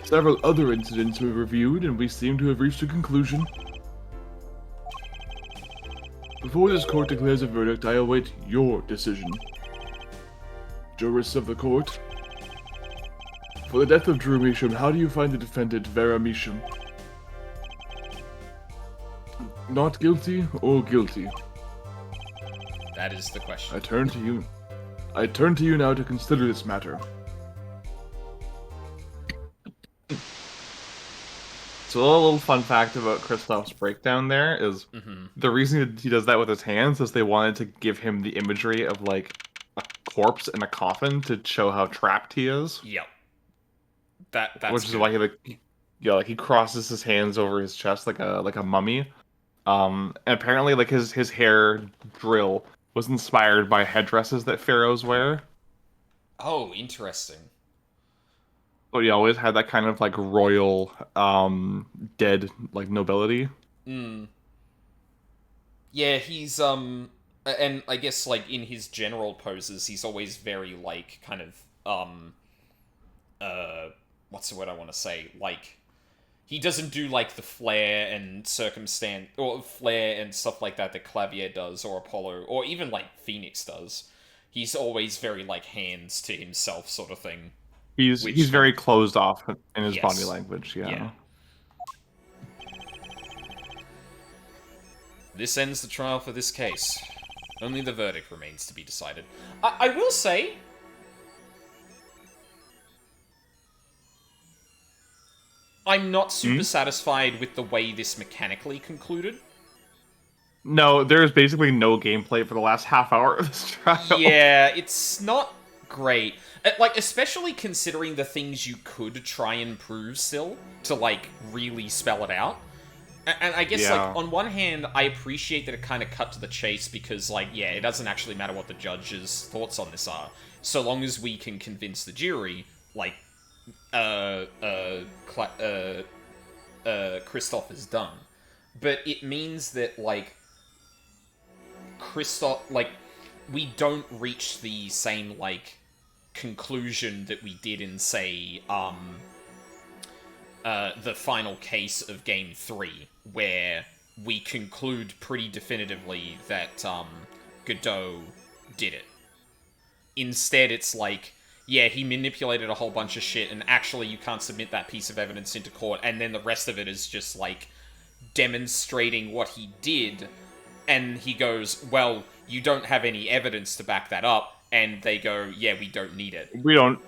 Several other incidents were reviewed, and we seem to have reached a conclusion. Before this court declares a verdict, I await your decision. Jurists of the court, for the death of Drew Measham, how do you find the defendant, Vera Measham? Not guilty or guilty? That is the question. I turn to you. I turn to you now to consider this matter. So a little fun fact about Kristoph's breakdown there is the reason that he does that with his hands is they wanted to give him the imagery of like a corpse in a coffin to show how trapped he is. Yep. That's which is good. why he crosses his hands over his chest like a mummy. And apparently like his hair drill was inspired by headdresses that pharaohs wear. Oh, interesting. So he always had that kind of like royal dead like nobility. Yeah, he's and I guess like in his general poses, he's always very like kind of what's the word I want to say? Like he doesn't do like the flair and circumstance or flair and stuff like that Clavier does or Apollo or even like Phoenix does. He's always very like hands to himself sort of thing. He's very closed off in his Yes. body language, Yeah. This ends the trial for this case. Only the verdict remains to be decided. I will say, I'm not super satisfied with the way this mechanically concluded. No, there's basically no gameplay for the last half hour of this trial. Yeah, it's not great. Like, especially considering the things you could try and prove still to, like, really spell it out. And I guess, like, on one hand, I appreciate that it kind of cut to the chase because, like, yeah, it doesn't actually matter what the judge's thoughts on this are. So long as we can convince the jury, like, Kristoph is done. But it means that, like, Kristoph, like, we don't reach the same, like, conclusion that we did in, say, the final case of Game 3, where we conclude pretty definitively that, Godot did it. Instead, it's like, yeah, he manipulated a whole bunch of shit, and actually you can't submit that piece of evidence into court, and then the rest of it is just, like, demonstrating what he did, and he goes, well, you don't have any evidence to back that up, and they go, yeah, we don't need it. We don't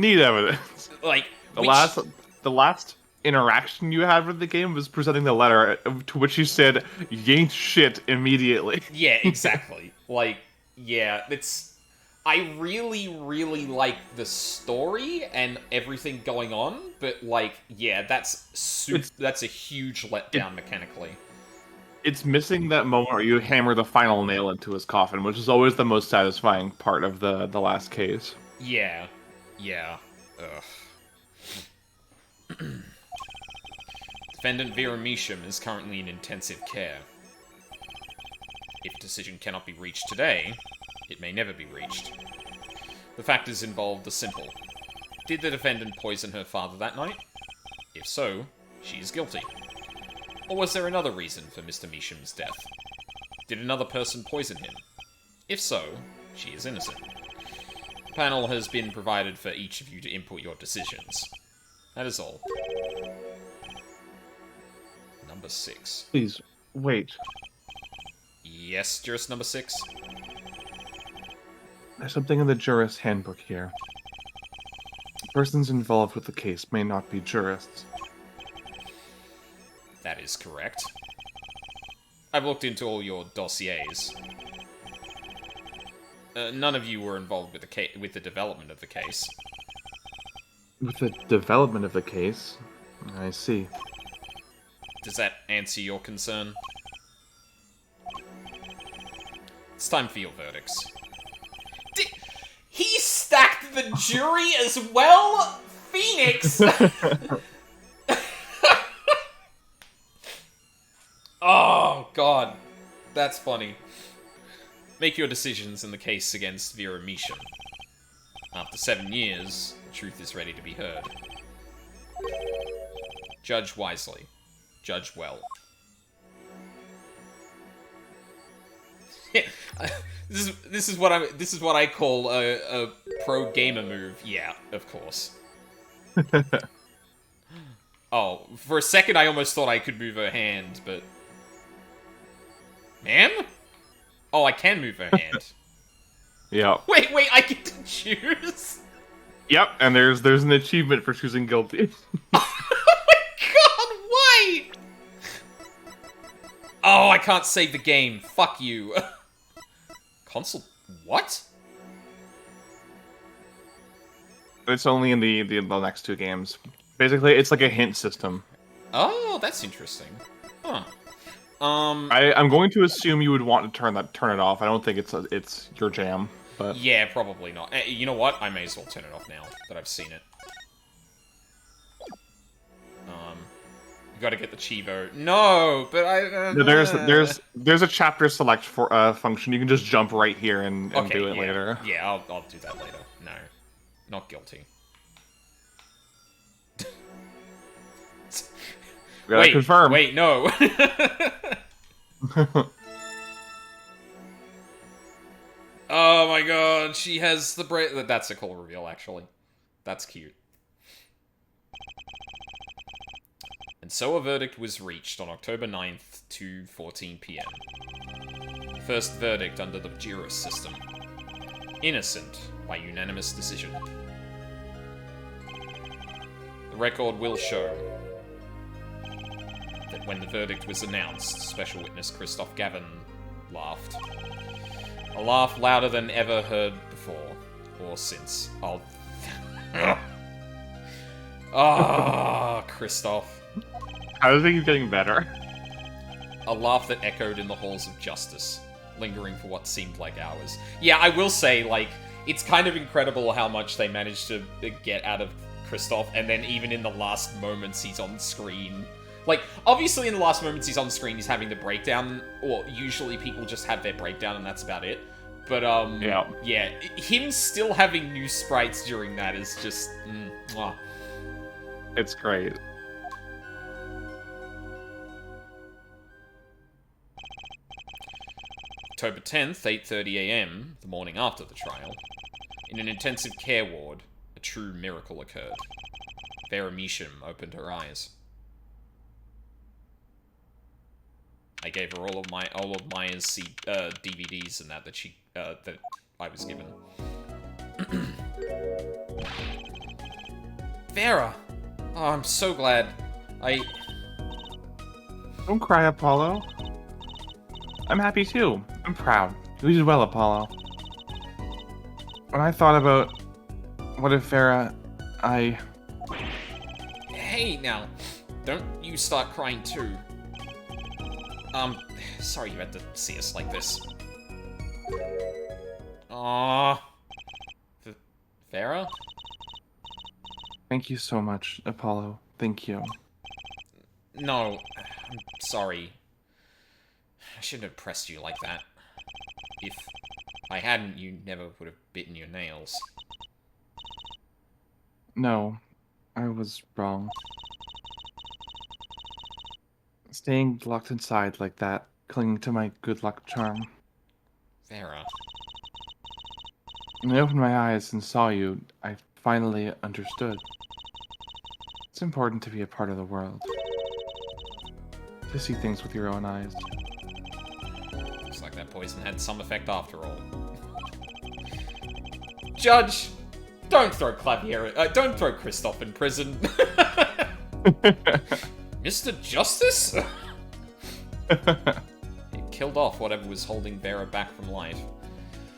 need evidence. Like, The last interaction you had with the game was presenting the letter, to which you said, "Yank shit" immediately. Yeah, exactly. Like, yeah, I really, really like the story and everything going on, but, like, yeah, that's a huge letdown mechanically. It's missing that moment where you hammer the final nail into his coffin, which is always the most satisfying part of the last case. Yeah. Ugh. Defendant Vera Measham is currently in intensive care. If a decision cannot be reached today, it may never be reached. The factors involved are simple. Did the defendant poison her father that night? If so, she is guilty. Or was there another reason for Mr. Measham's death? Did another person poison him? If so, she is innocent. The panel has been provided for each of you to input your decisions. That is all. Number 6. Please, wait. Yes, jurist number 6? There's something in the jurist handbook here. Persons involved with the case may not be jurists. That is correct. I've looked into all your dossiers. None of you were involved with the development of the case. With the development of the case? I see. Does that answer your concern? It's time for your verdicts. He stacked the jury as well? Phoenix! Oh, God. That's funny. Make your decisions in the case against Vera Measham. After 7 years, the truth is ready to be heard. Judge wisely. Judge well. This is what I call a pro gamer move. Yeah, of course. Oh, for a second I almost thought I could move her hand, but... Ma'am? Oh, I can move her hand. Yeah. Wait, I get to choose? Yep, and there's an achievement for choosing guilty. Oh my god, why? Oh, I can't save the game. Fuck you. Console... What? It's only in the next two games. Basically, it's like a hint system. Oh, that's interesting. Huh. I'm going to assume you would want to turn it off. I don't think it's your jam, but Yeah, probably not. You know what? I may as well turn it off now that I've seen it. You gotta get the Chivo. No, but I... there's a chapter select for function. You can just jump right here and do it later. Yeah, I'll do that later. No, not guilty. Wait, confirm. Wait, no. Oh my god, she has the That's a cool reveal, actually. That's cute. And so a verdict was reached on October 9th, 2:14 p.m. First verdict under the Juris system. Innocent by unanimous decision. The record will show that when the verdict was announced, special witness Kristoph Gavin laughed. A laugh louder than ever heard before, or since. Oh. Ah, Kristoph. How does it keep getting better? A laugh that echoed in the halls of justice, lingering for what seemed like hours. Yeah, I will say, like, it's kind of incredible how much they managed to get out of Kristoph, and then even in the last moments he's on screen. Like, obviously in the last moments he's on screen, he's having the breakdown, or usually people just have their breakdown and that's about it. But, yeah, him still having new sprites during that is just, mwah. It's great. October 10th, 8:30 a.m., the morning after the trial, in an intensive care ward, a true miracle occurred. Vera Misham opened her eyes. I gave her all of Maya's DVDs and that I was given. Vera! Oh, I'm so glad. Don't cry, Apollo. I'm happy too. I'm proud. You did well, Apollo. When I thought about what if Vera, Hey, now, don't you start crying too. Sorry you had to see us like this. Aww. Vera? Thank you so much, Apollo. Thank you. No, I'm sorry. I shouldn't have pressed you like that. If I hadn't, you never would have bitten your nails. No, I was wrong. Staying locked inside like that, clinging to my good luck charm. Vera. When I opened my eyes and saw you, I finally understood. It's important to be a part of the world. To see things with your own eyes. Looks like that poison had some effect after all. Judge! Don't throw don't throw Kristoph in prison. Mr. Justice? He killed off whatever was holding Vera back from life.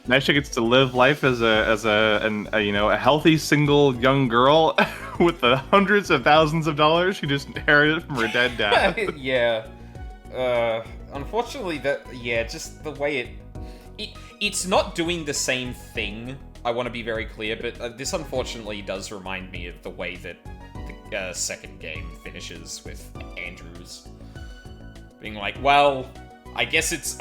Now she gets to live life as a healthy single young girl with the hundreds of thousands of dollars she just inherited from her dead dad. Yeah. Unfortunately, just the way it's not doing the same thing. I want to be very clear, but this unfortunately does remind me of the way that the second game finishes with Andrews being like, well, I guess it's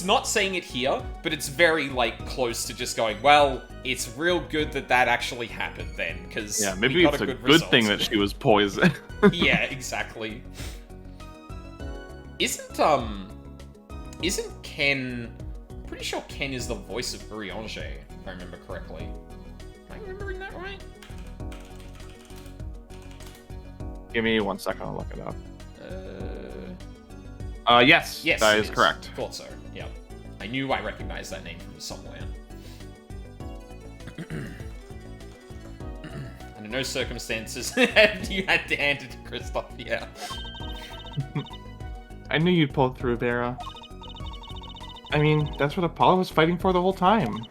not saying it here, but it's very, like, close to just going, well, It's real good that that actually happened then, because Yeah, maybe it's a good thing that she was poisoned. Yeah, exactly. Isn't Ken... I'm pretty sure Ken is the voice of Urianger, if I remember correctly. Am I remembering that right? Give me 1 second, I'll look it up. Yes, Yes, that it is correct. Thought so, yeah. I knew I recognized that name from somewhere. Under no circumstances you had to hand it to Kristoph, yeah. I knew you'd pull through, Vera. I mean, that's what Apollo was fighting for the whole time.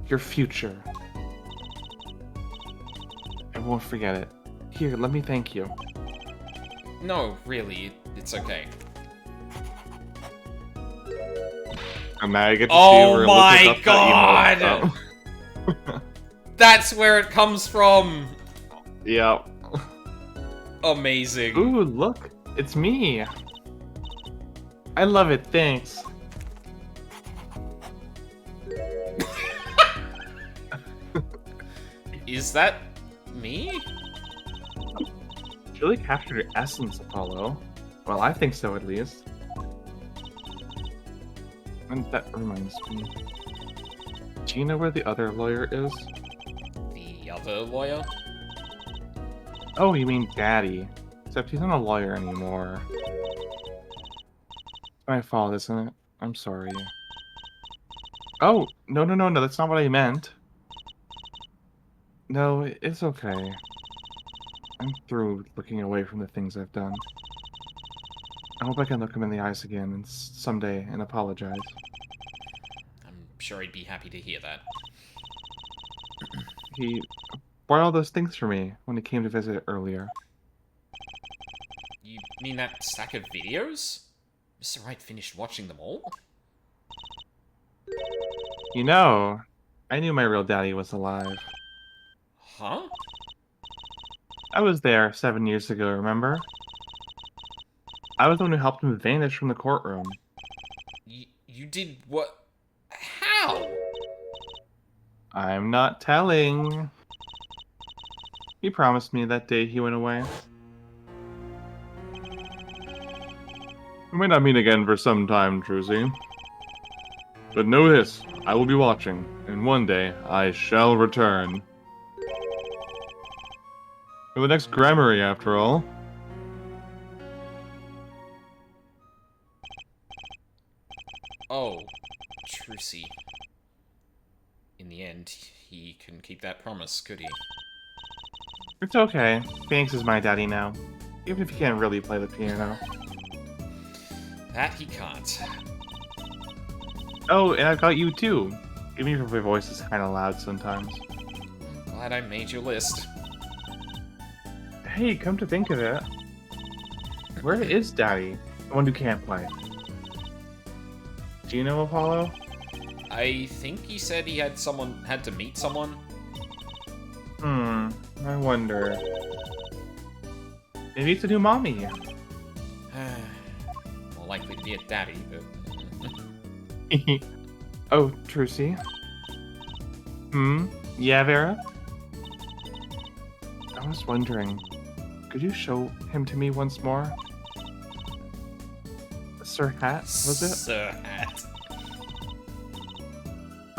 Your future. I won't forget it. Here, let me thank you. No, really, it's okay. I'm mad I get to Oh see where my look up that God! emote. That's where it comes from! Yeah. Amazing. Ooh, look. It's me. I love it, thanks. Is that me? You really captured your essence, Apollo. Well, I think so, at least. And that reminds me. Do you know where the other lawyer is? The other lawyer? Oh, you mean Daddy. Except he's not a lawyer anymore. It's my fault, isn't it? I'm sorry. Oh, no, that's not what I meant. No, it's okay. I'm through looking away from the things I've done. I hope I can look him in the eyes again and someday and apologize. I'm sure he'd be happy to hear that. He bought all those things for me when he came to visit earlier. You mean that stack of videos? Mr. Wright finished watching them all? You know, I knew my real daddy was alive. Huh? I was there 7 years ago, remember? I was the one who helped him vanish from the courtroom. You did what? How? I'm not telling. He promised me that day he went away. We might not meet again for some time, Trucy. But know this, I will be watching, and one day I shall return. For the next Grammary, after all. Oh, Trucy. In the end, he couldn't keep that promise, could he? It's okay. Phoenix is my daddy now. Even if he can't really play the piano. That he can't. Oh, and I've got you too. Even if my voice is kind of loud sometimes. Glad I made your list. Hey, come to think of it. Where is Daddy? The one who can't play. Do you know Apollo? I think he said he had to meet someone. I wonder. Maybe it's a new mommy. More likely to be a daddy, but... Oh, Trucy? Yeah, Vera? I was wondering, could you show him to me once more? Sir Hat, was it? Sir Hat.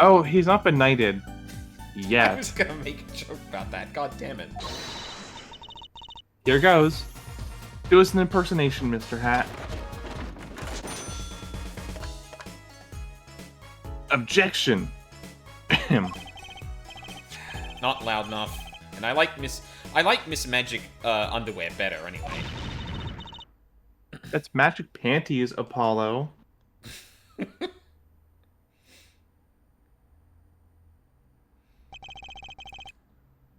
Oh, he's not been knighted. I Yet. was gonna make a joke about that, god damn it. Here goes. Do us an impersonation, Mr. Hat. Objection! Not loud enough. And I like Miss Magic underwear better anyway. That's magic panties, Apollo.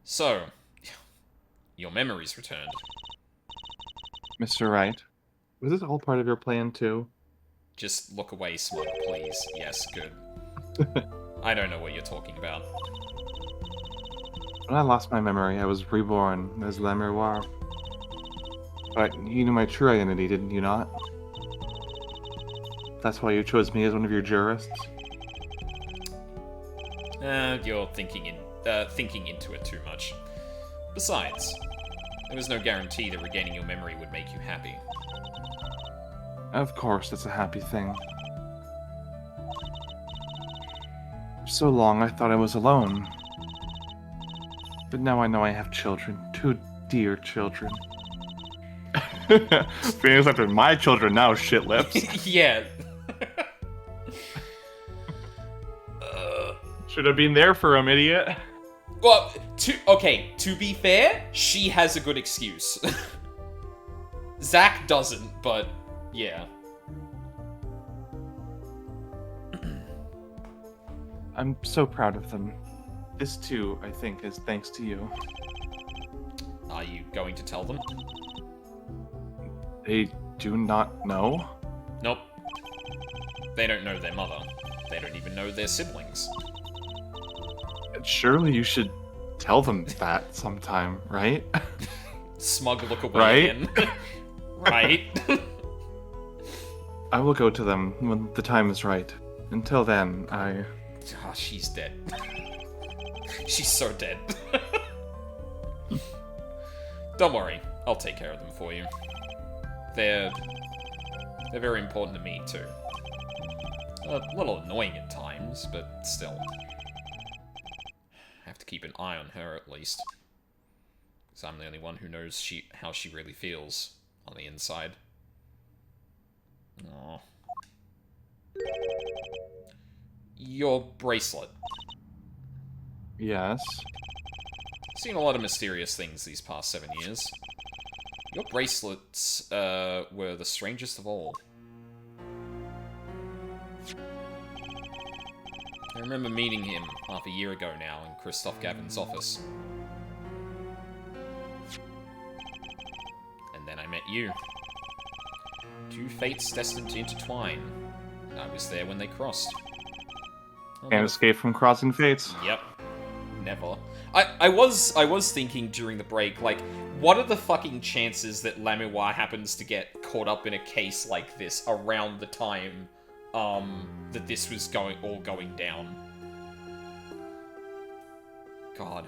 So, your memory's returned. Mr. Wright, was this all part of your plan too? Just look away, Smug, please. Yes, good. I don't know what you're talking about. When I lost my memory, I was reborn as Le Miroir. But you knew my true identity, didn't you not? That's why you chose me as one of your jurists? You're thinking into it too much. Besides, there was no guarantee that regaining your memory would make you happy. Of course, it's a happy thing. For so long, I thought I was alone. But now I know I have children. 2 dear children. Feels like they're my children now, shit lips. Yeah. Should have been there for him, idiot. Well, to be fair, she has a good excuse. Zach doesn't, but yeah. I'm so proud of them. This too, I think, is thanks to you. Are you going to tell them? They do not know? Nope. They don't know their mother. They don't even know their siblings. Surely you should tell them that sometime, right? Smug look away Right? again. Right? I will go to them when the time is right. Until then, I... Ah, she's dead. She's so dead. Don't worry, I'll take care of them for you. They're very important to me, too. A little annoying at times, but still. I have to keep an eye on her, at least. Because I'm the only one who knows how she really feels on the inside. Aww. Your bracelet. Yes? Seen a lot of mysterious things these past 7 years. Your bracelets, were the strangest of all. I remember meeting him half a year ago now in Kristoph Gavin's office. And then I met you. 2 fates destined to intertwine. I was there when they crossed. Can't escape from crossing fates. Yep. Never. I was thinking during the break, like, what are the fucking chances that Lamiwa happens to get caught up in a case like this around the time, that this was all going down? God.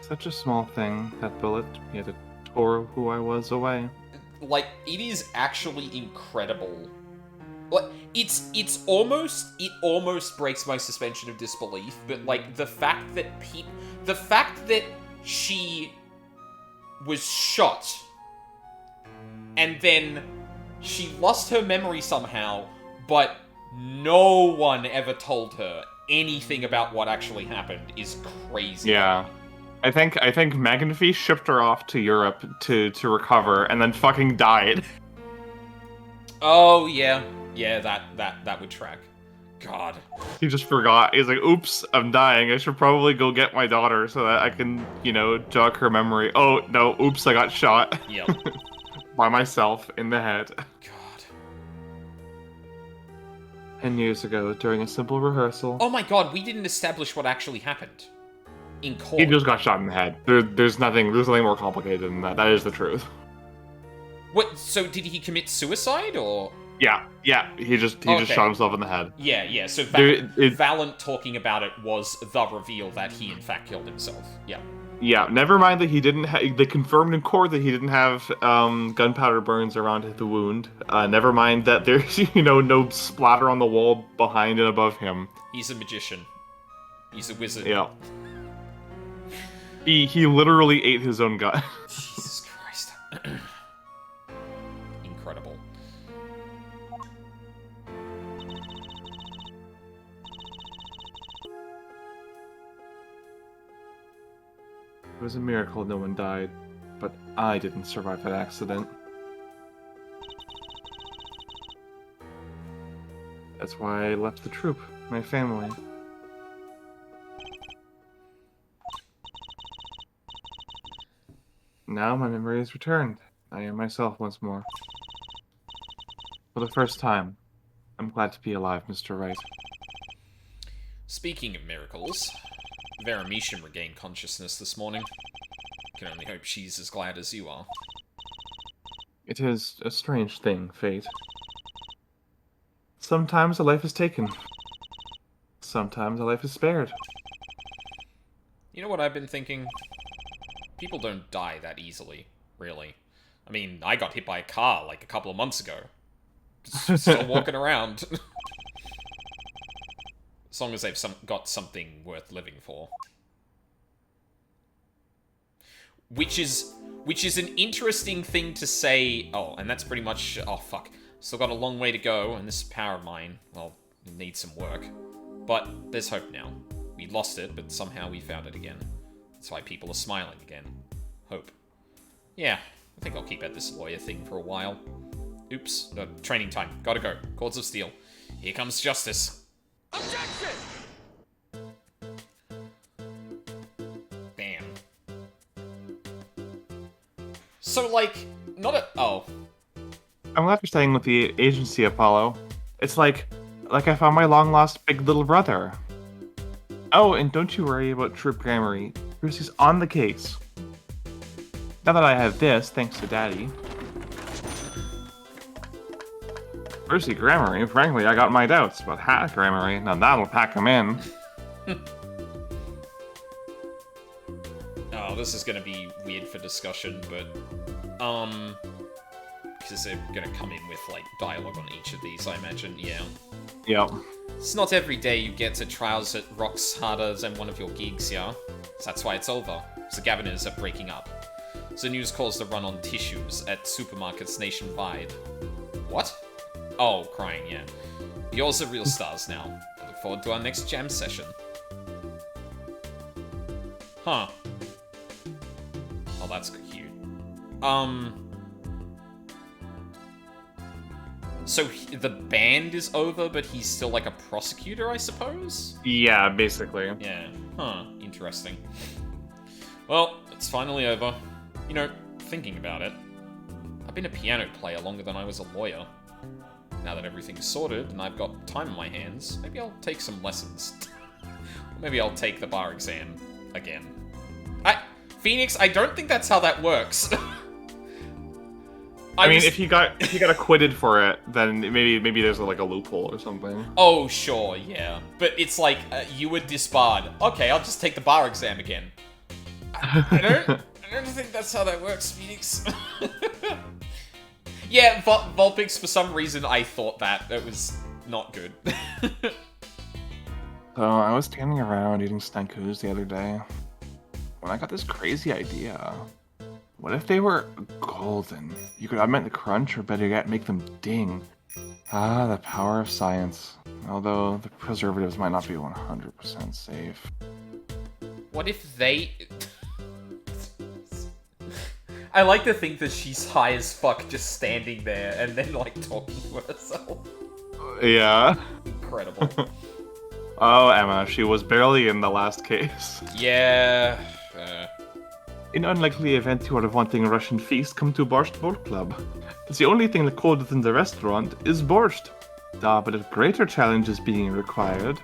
Such a small thing, that bullet, yet it tore who I was away. Like, it is actually incredible. Like, it almost breaks my suspension of disbelief, but, like, the fact that she was shot, and then she lost her memory somehow, but no one ever told her anything about what actually happened is crazy. Yeah. I think McAfee shipped her off to Europe to recover, and then fucking died. Oh, yeah. Yeah, that would track. God. He just forgot. He's like, oops, I'm dying. I should probably go get my daughter so that I can, jog her memory. Oh, no, oops, I got shot. Yep. By myself in the head. God. 10 years ago, during a simple rehearsal. Oh my god, we didn't establish what actually happened. In court. He just got shot in the head. There's nothing more complicated than that. That is the truth. What, so did he commit suicide, or...? Yeah, he just shot himself in the head. Yeah, so Valent talking about it was the reveal that he in fact killed himself. Yeah. Yeah, never mind that he didn't they confirmed in court that he didn't have gunpowder burns around the wound. Never mind that there's, no splatter on the wall behind and above him. He's a magician. He's a wizard. Yeah. He literally ate his own gut. Jesus Christ. Incredible. It was a miracle no one died, but I didn't survive that accident. That's why I left the troupe, my family. Now my memory is returned. I am myself once more. For the first time, I'm glad to be alive, Mr. Wright. Speaking of miracles, Veramisham regained consciousness this morning. Can only hope she's as glad as you are. It is a strange thing, fate. Sometimes a life is taken. Sometimes a life is spared. You know what I've been thinking? People don't die that easily, really. I mean, I got hit by a car like a couple of months ago. Still walking around. As long as they've got something worth living for. Which is an interesting thing to say. Oh, and that's pretty much... Oh, fuck. Still got a long way to go, and this power of mine, well, needs some work. But there's hope now. We lost it, but somehow we found it again. That's why people are smiling again. Hope. Yeah, I think I'll keep at this lawyer thing for a while. Oops. Training time. Gotta go. Cords of Steel. Here comes justice. Objection! Damn. So, like, not a... Oh. I'm glad you're staying with the agency, Apollo. It's like I found my long-lost big little brother. Oh, and don't you worry about Troop Grammary. Brucey's on the case. Now that I have this, thanks to Daddy. Brucey Grammary? Frankly, I got my doubts, but Hat Grammary, now that'll pack him in. Oh, this is gonna be weird for discussion, but... Because they're gonna come in with, like, dialogue on each of these, I imagine, yeah. Yep. It's not every day you get to trials that rocks harder than one of your gigs, yeah? So that's why it's over. The Governors are breaking up. The news calls the run on tissues at supermarkets nationwide. What? Oh, crying, yeah. Yours are real stars now. I look forward to our next jam session. Huh. Oh, that's cute. So the band is over, but he's still like a prosecutor, I suppose? Yeah, basically. Yeah. Huh. Interesting. Well, it's finally over. You know, thinking about it, I've been a piano player longer than I was a lawyer. Now that everything's sorted and I've got time on my hands, maybe I'll take some lessons. Or maybe I'll take the bar exam again. Phoenix, I don't think that's how that works. I mean, if you got acquitted for it, then maybe there's like a loophole or something. Oh, sure, yeah. But it's like, you were disbarred. Okay, I'll just take the bar exam again. I don't think that's how that works, Phoenix. Yeah, Vulpix, for some reason, I thought that. That was not good. So, I was standing around eating stankus the other day, when I got this crazy idea. What if they were golden? You could augment the crunch, or better yet, make them ding. Ah, the power of science. Although, the preservatives might not be 100% safe. What if they... I like to think that she's high as fuck just standing there and then, like, talking to herself. Yeah. Incredible. Oh, Emma, she was barely in the last case. Yeah. In unlikely event you are wanting a Russian feast, come to Borscht Boat Club. The only thing colder than the restaurant is borscht. But a greater challenge is being required.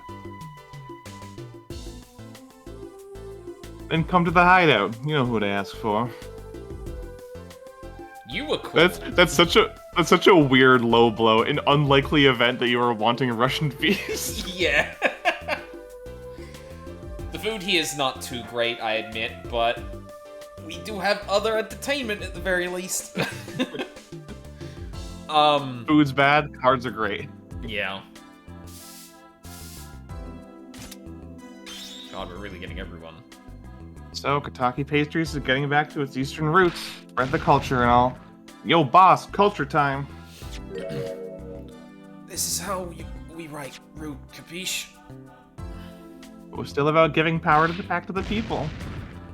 Then come to the hideout. You know who to ask for. You were cool. That's such a weird low blow. An unlikely event that you are wanting a Russian feast. Yeah. The food here is not too great, I admit, but we do have other entertainment at the very least. Food's bad, cards are great. Yeah. God, we're really getting everyone. So, Kataki Pastries is getting back to its eastern roots, spread the culture and all. Yo, boss, culture time. This is how we write root, capiche? It was still about giving power to the people.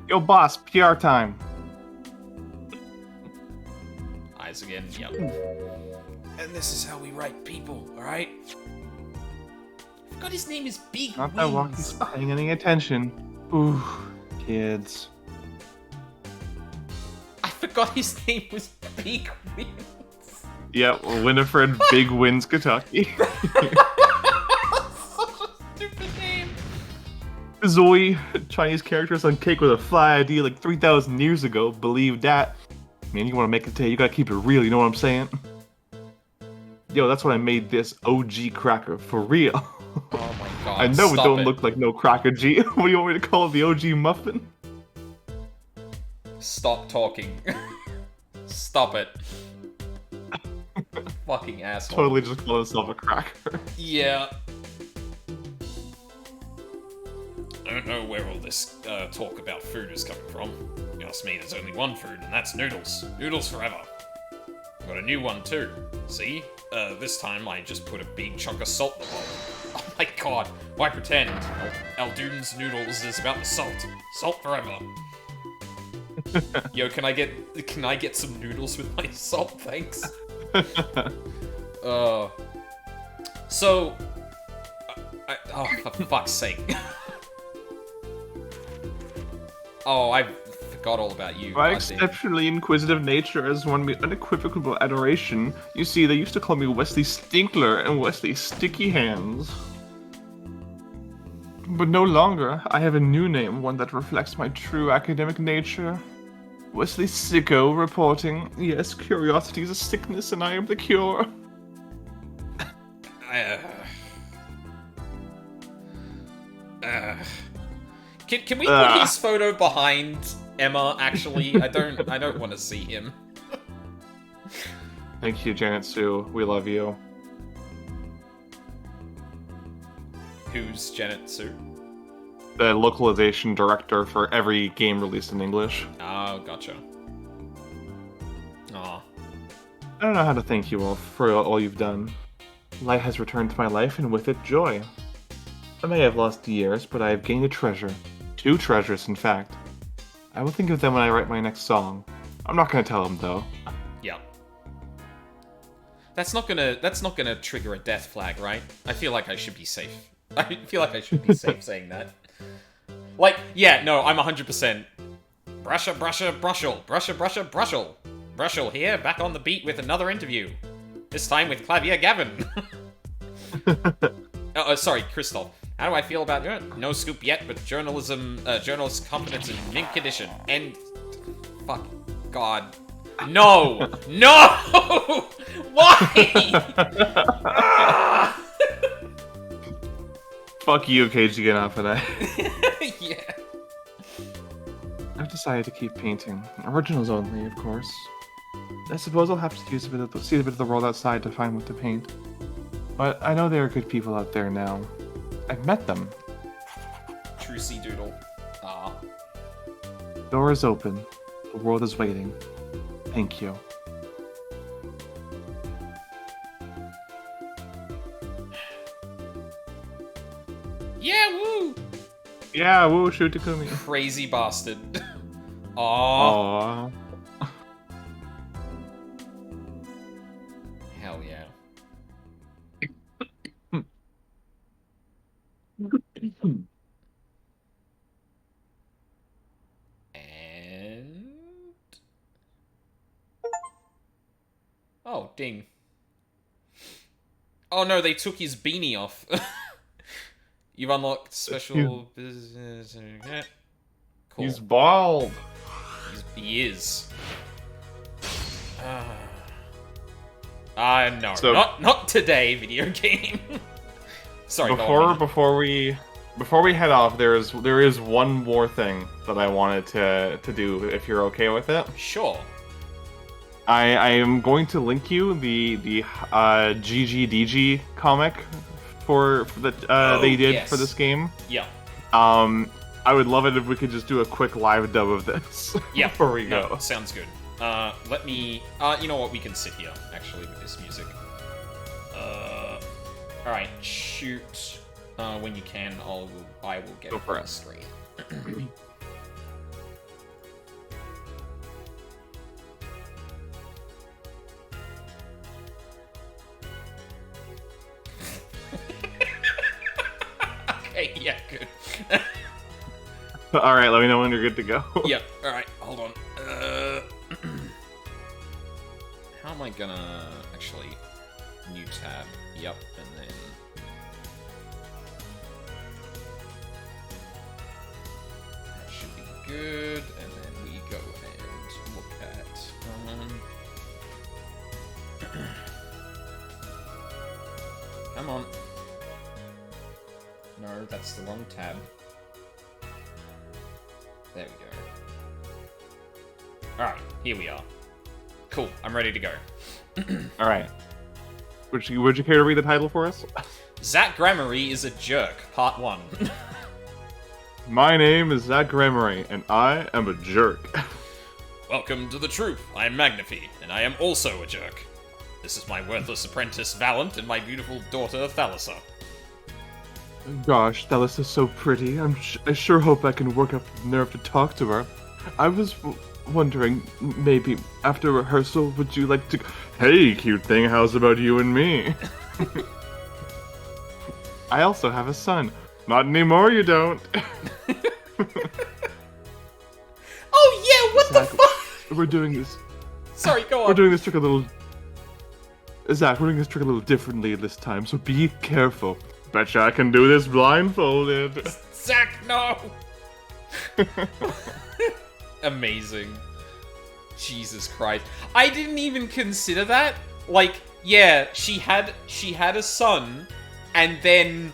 Yo, boss, PR time. Eyes again, yep. And this is how we write people, alright? I forgot his name is Big Not Wings. that Walkie's paying any attention. Ooh, kids. I forgot his name was Big Wings. Yep, Winifred Big Wins Kentucky. Such a stupid name. Zoe, Chinese characters on cake with a fly ID like 3,000 years ago. Believe that. Man, you want to make it today, you gotta keep it real, you know what I'm saying? Yo, that's what I made this OG cracker, for real. Oh my god. I know it stop don't look like no cracker, G. What do you want me to call it, the OG muffin? Stop talking. Stop it. Fucking asshole. Totally just call himself a cracker. Yeah. I don't know where all this talk about food is coming from. You ask me, there's only one food, and that's noodles. Noodles forever. Got a new one too. See? This time I just put a big chunk of salt in the bowl. Oh my god, why pretend? Alduden's noodles is about the salt. Salt forever. Yo, can I get some noodles with my salt, thanks? So... oh, for fuck's sake. Oh, I forgot all about you. My goddamn. exceptionally inquisitive nature has won me unequivocal adoration. You see, they used to call me Wesley Stinkler and Wesley Sticky Hands. But no longer. I have a new name, one that reflects my true academic nature. Wesley Sicko reporting. Yes, curiosity is a sickness and I am the cure. Can we put his photo behind Emma, actually? I don't want to see him. Thank you, Janet Sue. We love you. Who's Janet Sue? The localization director for every game released in English. Oh, gotcha. Aw. I don't know how to thank you all for all you've done. Light has returned to my life, and with it, joy. I may have lost years, but I have gained a treasure. 2 treasures, in fact. I will think of them when I write my next song. I'm not gonna tell them, though. Yeah. That's not gonna trigger a death flag, right? I feel like I should be safe. I feel like I should be safe saying that. Like, yeah, no, I'm 100%. Brusher, brushel. Brusher, brushel. Brushel here, back on the beat with another interview. This time with Clavier Gavin. Sorry, Kristoph. How do I feel about it? No scoop yet, but journalist confidence in mint condition. And... fuck. God. No! No! Why? Fuck you, KG, get off of that. Yeah. I've decided to keep painting. Originals only, of course. I suppose I'll have to see a bit of the world outside to find what to paint. But I know there are good people out there now. I've met them. True sea doodle. Ah. Door is open. The world is waiting. Thank you. Yeah, woo! Yeah, woo, shoot Takumi. Crazy bastard. Aww. Aww. Hell yeah. And... oh, ding. Oh no, they took his beanie off. You've unlocked special business. Cool. He's bald. He is. No, So- not today, video game. Sorry. go on. Before we head off, there is one more thing that I wanted to do. If you're okay with it, Sure. I am going to link you the GGDG comic for that they did yes. for this game. Yeah. I would love it if we could just do a quick live dub of this. Yeah. Before we No, go. sounds good. Let me. You know what? We can sit here actually with this music. All right. Shoot. When you can, I will get Go it for it. straight. Okay. Yeah. Good. All right, let me know when you're good to go. Yep. All right. Hold on. How am I gonna actually new tab? Yep, and then good. And then we go and look at... Come on. No, that's the wrong tab. There we go. Alright, here we are. Cool, I'm ready to go. Alright. Would you care to read the title for us? Zach Gramarye is a jerk, part 1. My name is Zach Gramarye, and I am a jerk. Welcome to the troop. I am Magnify, and I am also a jerk. This is my worthless apprentice Valant and my beautiful daughter Thalissa. Gosh, Thalissa is so pretty. I sure hope I can work up the nerve to talk to her. I was wondering, maybe after rehearsal, would you like to... Hey, cute thing, how's about you and me? I also have a son. Not anymore, you don't. Oh yeah, what the fuck? We're doing this. Sorry, go on. We're doing this trick a little... Zach, we're doing this trick a little differently this time, so be careful. Betcha I can do this blindfolded. Zach, no! Amazing. Jesus Christ. I didn't even consider that. Like, yeah, she had a son, and then...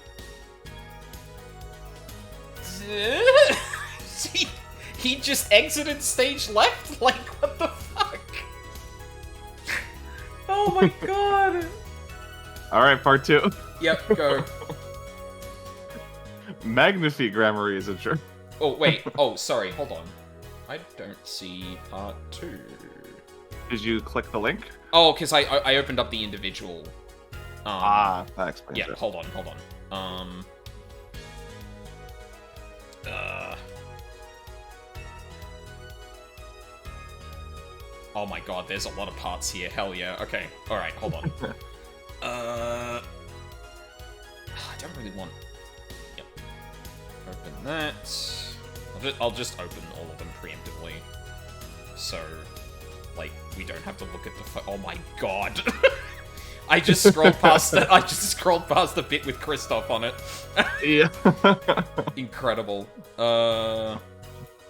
he just exited stage left? Like, what the fuck? Oh my god. Alright, part 2. Yep, go. Magnify Gramarye is a jerk. Oh, wait. Oh, sorry. Hold on. I don't see part 2. Did you click the link? Oh, because I opened up the individual. That explains Yeah, it. hold on. Oh my god, there's a lot of parts here. Hell yeah. Okay. Alright, hold on. I don't really want... Yep. Open that. I'll just open all of them preemptively. So, like, we don't have to look at the... Oh my god. I just scrolled past that. I just scrolled past the bit with Kristoph on it. Yeah. Incredible.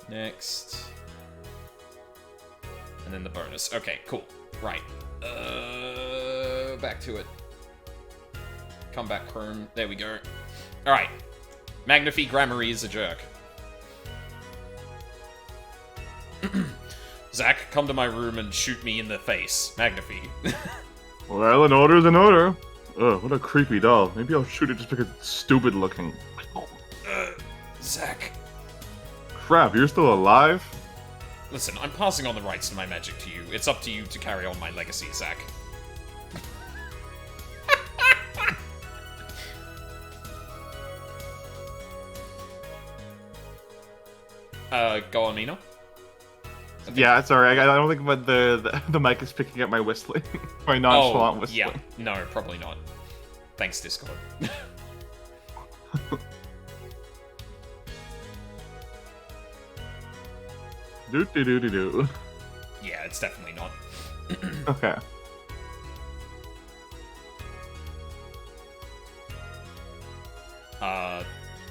Next. And then the bonus. Okay, cool. Right. Back to it. Come back, Chrome. There we go. Alright. Magnify Gramarye is a jerk. Zach, come to my room and shoot me in the face. Magnify. Well, an order's an order. Ugh, what a creepy doll. Maybe I'll shoot it just because it's stupid looking. Zach. Crap, you're still alive? Listen, I'm passing on the rights to my magic to you. It's up to you to carry on my legacy, Zach. Go on, Mina. Yeah, sorry. I don't think the mic is picking up my whistling. My nonchalant whistling. Yeah. No, probably not. Thanks, Discord. Do. Yeah, it's definitely not. Okay.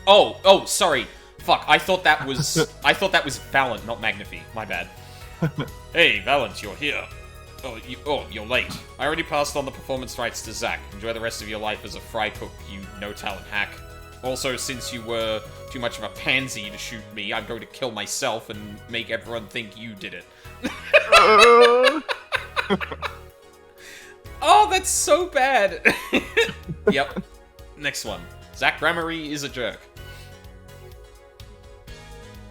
Oh, sorry. Fuck, I thought that was Valant, not Magnify. My bad. Hey, Valant, you're here. You're late. I already passed on the performance rights to Zach. Enjoy the rest of your life as a fry cook, you no-talent hack. Also, since you were too much of a pansy to shoot me, I'm going to kill myself and make everyone think you did it. Oh, that's so bad. Yep. Next one. Zach Gramarye is a jerk.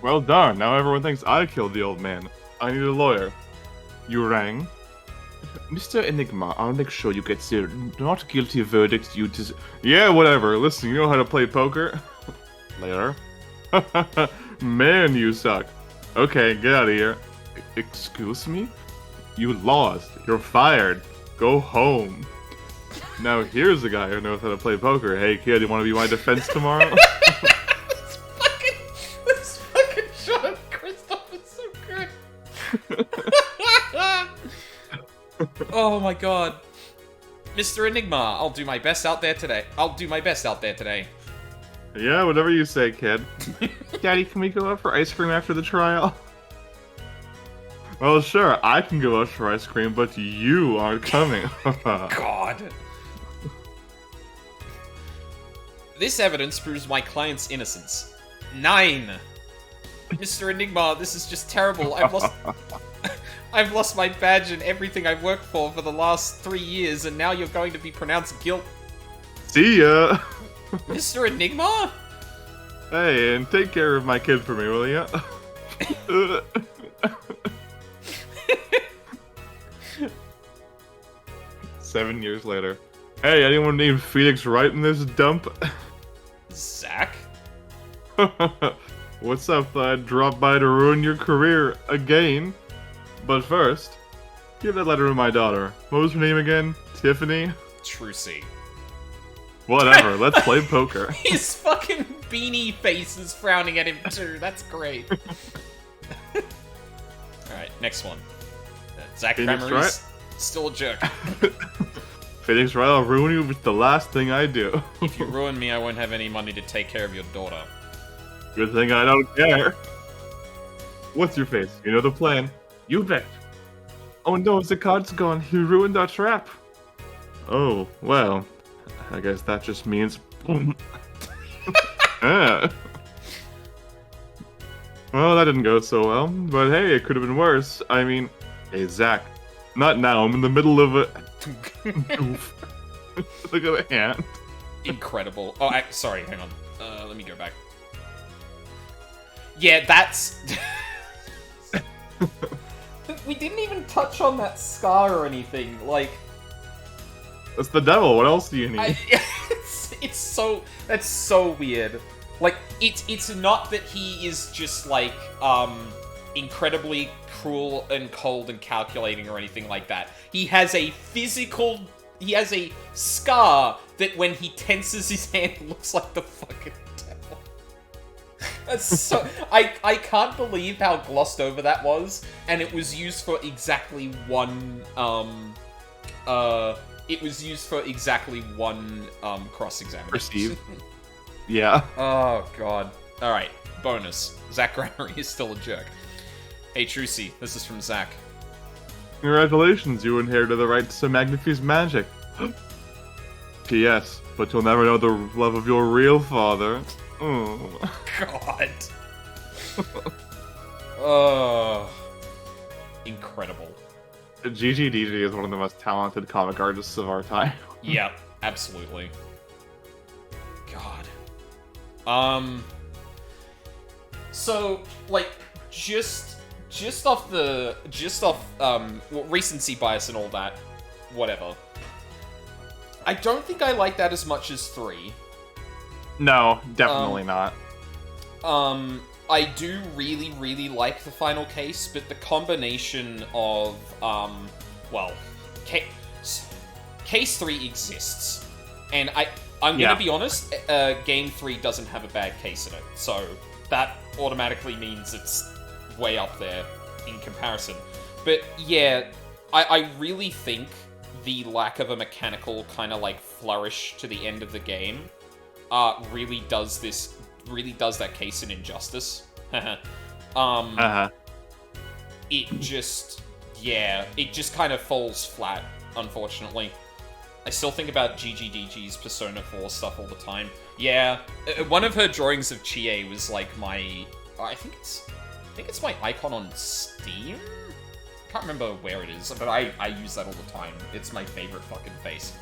Well done. Now everyone thinks I killed the old man. I need a lawyer. You rang? Mr. Enigma, I'll make sure you get the not guilty verdict you deserve. Yeah, whatever. Listen, you know how to play poker? Later. Man, you suck. Okay, get out of here. Excuse me? You lost. You're fired. Go home. Now here's a guy who knows how to play poker. Hey kid, you want to be my defense tomorrow? This fucking shot of Kristoph is so good. Oh my god. Mr. Enigma, I'll do my best out there today. Yeah, whatever you say, kid. Daddy, can we go out for ice cream after the trial? Well, sure, I can go out for ice cream, but you aren't coming. God. This evidence proves my client's innocence. 9. Mr. Enigma, this is just terrible. I've lost my badge and everything I've worked for the last 3 years, and now you're going to be pronounced guilt. See ya! Mr. Enigma? Hey, and take care of my kid for me, will ya? 7 years later. Hey, anyone named Felix Wright in this dump? Zach? What's up? Thought I'd drop by to ruin your career again. But first, give that letter to my daughter. What was her name again? Tiffany? Trucy. Whatever, let's play poker. His fucking beanie face is frowning at him too. That's great. Alright, next one. Zach Phoenix Kramer is still a jerk. Felix Wright, I'll ruin you with the last thing I do. If you ruin me, I won't have any money to take care of your daughter. Good thing I don't care. What's your face? You know the plan. You bet. Oh no, the card's gone. You ruined our trap. Oh, well. I guess that just means... Yeah. Well, that didn't go so well. But hey, it could have been worse. I mean... Hey, Zach. Not now. I'm in the middle of a... Goof. Look at the hand. Incredible. Oh, sorry, hang on. Let me go back. Yeah, that's... We didn't even touch on that scar or anything. Like... That's the devil. What else do you need? It's so... That's so weird. Like, it's not that he is just, like, incredibly cruel and cold and calculating or anything like that. He has a physical... He has a scar that when he tenses his hand looks like the fucking devil. That's so... I can't believe how glossed over that was, and it was used for exactly one, it was used for exactly one, cross-examination. Perceive. Yeah. Oh, God. Alright, bonus. Zach Granery is still a jerk. Hey, Trucy, this is from Zach. Congratulations, you inherited the rights to Magnify's magic. P.S. But you'll never know the love of your real father. Oh. God. Oh. Incredible. GGDG is one of the most talented comic artists of our time. Yep, absolutely. God. So, like, just off, recency bias and all that, whatever. I don't think I like that as much as 3. No, definitely not. I do really, really like the final case, but the combination of, well, Case 3 exists. And I'm gonna be honest, Game 3 doesn't have a bad case in it, so that automatically means it's way up there in comparison. But yeah, I really think the lack of a mechanical kind of like flourish to the end of the game really does that case an injustice. It just kind of falls flat, unfortunately. I still think about GGDG's Persona 4 stuff all the time. Yeah, one of her drawings of Chie was like my... I think it's my icon on Steam? I can't remember where it is, but I use that all the time. It's my favorite fucking face.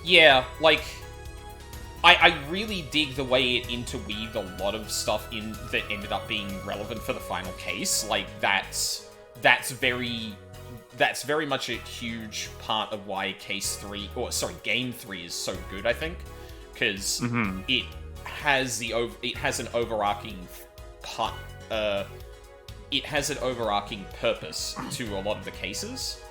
Yeah, like... I really dig the way it interweaved a lot of stuff in that ended up being relevant for the final case. Like, that's very much a huge part of why Game 3 is so good, I think. Because it has an overarching purpose to a lot of the cases.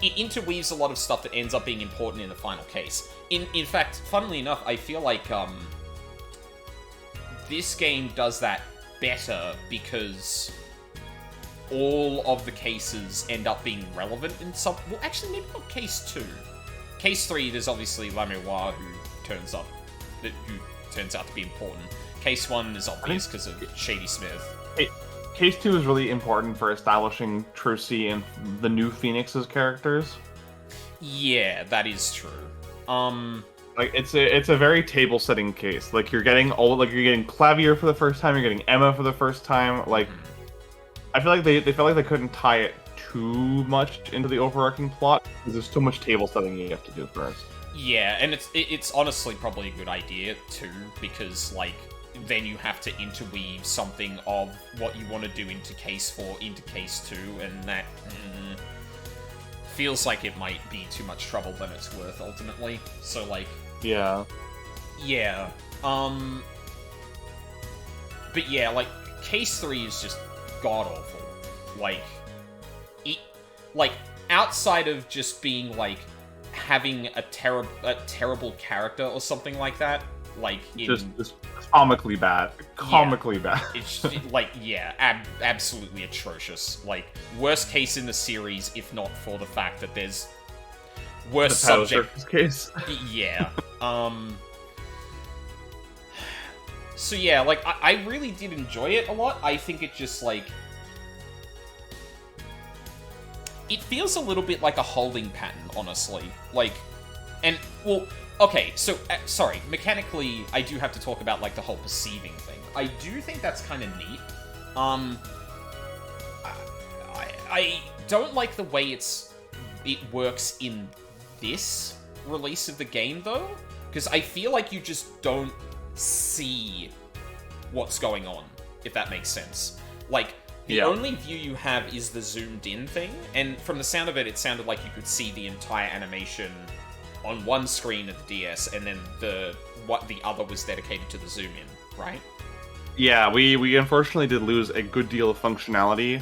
It interweaves a lot of stuff that ends up being important in the final case. In fact, funnily enough, I feel like this game does that better because all of the cases end up being relevant in some... Well, actually, maybe not case 2. Case 3, there's obviously Lamoir who turns out to be important. Case 1 is obvious because of Shady Smith. Case 2 is really important for establishing Trucy and the new Phoenix's characters. Yeah, that is true. Like it's a very table setting case. Like you're getting Clavier for the first time, you're getting Emma for the first time. Like I feel like they felt like they couldn't tie it too much into the overarching plot because there's so much table setting you have to do first. Yeah, and it's honestly probably a good idea too, because like then you have to interweave something of what you want to do into Case 4 into Case 2, and that feels like it might be too much trouble than it's worth ultimately. So like Yeah. But yeah, like Case 3 is just god awful. Like outside of just being like having a terrible character or something like that, like just comically bad. Bad. It's like absolutely atrocious. Like worst case in the series, if not for the fact that there's worst subject case. Yeah. So yeah, like I really did enjoy it a lot. I think it just like it feels a little bit like a holding pattern, honestly. Like, and well, okay, so sorry, mechanically, I do have to talk about like the whole perceiving thing. I do think that's kind of neat. I don't like the way it works in this release of the game though, because I feel like you just don't see what's going on, if that makes sense. Like, the only view you have is the zoomed in thing, and from the sound of it, it sounded like you could see the entire animation on one screen of the DS, and then the other was dedicated to the zoom in, right? Yeah, we unfortunately did lose a good deal of functionality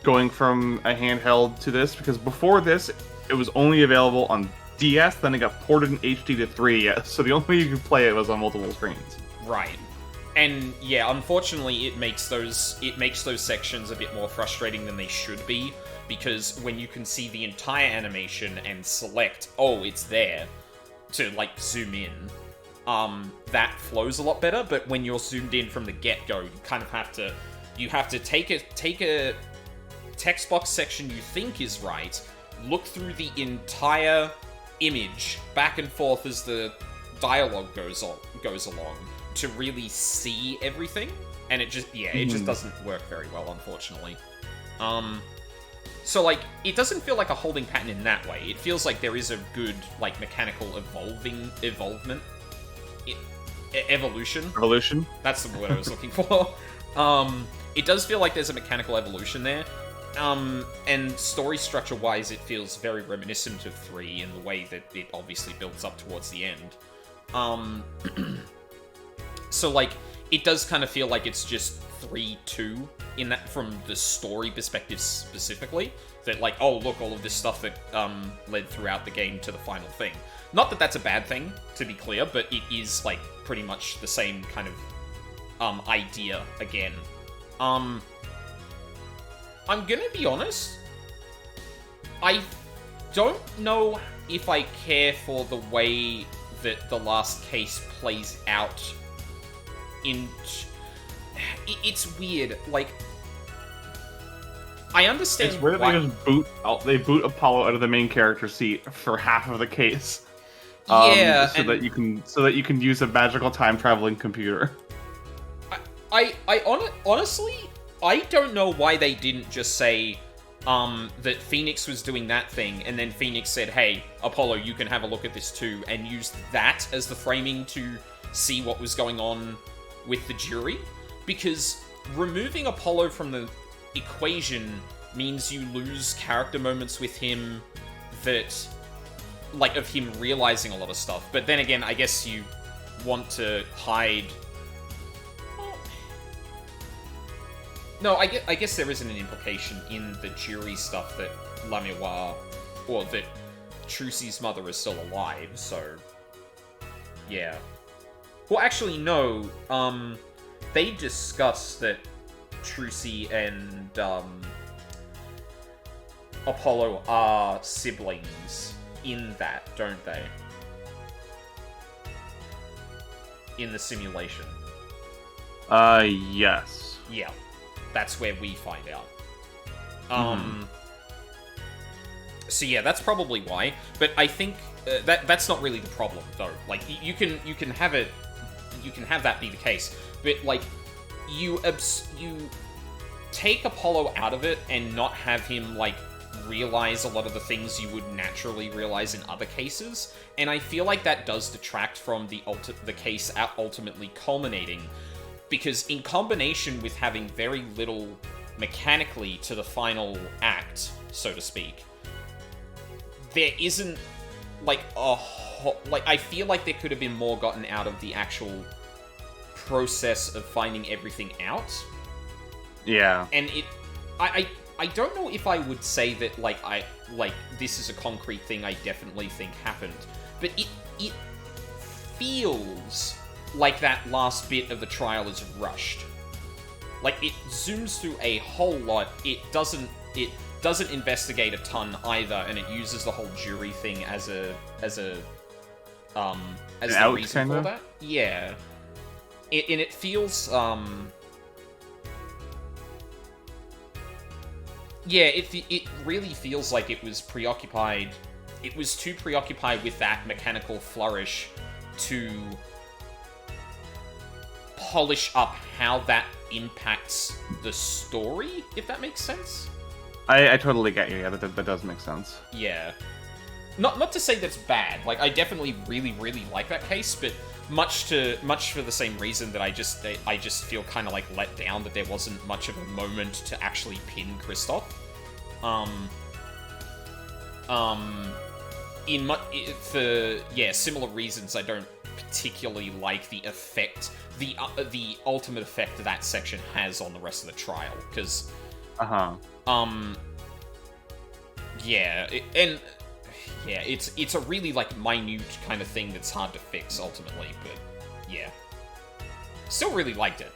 going from a handheld to this, because before this, it was only available on DS, then it got ported in HD to 3DS, so the only way you could play it was on multiple screens. Right. And yeah, unfortunately, it makes those sections a bit more frustrating than they should be, because when you can see the entire animation and select, oh, it's there, to like zoom in, that flows a lot better. But when you're zoomed in from the get-go, you kind of have to take a text box section you think is right, look through the entire image back and forth as the dialogue goes along, to really see everything, and it just doesn't work very well, unfortunately. So like, it doesn't feel like a holding pattern in that way. It feels like there is a good like mechanical evolution. Evolution? That's the word I was looking for. It does feel like there's a mechanical evolution there. And story structure-wise, it feels very reminiscent of 3 in the way that it obviously builds up towards the end. So, like, it does kind of feel like it's just 3-2 in that, from the story perspective specifically. That, like, oh, look, all of this stuff that led throughout the game to the final thing. Not that that's a bad thing, to be clear, but it is, like, pretty much the same kind of idea again. I'm gonna be honest, I don't know if I care for the way that the last case plays out. It's weird. Like, I understand. It's weird why... they boot Apollo out of the main character seat for half of the case. Yeah, so that you can use a magical time traveling computer. Honestly, I don't know why they didn't just say that Phoenix was doing that thing, and then Phoenix said, hey, Apollo, you can have a look at this too, and use that as the framing to see what was going on with the jury. Because removing Apollo from the equation means you lose character moments with him that, like, of him realizing a lot of stuff. But then again, I guess you want to hide... No, I guess there isn't an implication in the jury stuff that Lamiroir, or that Trucy's mother is still alive, so... Yeah. Well, actually, no. They discuss that Trucy and Apollo are siblings in that, don't they? In the simulation. Yes. Yeah. That's where we find out. So yeah, that's probably why. But I think that's not really the problem, though. Like, you can have it, you can have that be the case, but like, you take Apollo out of it and not have him like realize a lot of the things you would naturally realize in other cases, and I feel like that does detract from the case ultimately culminating, because in combination with having very little mechanically to the final act, so to speak, there isn't like I feel like there could have been more gotten out of the actual process of finding everything out. Yeah. And I don't know if I would say that this is a concrete thing I definitely think happened, but it feels like that last bit of the trial is rushed. Like, it zooms through a whole lot. It doesn't investigate a ton either, and it uses the whole jury thing as the reason for that. Yeah. It feels yeah, it really feels like it was preoccupied. It was too preoccupied with that mechanical flourish to polish up how that impacts the story, if that makes sense. I totally get you. Yeah, that does make sense. Yeah. Not to say that's bad. Like, I definitely really, really like that case, but much for the same reason that I just feel kind of like let down that there wasn't much of a moment to actually pin Kristoph. For similar reasons, I don't particularly like the effect, the ultimate effect that section has on the rest of the trial, because it's a really like minute kind of thing that's hard to fix ultimately, but yeah, still really liked it.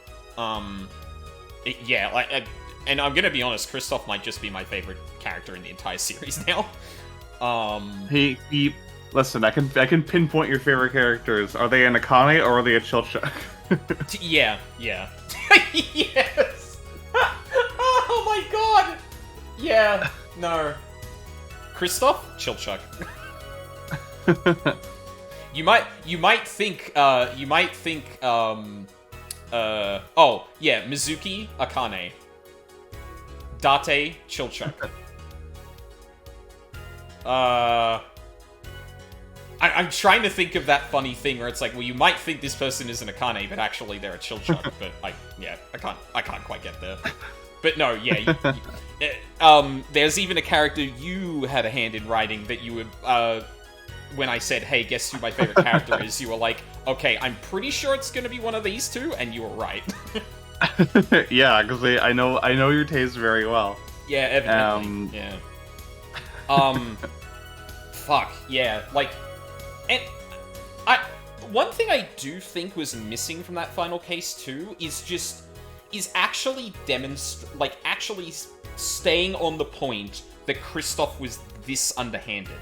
And I'm gonna be honest, Kristoph might just be my favorite character in the entire series now. Listen, I can pinpoint your favorite characters. Are they an Akane or are they a Chilchuk? Yeah. Yes. Oh my god. Yeah. No. Kristoph, Chilchuk. You might think Mizuki, Akane. Date, Chilchuk. I'm trying to think of that funny thing where it's like, well, you might think this person is an Akane, but actually they're a Chilchuk. But I can't quite get there. But no, yeah. There's even a character you had a hand in writing that you would, when I said, hey, guess who my favorite character is, you were like, okay, I'm pretty sure it's gonna be one of these two, and you were right. Yeah, because I know your taste very well. Yeah, evidently. Yeah. Fuck, yeah, like, and one thing I do think was missing from that final case too is actually actually staying on the point that Kristoph was this underhanded.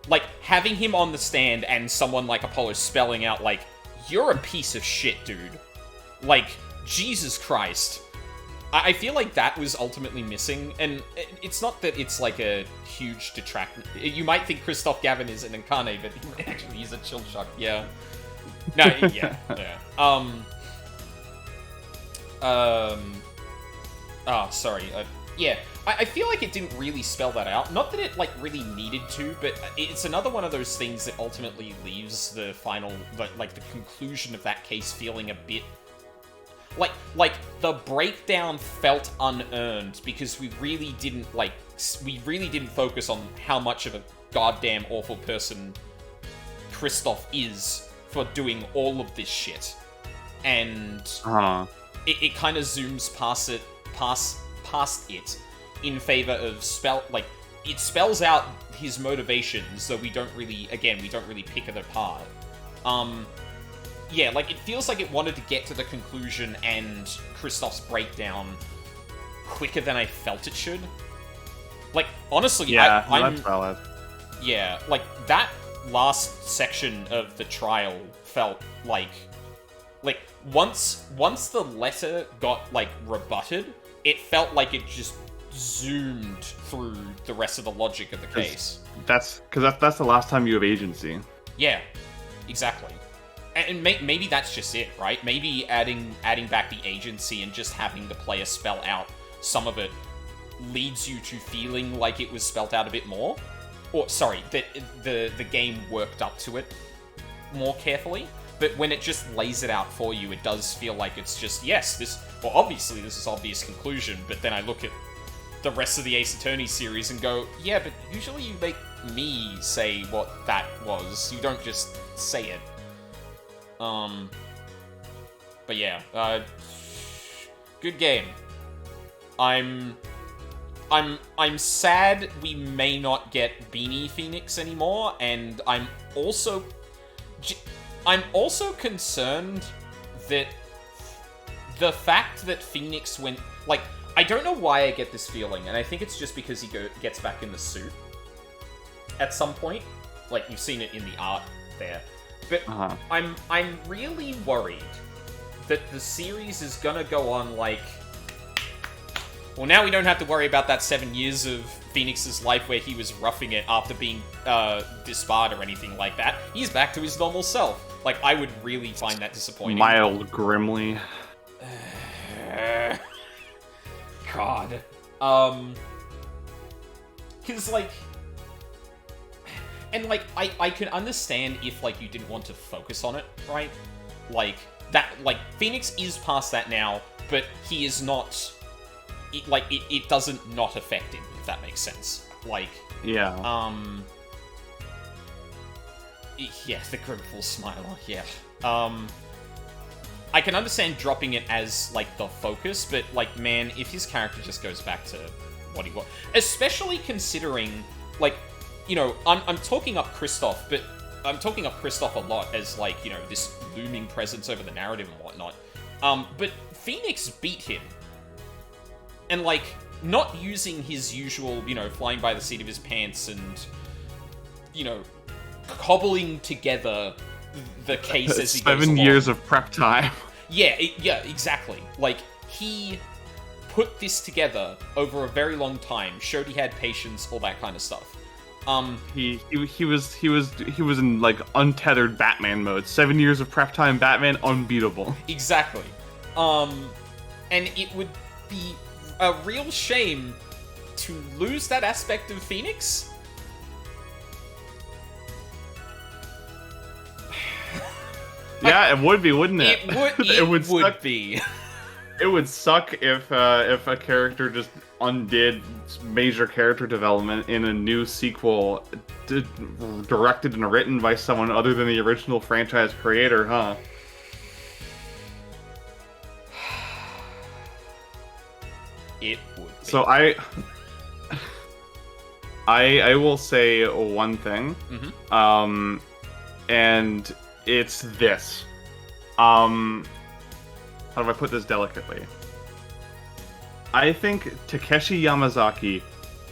Like, having him on the stand and someone like Apollo spelling out, like, you're a piece of shit, dude. Like, Jesus Christ. I feel like that was ultimately missing, and it's not that it's like a huge detract. You might think Kristoph Gavin is an Akane, but actually he's a Chilchuk, yeah. No, yeah. Sorry. Yeah, I feel like it didn't really spell that out. Not that it, like, really needed to, but it's another one of those things that ultimately leaves the final, like, the conclusion of that case feeling a bit... Like, the breakdown felt unearned because we really didn't focus on how much of a goddamn awful person Kristoph is for doing all of this shit. And it kind of zooms past it in favor of it spells out his motivations, though we don't really pick it apart. Yeah, like, it feels like it wanted to get to the conclusion and Kristoph's breakdown quicker than I felt it should. Like, honestly, Yeah, I'm that's valid. yeah, like that last section of the trial felt like once the letter got like rebutted, it felt like it just zoomed through the rest of the logic of the case. That's the last time you have agency. Yeah, exactly. And maybe that's just it, right? Maybe adding back the agency and just having the player spell out some of it leads you to feeling like it was spelt out a bit more. Or, sorry, that the game worked up to it more carefully. But when it just lays it out for you, it does feel like it's just, yes, obviously this is obvious conclusion, but then I look at the rest of the Ace Attorney series and go, yeah, but usually you make me say what that was. You don't just say it. But yeah, good game. I'm sad we may not get Beanie Phoenix anymore, and I'm also concerned that the fact that Phoenix went, like, I don't know why I get this feeling, and I think it's just because he gets back in the suit at some point. Like, you've seen it in the art there. But I'm really worried that the series is gonna go on like, well, now we don't have to worry about that 7 years of Phoenix's life where he was roughing it after being disbarred or anything like that. He's back to his normal self. Like, I would really find that disappointing. Mild grimly. God. Because, like... And, like, I can understand if, like, you didn't want to focus on it, right? Like, that, like, Phoenix is past that now, but he is not... It doesn't not affect him, if that makes sense. Like... Yeah. Yeah, the Grimful Smiler, yeah. I can understand dropping it as, like, the focus, but, like, man, if his character just goes back to what he was... Especially considering, like... You know, I'm talking up Kristoph, but I'm talking up Kristoph a lot as, like, you know, this looming presence over the narrative and whatnot. But Phoenix beat him. And, like, not using his usual, you know, flying by the seat of his pants and, you know, cobbling together the case as he goes along. 7 years of prep time. Yeah, yeah, exactly. Like, he put this together over a very long time, showed he had patience, all that kind of stuff. He was in like untethered Batman mode. 7 years of prep time Batman, unbeatable. Exactly. And it would be a real shame to lose that aspect of Phoenix. Yeah, it would be, wouldn't it? It would be. It would suck if a character just undid major character development in a new sequel directed and written by someone other than the original franchise creator, huh? It would be. So I will say one thing. Mm-hmm. And it's this. How do I put this delicately? I think Takeshi Yamazaki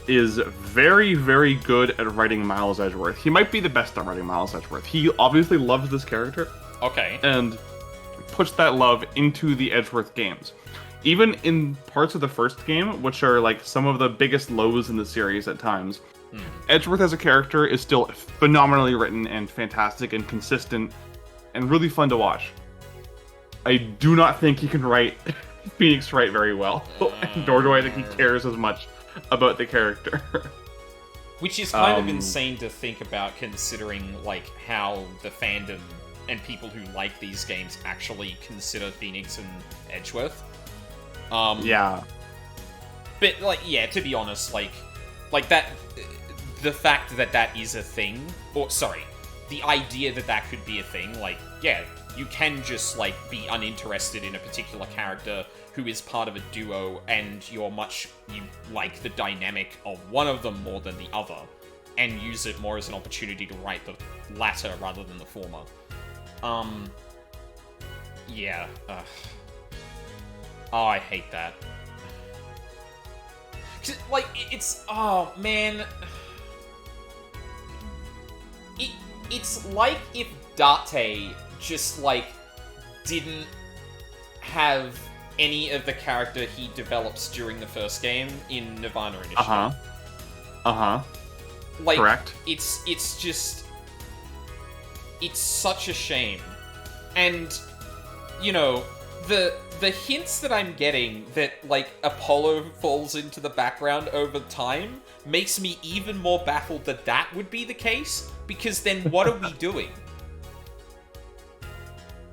is very, very good at writing Miles Edgeworth. He might be the best at writing Miles Edgeworth. He obviously loves this character. Okay. And puts that love into the Edgeworth games. Even in parts of the first game, which are like some of the biggest lows in the series at times, Edgeworth as a character is still phenomenally written and fantastic and consistent and really fun to watch. I do not think he can write Phoenix Wright very well, nor do I think he cares as much about the character. Which is kind of insane to think about, considering like how the fandom and people who like these games actually consider Phoenix and Edgeworth. Yeah. But like, yeah, to be honest, like that, the fact that that is a thing, or sorry, the idea that that could be a thing, like, yeah, you can just like be uninterested in a particular character who is part of a duo, and you like the dynamic of one of them more than the other, and use it more as an opportunity to write the latter rather than the former. Yeah. Ugh. Oh, I hate that. like, it's... Oh, man. It's like if Date just, like, didn't have any of the character he develops during the first game in Nirvana Initiative. Like, Correct. It's just... It's such a shame. And, you know, the hints that I'm getting that, like, Apollo falls into the background over time makes me even more baffled that that would be the case, because then what are we doing?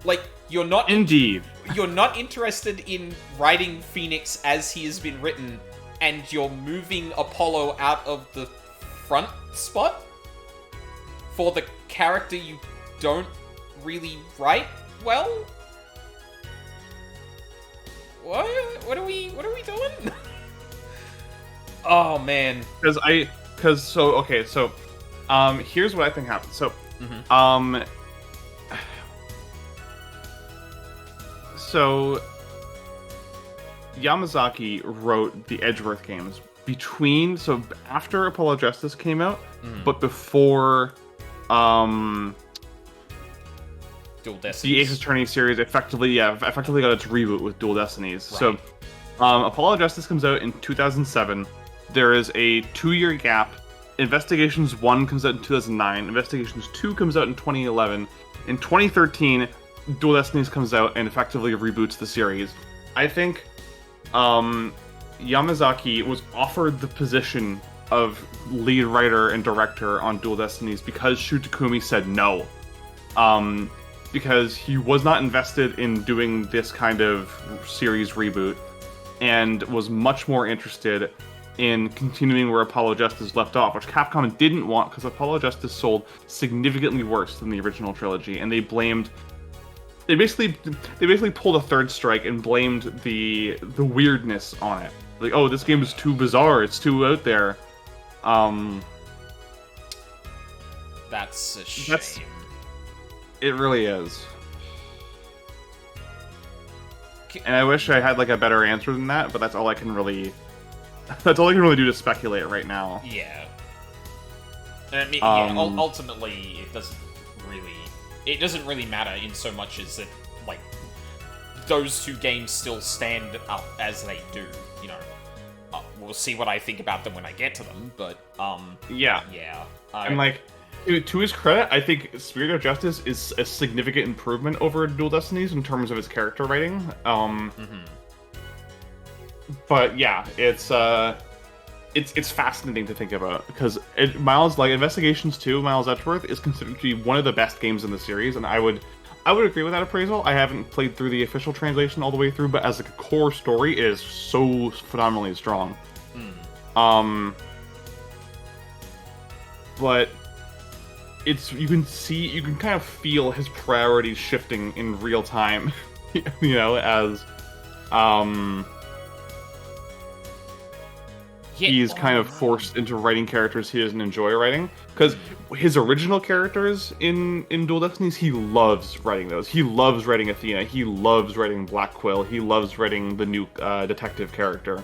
Like, you're not... Indeed. You're not interested in writing Phoenix as he has been written, and you're moving Apollo out of the front spot for the character you don't really write well? What are we doing? Oh man. Here's what I think happened. So Yamazaki wrote the Edgeworth games after Apollo Justice came out, but before Dual Destinies. The Ace Attorney series effectively got its reboot with Dual Destinies. Right. So Apollo Justice comes out in 2007. There is a 2-year gap. Investigations 1 comes out in 2009. Investigations 2 comes out in 2011. In 2013, Dual Destinies comes out and effectively reboots the series. I think Yamazaki was offered the position of lead writer and director on Dual Destinies because Shu Takumi said no. Because he was not invested in doing this kind of series reboot and was much more interested in continuing where Apollo Justice left off, which Capcom didn't want because Apollo Justice sold significantly worse than the original trilogy, and they basically pulled a third strike and blamed the weirdness on it. Like, oh, this game is too bizarre, it's too out there. That's a shame. It really is. And I wish I had like a better answer than that, but that's all I can really do to speculate right now. Yeah. I mean, ultimately, it doesn't really matter in so much as that, like, those two games still stand up as they do. You know, we'll see what I think about them when I get to them, but yeah. And like, to his credit, I think Spirit of Justice is a significant improvement over Dual Destinies in terms of its character writing. But yeah, it's fascinating to think about because Investigations 2, Miles Edgeworth is considered to be one of the best games in the series, and I would agree with that appraisal. I haven't played through the official translation all the way through, but as a core story, it is so phenomenally strong. But you can kind of feel his priorities shifting in real time, you know, as he's kind of forced into writing characters he doesn't enjoy writing. Because his original characters in Dual Destinies, he loves writing those. He loves writing Athena. He loves writing Black Quill. He loves writing the new detective character.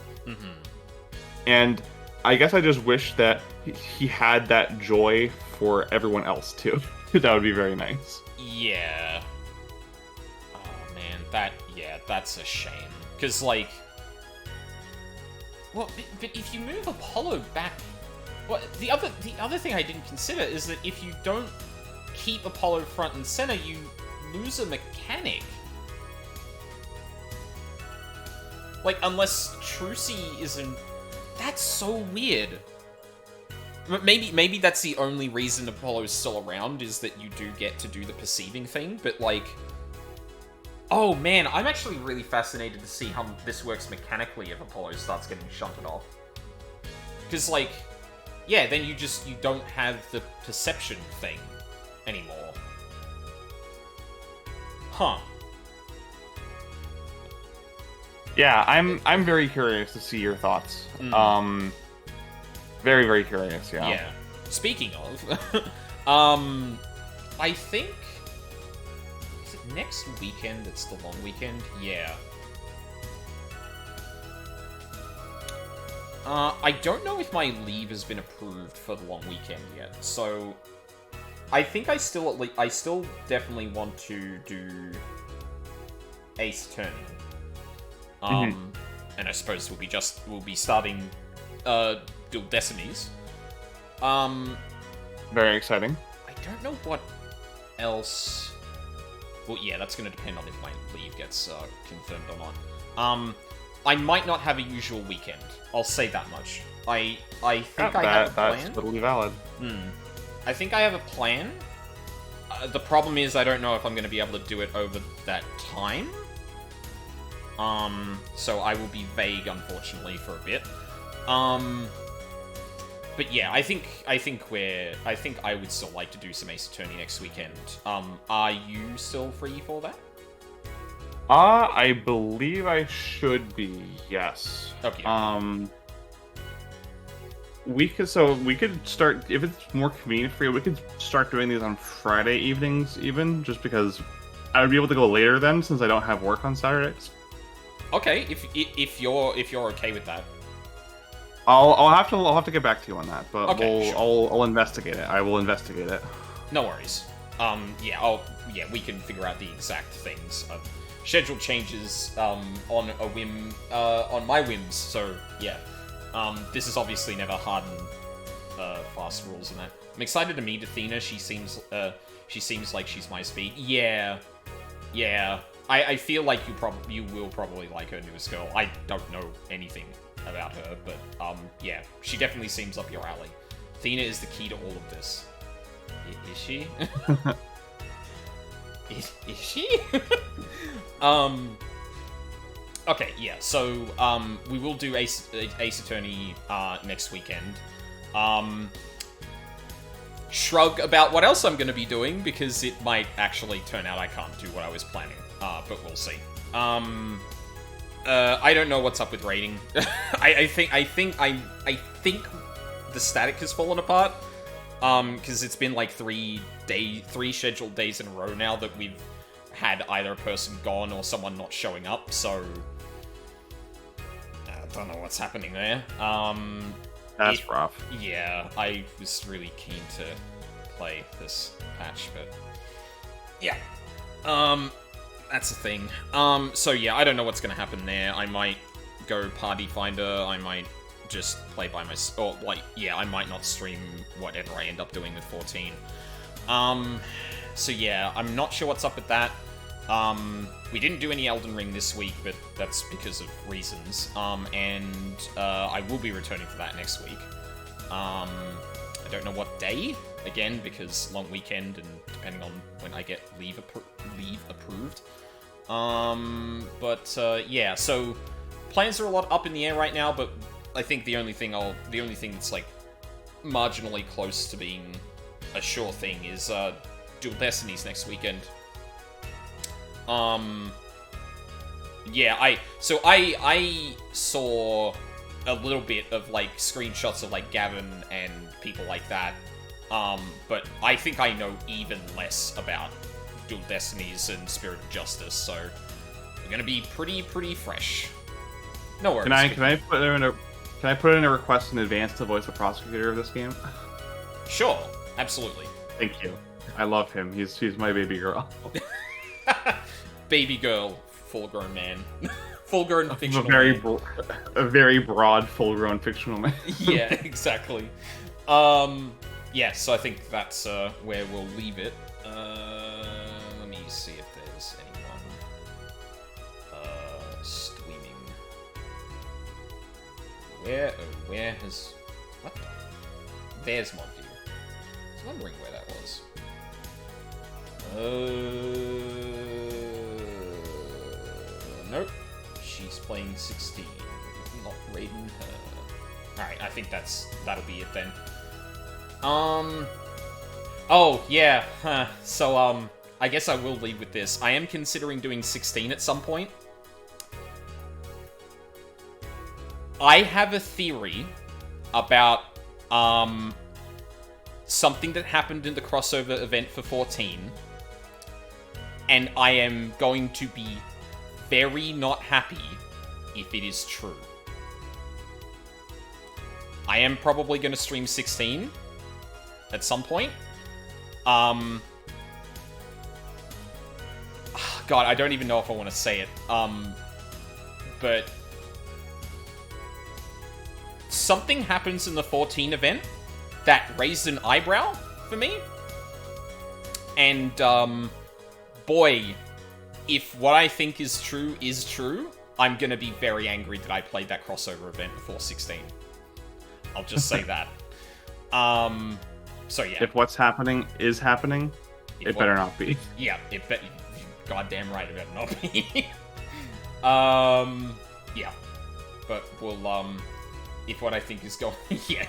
And I guess I just wish that he had that joy for everyone else too. That would be very nice. Yeah. Oh man, that's a shame. Because like, well, but if you move Apollo back, well, the other thing I didn't consider is that if you don't keep Apollo front and center, you lose a mechanic. Like, unless Trucy isn't. That's so weird. Maybe that's the only reason Apollo's still around, is that you do get to do the perceiving thing, but like... Oh man, I'm actually really fascinated to see how this works mechanically if Apollo starts getting shunted off. Because like, yeah, then you don't have the perception thing anymore. Huh. Yeah, I'm very curious to see your thoughts. Very, very curious, yeah. Yeah. Speaking of, I think... Is it next weekend? It's the long weekend? Yeah. I don't know if my leave has been approved for the long weekend yet, so I think I still definitely want to do Ace Attorney. And I suppose we'll be starting Dual Destinies. Very exciting. I don't know what else. Well, yeah, that's going to depend on if my leave gets confirmed or not. I might not have a usual weekend. I'll say that much. I think I have a plan. That's totally valid. I think I have a plan. The problem is I don't know if I'm going to be able to do it over that time. So I will be vague, unfortunately, for a bit. But yeah, I think I would still like to do some Ace Attorney next weekend. Are you still free for that? I believe I should be, yes. Okay. We could start, if it's more convenient for you, we could start doing these on Friday evenings even, just because I would be able to go later then, since I don't have work on Saturdays. Okay, if you're okay with that. I'll have to get back to you on that, but Okay, sure. I'll investigate it. I will investigate it. No worries. We can figure out the exact things. Schedule changes on a whim, on my whims. So yeah, this is obviously never hard and fast rules and that. I'm excited to meet Athena. She seems like she's my speed. Yeah. I feel like you will probably like her, newest girl. I don't know anything about her, but yeah, she definitely seems up your alley. Athena is the key to all of this. Is she? Is she? Okay, yeah. So we will do Ace Attorney next weekend. Shrug about what else I'm going to be doing, because it might actually turn out I can't do what I was planning. But we'll see. I don't know what's up with rating. I think the static has fallen apart. Because it's been like 3 scheduled days in a row now that we've had either a person gone or someone not showing up. So I don't know what's happening there. That's rough. Yeah, I was really keen to play this patch, but yeah. That's the thing. So yeah, I don't know what's gonna happen there. I might go party finder. I might just play by myself. Or I might not stream whatever I end up doing with 14. So yeah, I'm not sure what's up with that. We didn't do any Elden Ring this week, but that's because of reasons. And I will be returning for that next week. I don't know what day, again, because long weekend and depending on when I get leave approved. Yeah, so plans are a lot up in the air right now, but I think the only thing that's like marginally close to being a sure thing is Dual Destinies next weekend. Yeah, I saw a little bit of like screenshots of like Gavin and people like that. But I think I know even less about Dual Destinies and Spirit of Justice, so we're gonna be pretty fresh. No worries. Can I put in a request in advance to voice the prosecutor of this game? Sure, absolutely. Thank you. I love him. He's my baby girl. Baby girl, full-grown man. Full-grown fictional man. A very broad, full-grown fictional man. Yeah, exactly. Yeah, so I think that's where we'll leave it. Let me see if there's anyone streaming. Where has... What? There's Modview. I was wondering where that was. Nope. She's playing 16. Not raiding her. Alright, I think that'll be it then. Oh, yeah. Huh. So, I guess I will lead with this. I am considering doing 16 at some point. I have a theory about, something that happened in the crossover event for 14. And I am going to be very not happy if it is true. I am probably going to stream 16 at some point. God, I don't even know if I want to say it. But something happens in the 14 event that raised an eyebrow for me. And, boy, if what I think is true, I'm gonna be very angry that I played that crossover event before 16. I'll just say that. So yeah. If what's happening is happening, it better not be. Yeah, goddamn right, it better not be. Yeah. But we'll, if what I think is going... yeah.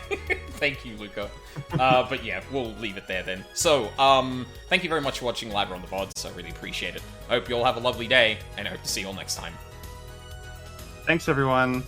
Thank you, Luca. But yeah, we'll leave it there then. So, thank you very much for watching Ladder on the VODs. I really appreciate it. I hope you all have a lovely day, and I hope to see you all next time. Thanks, everyone.